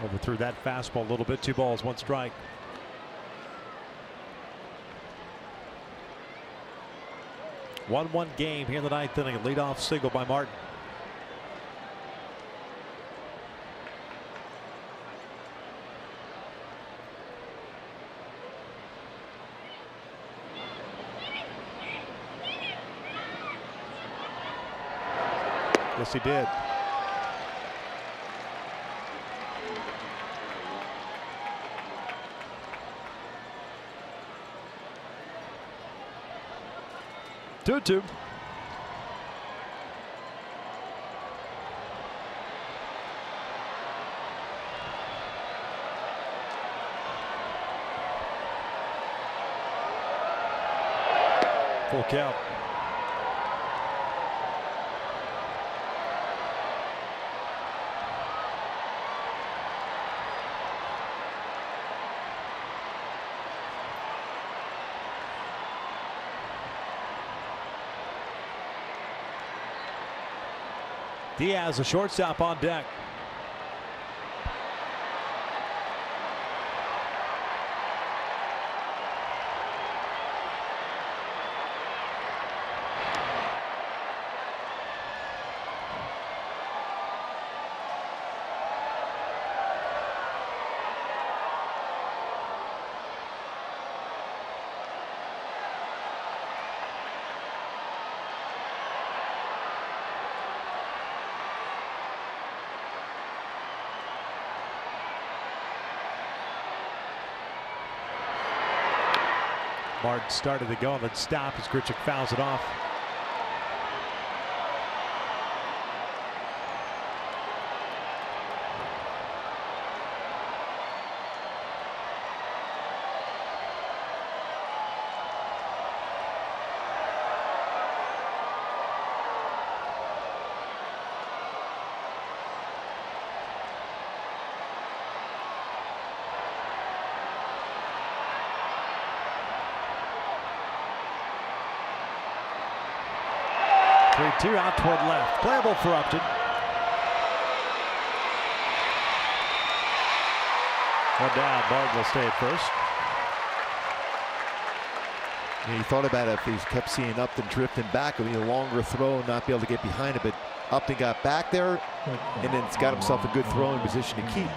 Overthrew that fastball a little bit. 2 balls, 1 strike. One game here in the 9th inning. A leadoff single by Martin. Yes, he did. Two. Full count. Diaz, a shortstop on deck. Martin started to go and then stop as Grichuk fouls it off. Two out toward left. Playable for Upton. One down. Martin will stay at first. Yeah, he thought about it if he kept seeing Upton drifting back. It would be a longer throw and not be able to get behind it. But Upton got back there and then it's got himself a good throwing position to keep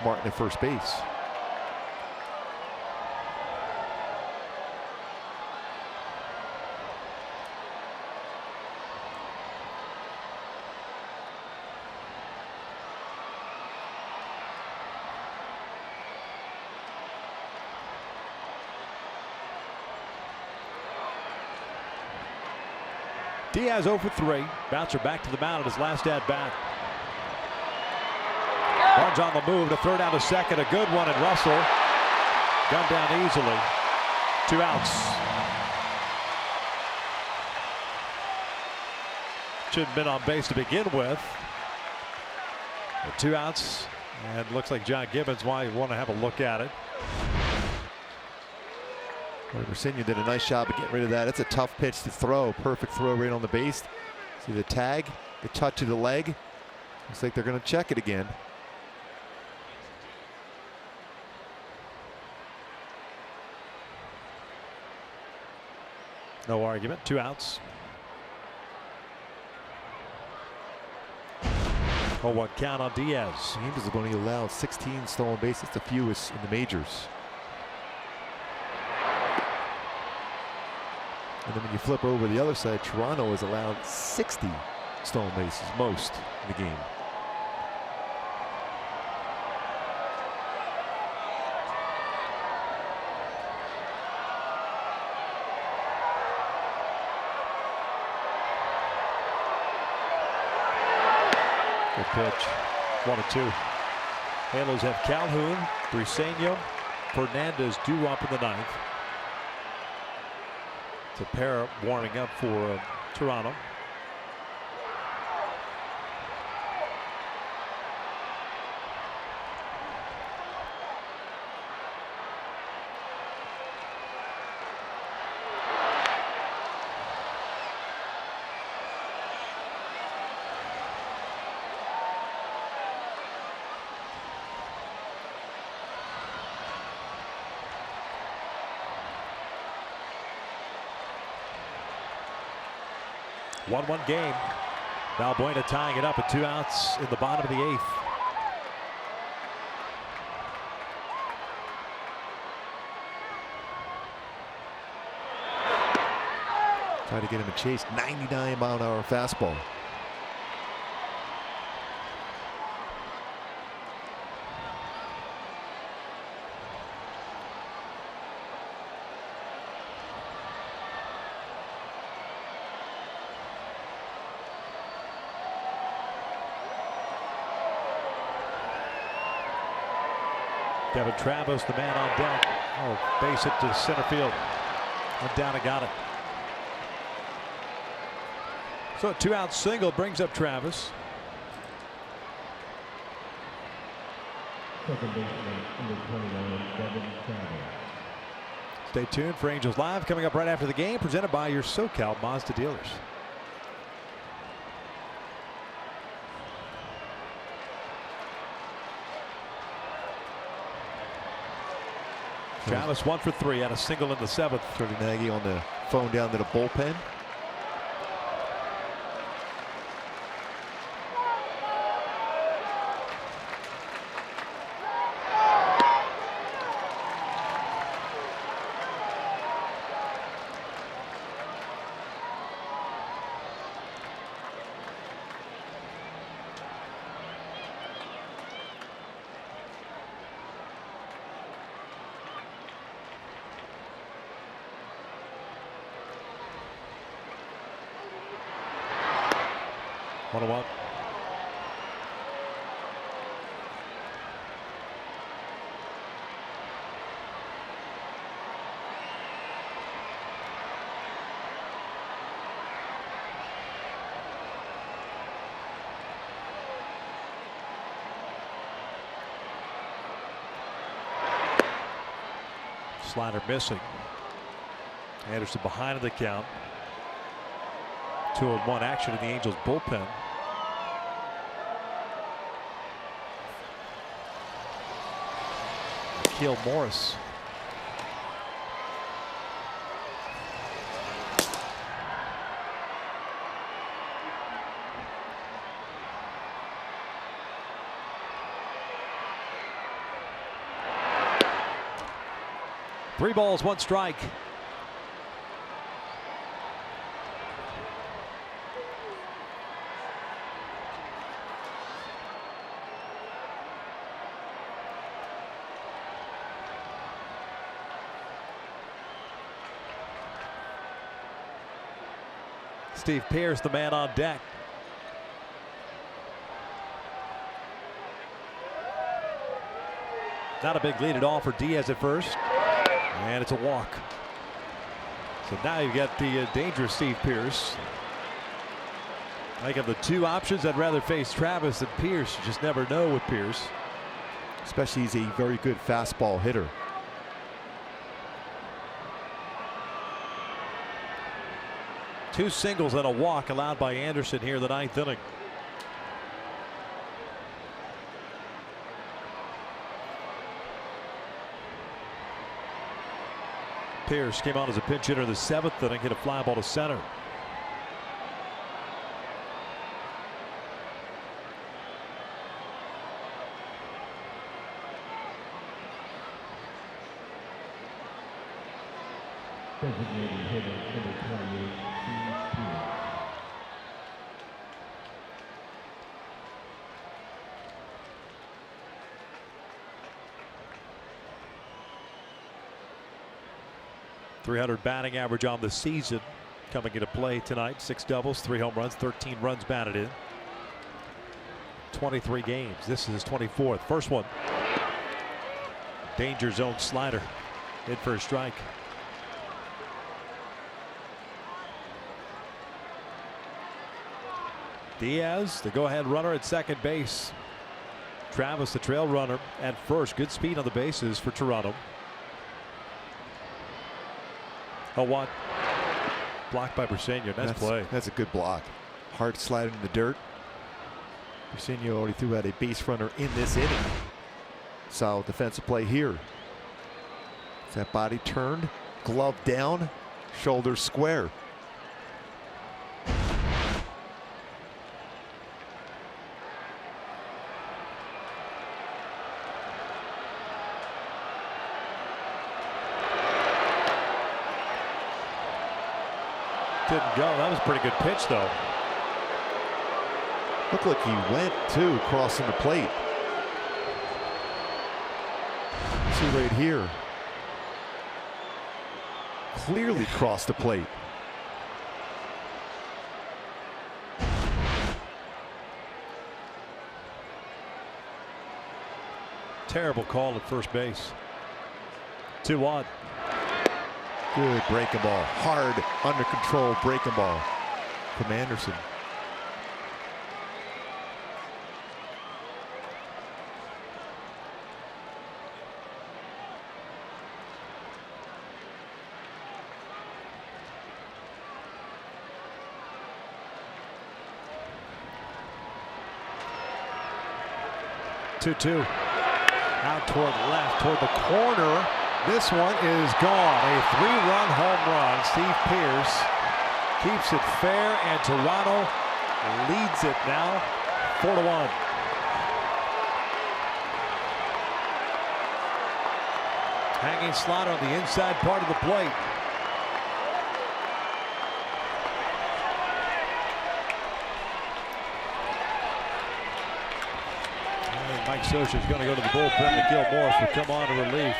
Martin at first base. Diaz 0 for 3. Bouncer back to the mound at his last at bat. Barnes on the move to throw down to second. A good one, and Russell gunned down easily. 2 outs. Should have been on base to begin with. But 2 outs, and looks like John Gibbons might want to have a look at it. Rosinha did a nice job of getting rid of that. It's a tough pitch to throw. Perfect throw right on the base. See the tag, the touch of the leg. Looks like they're going to check it again. No argument. 2 outs. 0-1 count on Diaz. The Angels have only allowed 16 stolen bases, the fewest in the majors. And then when you flip over the other side, Toronto has allowed 60 stolen bases, most in the game. Good pitch. 1-2. Halos have Calhoun, Briseño, Fernandez due up in the 9th. It's a pair warming up for Toronto. One game. Valbuena tying it up at 2 outs in the bottom of the 8th. Try to get him a chase. 99-mile-an-hour fastball. Kevin Travis, the man on deck. Oh, base hit to center field. Went down and got it. So a 2-out single brings up Travis. Stay tuned for Angels Live coming up right after the game, presented by your SoCal Mazda dealers. Travis 1 for 3 at a single in the 7th. Turning Nagy on the phone down to the bullpen. 1-1. Slider missing. Anderson behind in the count. 2-1 action in the Angels bullpen. Keel Morris. Three balls, one strike. Steve Pearce, the man on deck. Not a big lead at all for Diaz at first. And it's a walk. So now you've got the dangerous Steve Pearce. I think of the two options, I'd rather face Travis than Pearce. You just never know with Pearce. Especially he's a very good fastball hitter. Two singles and a walk allowed by Anderson here in the ninth inning. Pearce came on as a pinch hitter in the seventh inning, hit a fly ball to center. Designated hitter number 28, Steve Pearce. .300 batting average on the season coming into play tonight. 6 doubles, 3 home runs, 13 runs batted in. 23 games. This is his 24th. First one. Danger zone slider. In for a strike. Diaz, the go-ahead runner at second base. Travis, the trail runner at first. Good speed on the bases for Toronto. 0-1. Blocked by Briseño. Nice play. That's a good block. Hard slide in the dirt. Briseño already threw out a base runner in this inning. Solid defensive play here. That body turned, glove down, shoulder square. Didn't go. That was a pretty good pitch, though. Looked like he went too, crossing the plate. See right here. Clearly crossed the plate. Terrible call at first base. 2-1. Good breaking ball. Hard, under control breaking ball from Anderson. Two. Out toward left, toward the corner. This one is gone. A 3-run home run. Steve Pearce keeps it fair, and Toronto leads it now 4-1. Hanging slider on the inside part of the plate. Mike Scioscia is going to go to the bullpen. Akil Morris will come on to relief.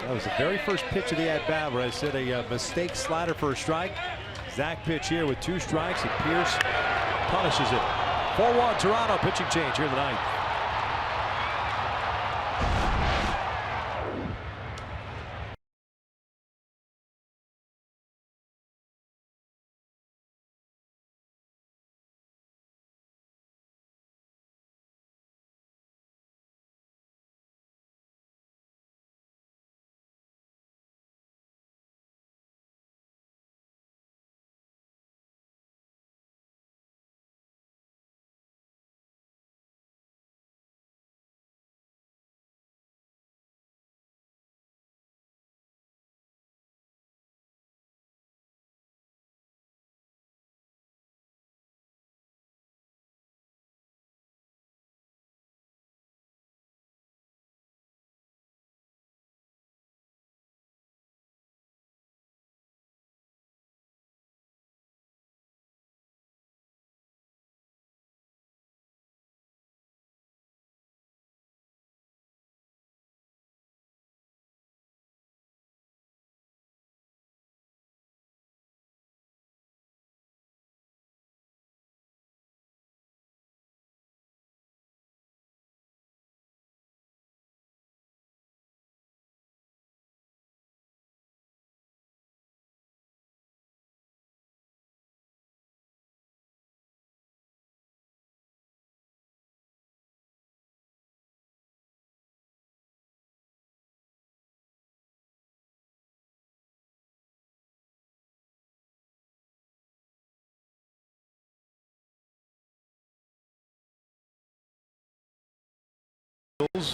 That was the very first pitch of the at-bat where I said a mistake slider for a strike. exact pitch here with 2 strikes, and Pierce punishes it. 4-1 Toronto, pitching change here in the ninth.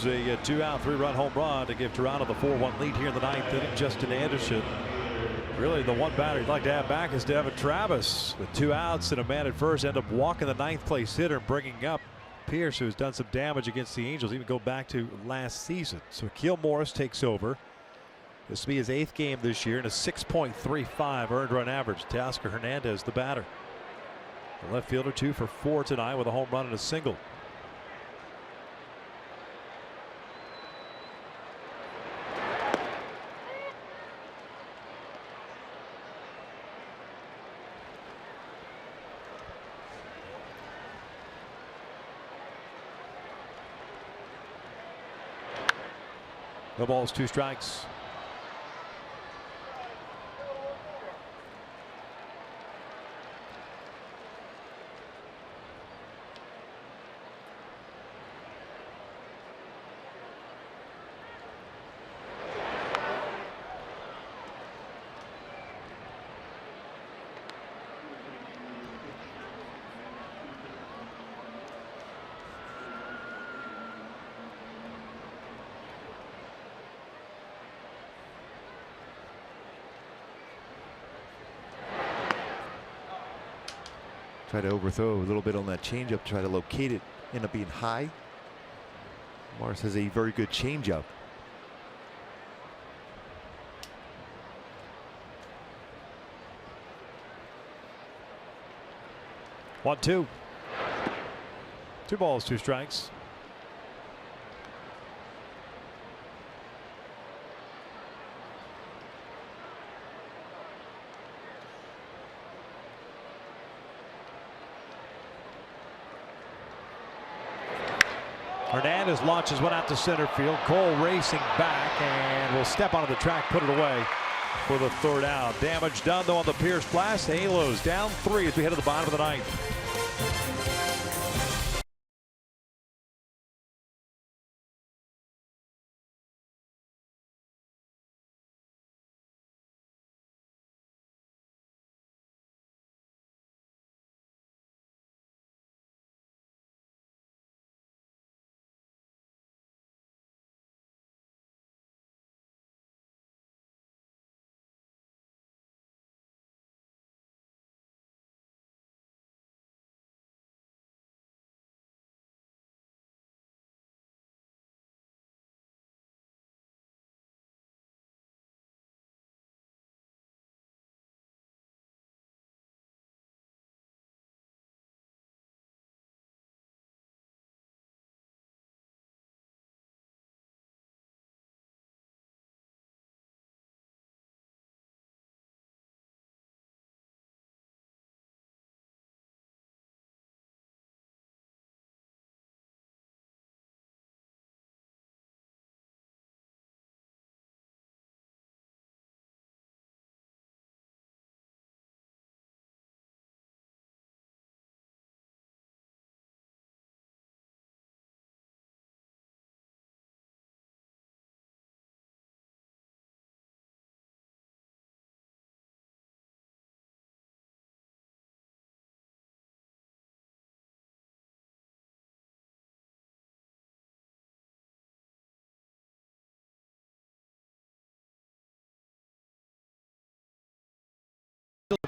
A 2-out, 3-run home run to give Toronto the 4-1 lead here in the ninth inning. Justin Anderson. Really, the one batter you'd like to have back is Devin Travis with 2 outs and a man at first. End up walking the 9th place hitter and bringing up Pierce, who has done some damage against the Angels, even go back to last season. So Akil Morris takes over. This will be his 8th game this year and a 6.35 earned run average. Teoscar Hernandez, the batter. The left fielder 2 for 4 tonight with a home run and a single. No balls, 2 strikes. Try to overthrow a little bit on that changeup, try to locate it, end up being high. Morris has a very good changeup. One, 2. 2 balls, 2 strikes. Hernandez launches one out to center field. Cole racing back and will step onto the track, put it away for the 3rd out. Damage done though on the Pierce blast. Halos down 3 as we head to the bottom of the 9th.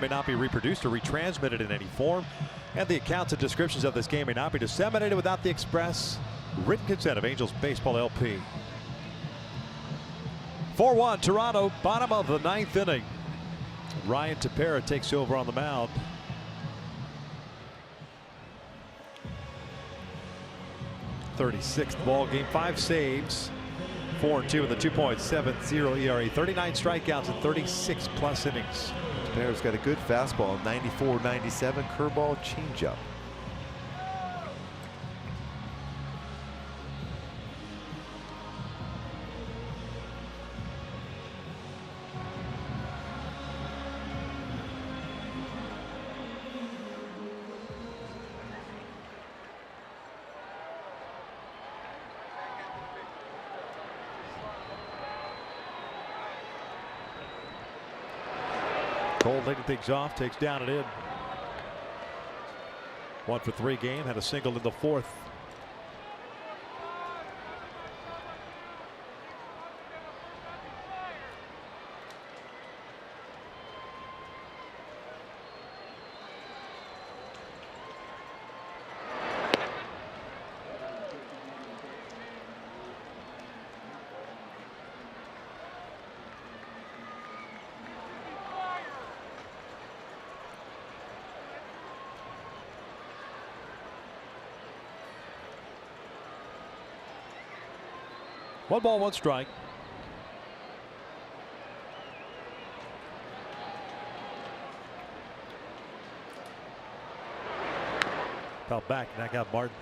may not be reproduced or retransmitted in any form, and the accounts and descriptions of this game may not be disseminated without the express written consent of Angels Baseball LP. 4-1 Toronto, bottom of the 9th inning. Ryan Tepera takes over on the mound. .36th ball game, 5 saves, 4-2 with a 2.70 ERA, 39 strikeouts and 36 plus innings. Tepera's got a good fastball, 94-97, curveball, changeup. Cole leading things off, takes down and in. 1 for 3 game, had a single in the 4th. One ball, one strike. Fell back, and that got Martin.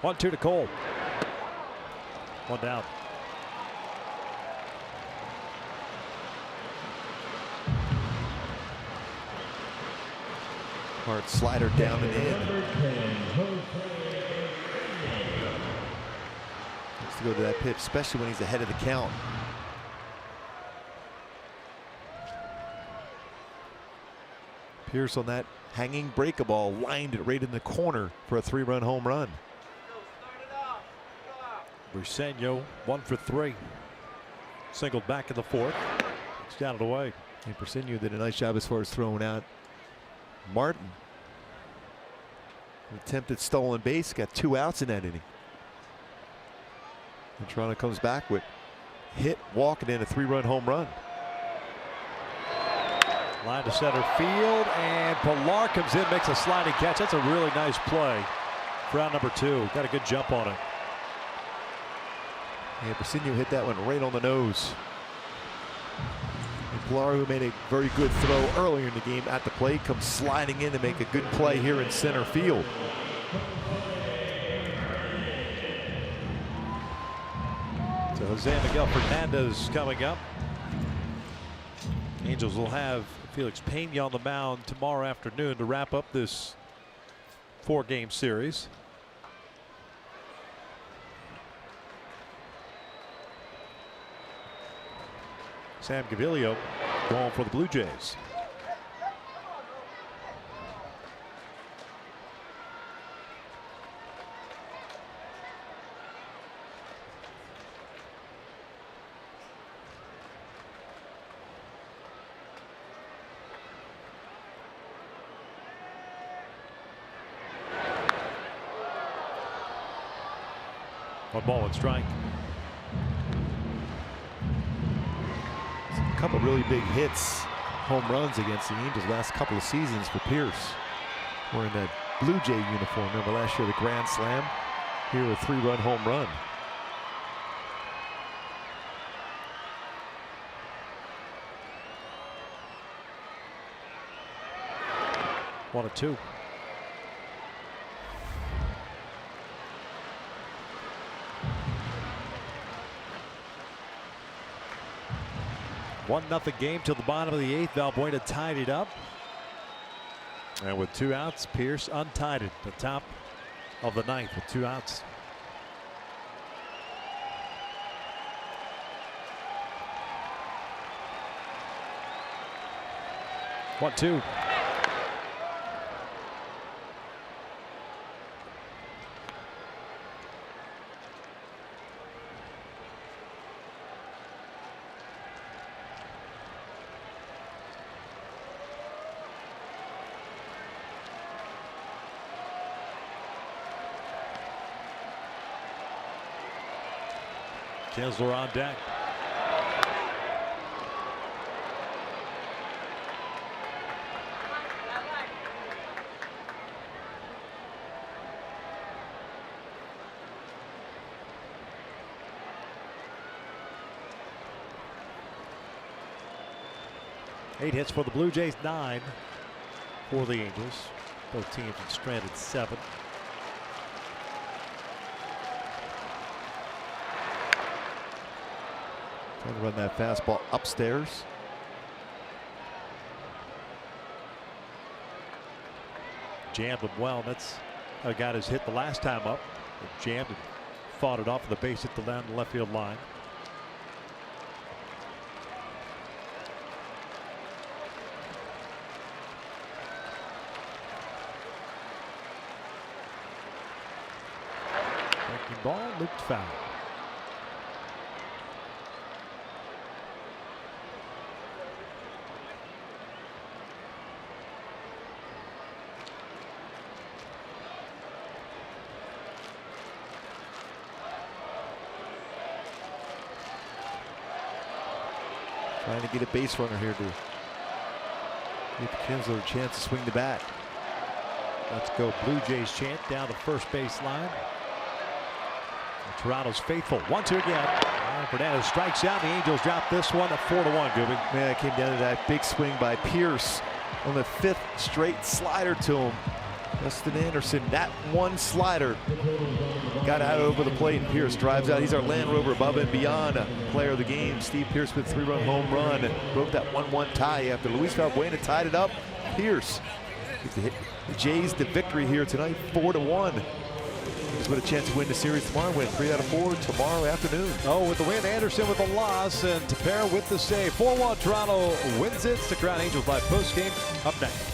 One-two to Cole. One down. Hard slider down and in. Has to go to that pitch, especially when he's ahead of the count. Pierce on that hanging breaker ball, lined it right in the corner for a 3-run home run. Briseño 1 for 3. Singled back in the 4th. It's down and away. And Briseño did a nice job as far as throwing out Martin. Attempted stolen base, got 2 outs in that inning. And Toronto comes back with hit, walk, and then a 3-run home run. Line to center field, and Pilar comes in, makes a sliding catch. That's a really nice play for out number 2. Got a good jump on it. Yeah, Briseño hit that one right on the nose. And Pilar, who made a very good throw earlier in the game at the plate, comes sliding in to make a good play here in center field. So Jose Miguel Fernandez coming up. Angels will have Felix Pena on the mound tomorrow afternoon to wrap up this 4-game series. Sam Gaviglio going for the Blue Jays. One ball, one strike. A couple really big hits, home runs against the Angels last couple of seasons for Pierce. Wearing that Blue Jay uniform. Remember last year the grand slam? Here a 3-run home run. One and two. 1-0 game till the bottom of the 8th. Valbuena tied it up. And with 2 outs, Pierce untied it at the top of the 9th with 2 outs. One, two. Kinsler on deck. Eight hits for the Blue Jays, 9 for the Angels. Both teams have stranded 7. Trying to run that fastball upstairs. Jammed him well. That's how he got his hit the last time up. Jammed and fought it off the base hit down the left field line. Breaking ball, looped foul. Trying to get a base runner here to give Kinsler a chance to swing the bat. Let's go Blue Jays chant down the first base line. Toronto's faithful. 1-2 again. Fernandez strikes out. The Angels drop this one at 4-1. Gooby. Man, it came down to that big swing by Pierce on the 5th straight slider to him. Justin Anderson, that one slider got out over the plate, and Pierce drives out. He's our Land Rover above and beyond player of the game. Steve Pierce with a 3-run home run. Broke that 1-1 tie after Luis Valbuena tied it up. Pierce gives the Jays the victory here tonight, 4-1. He's with a chance to win the series tomorrow. Win 3 out of 4 tomorrow afternoon. Oh, with the win, Anderson with the loss, and Tepera with the save. 4-1, Toronto wins it. Stick around, Angels live postgame up next.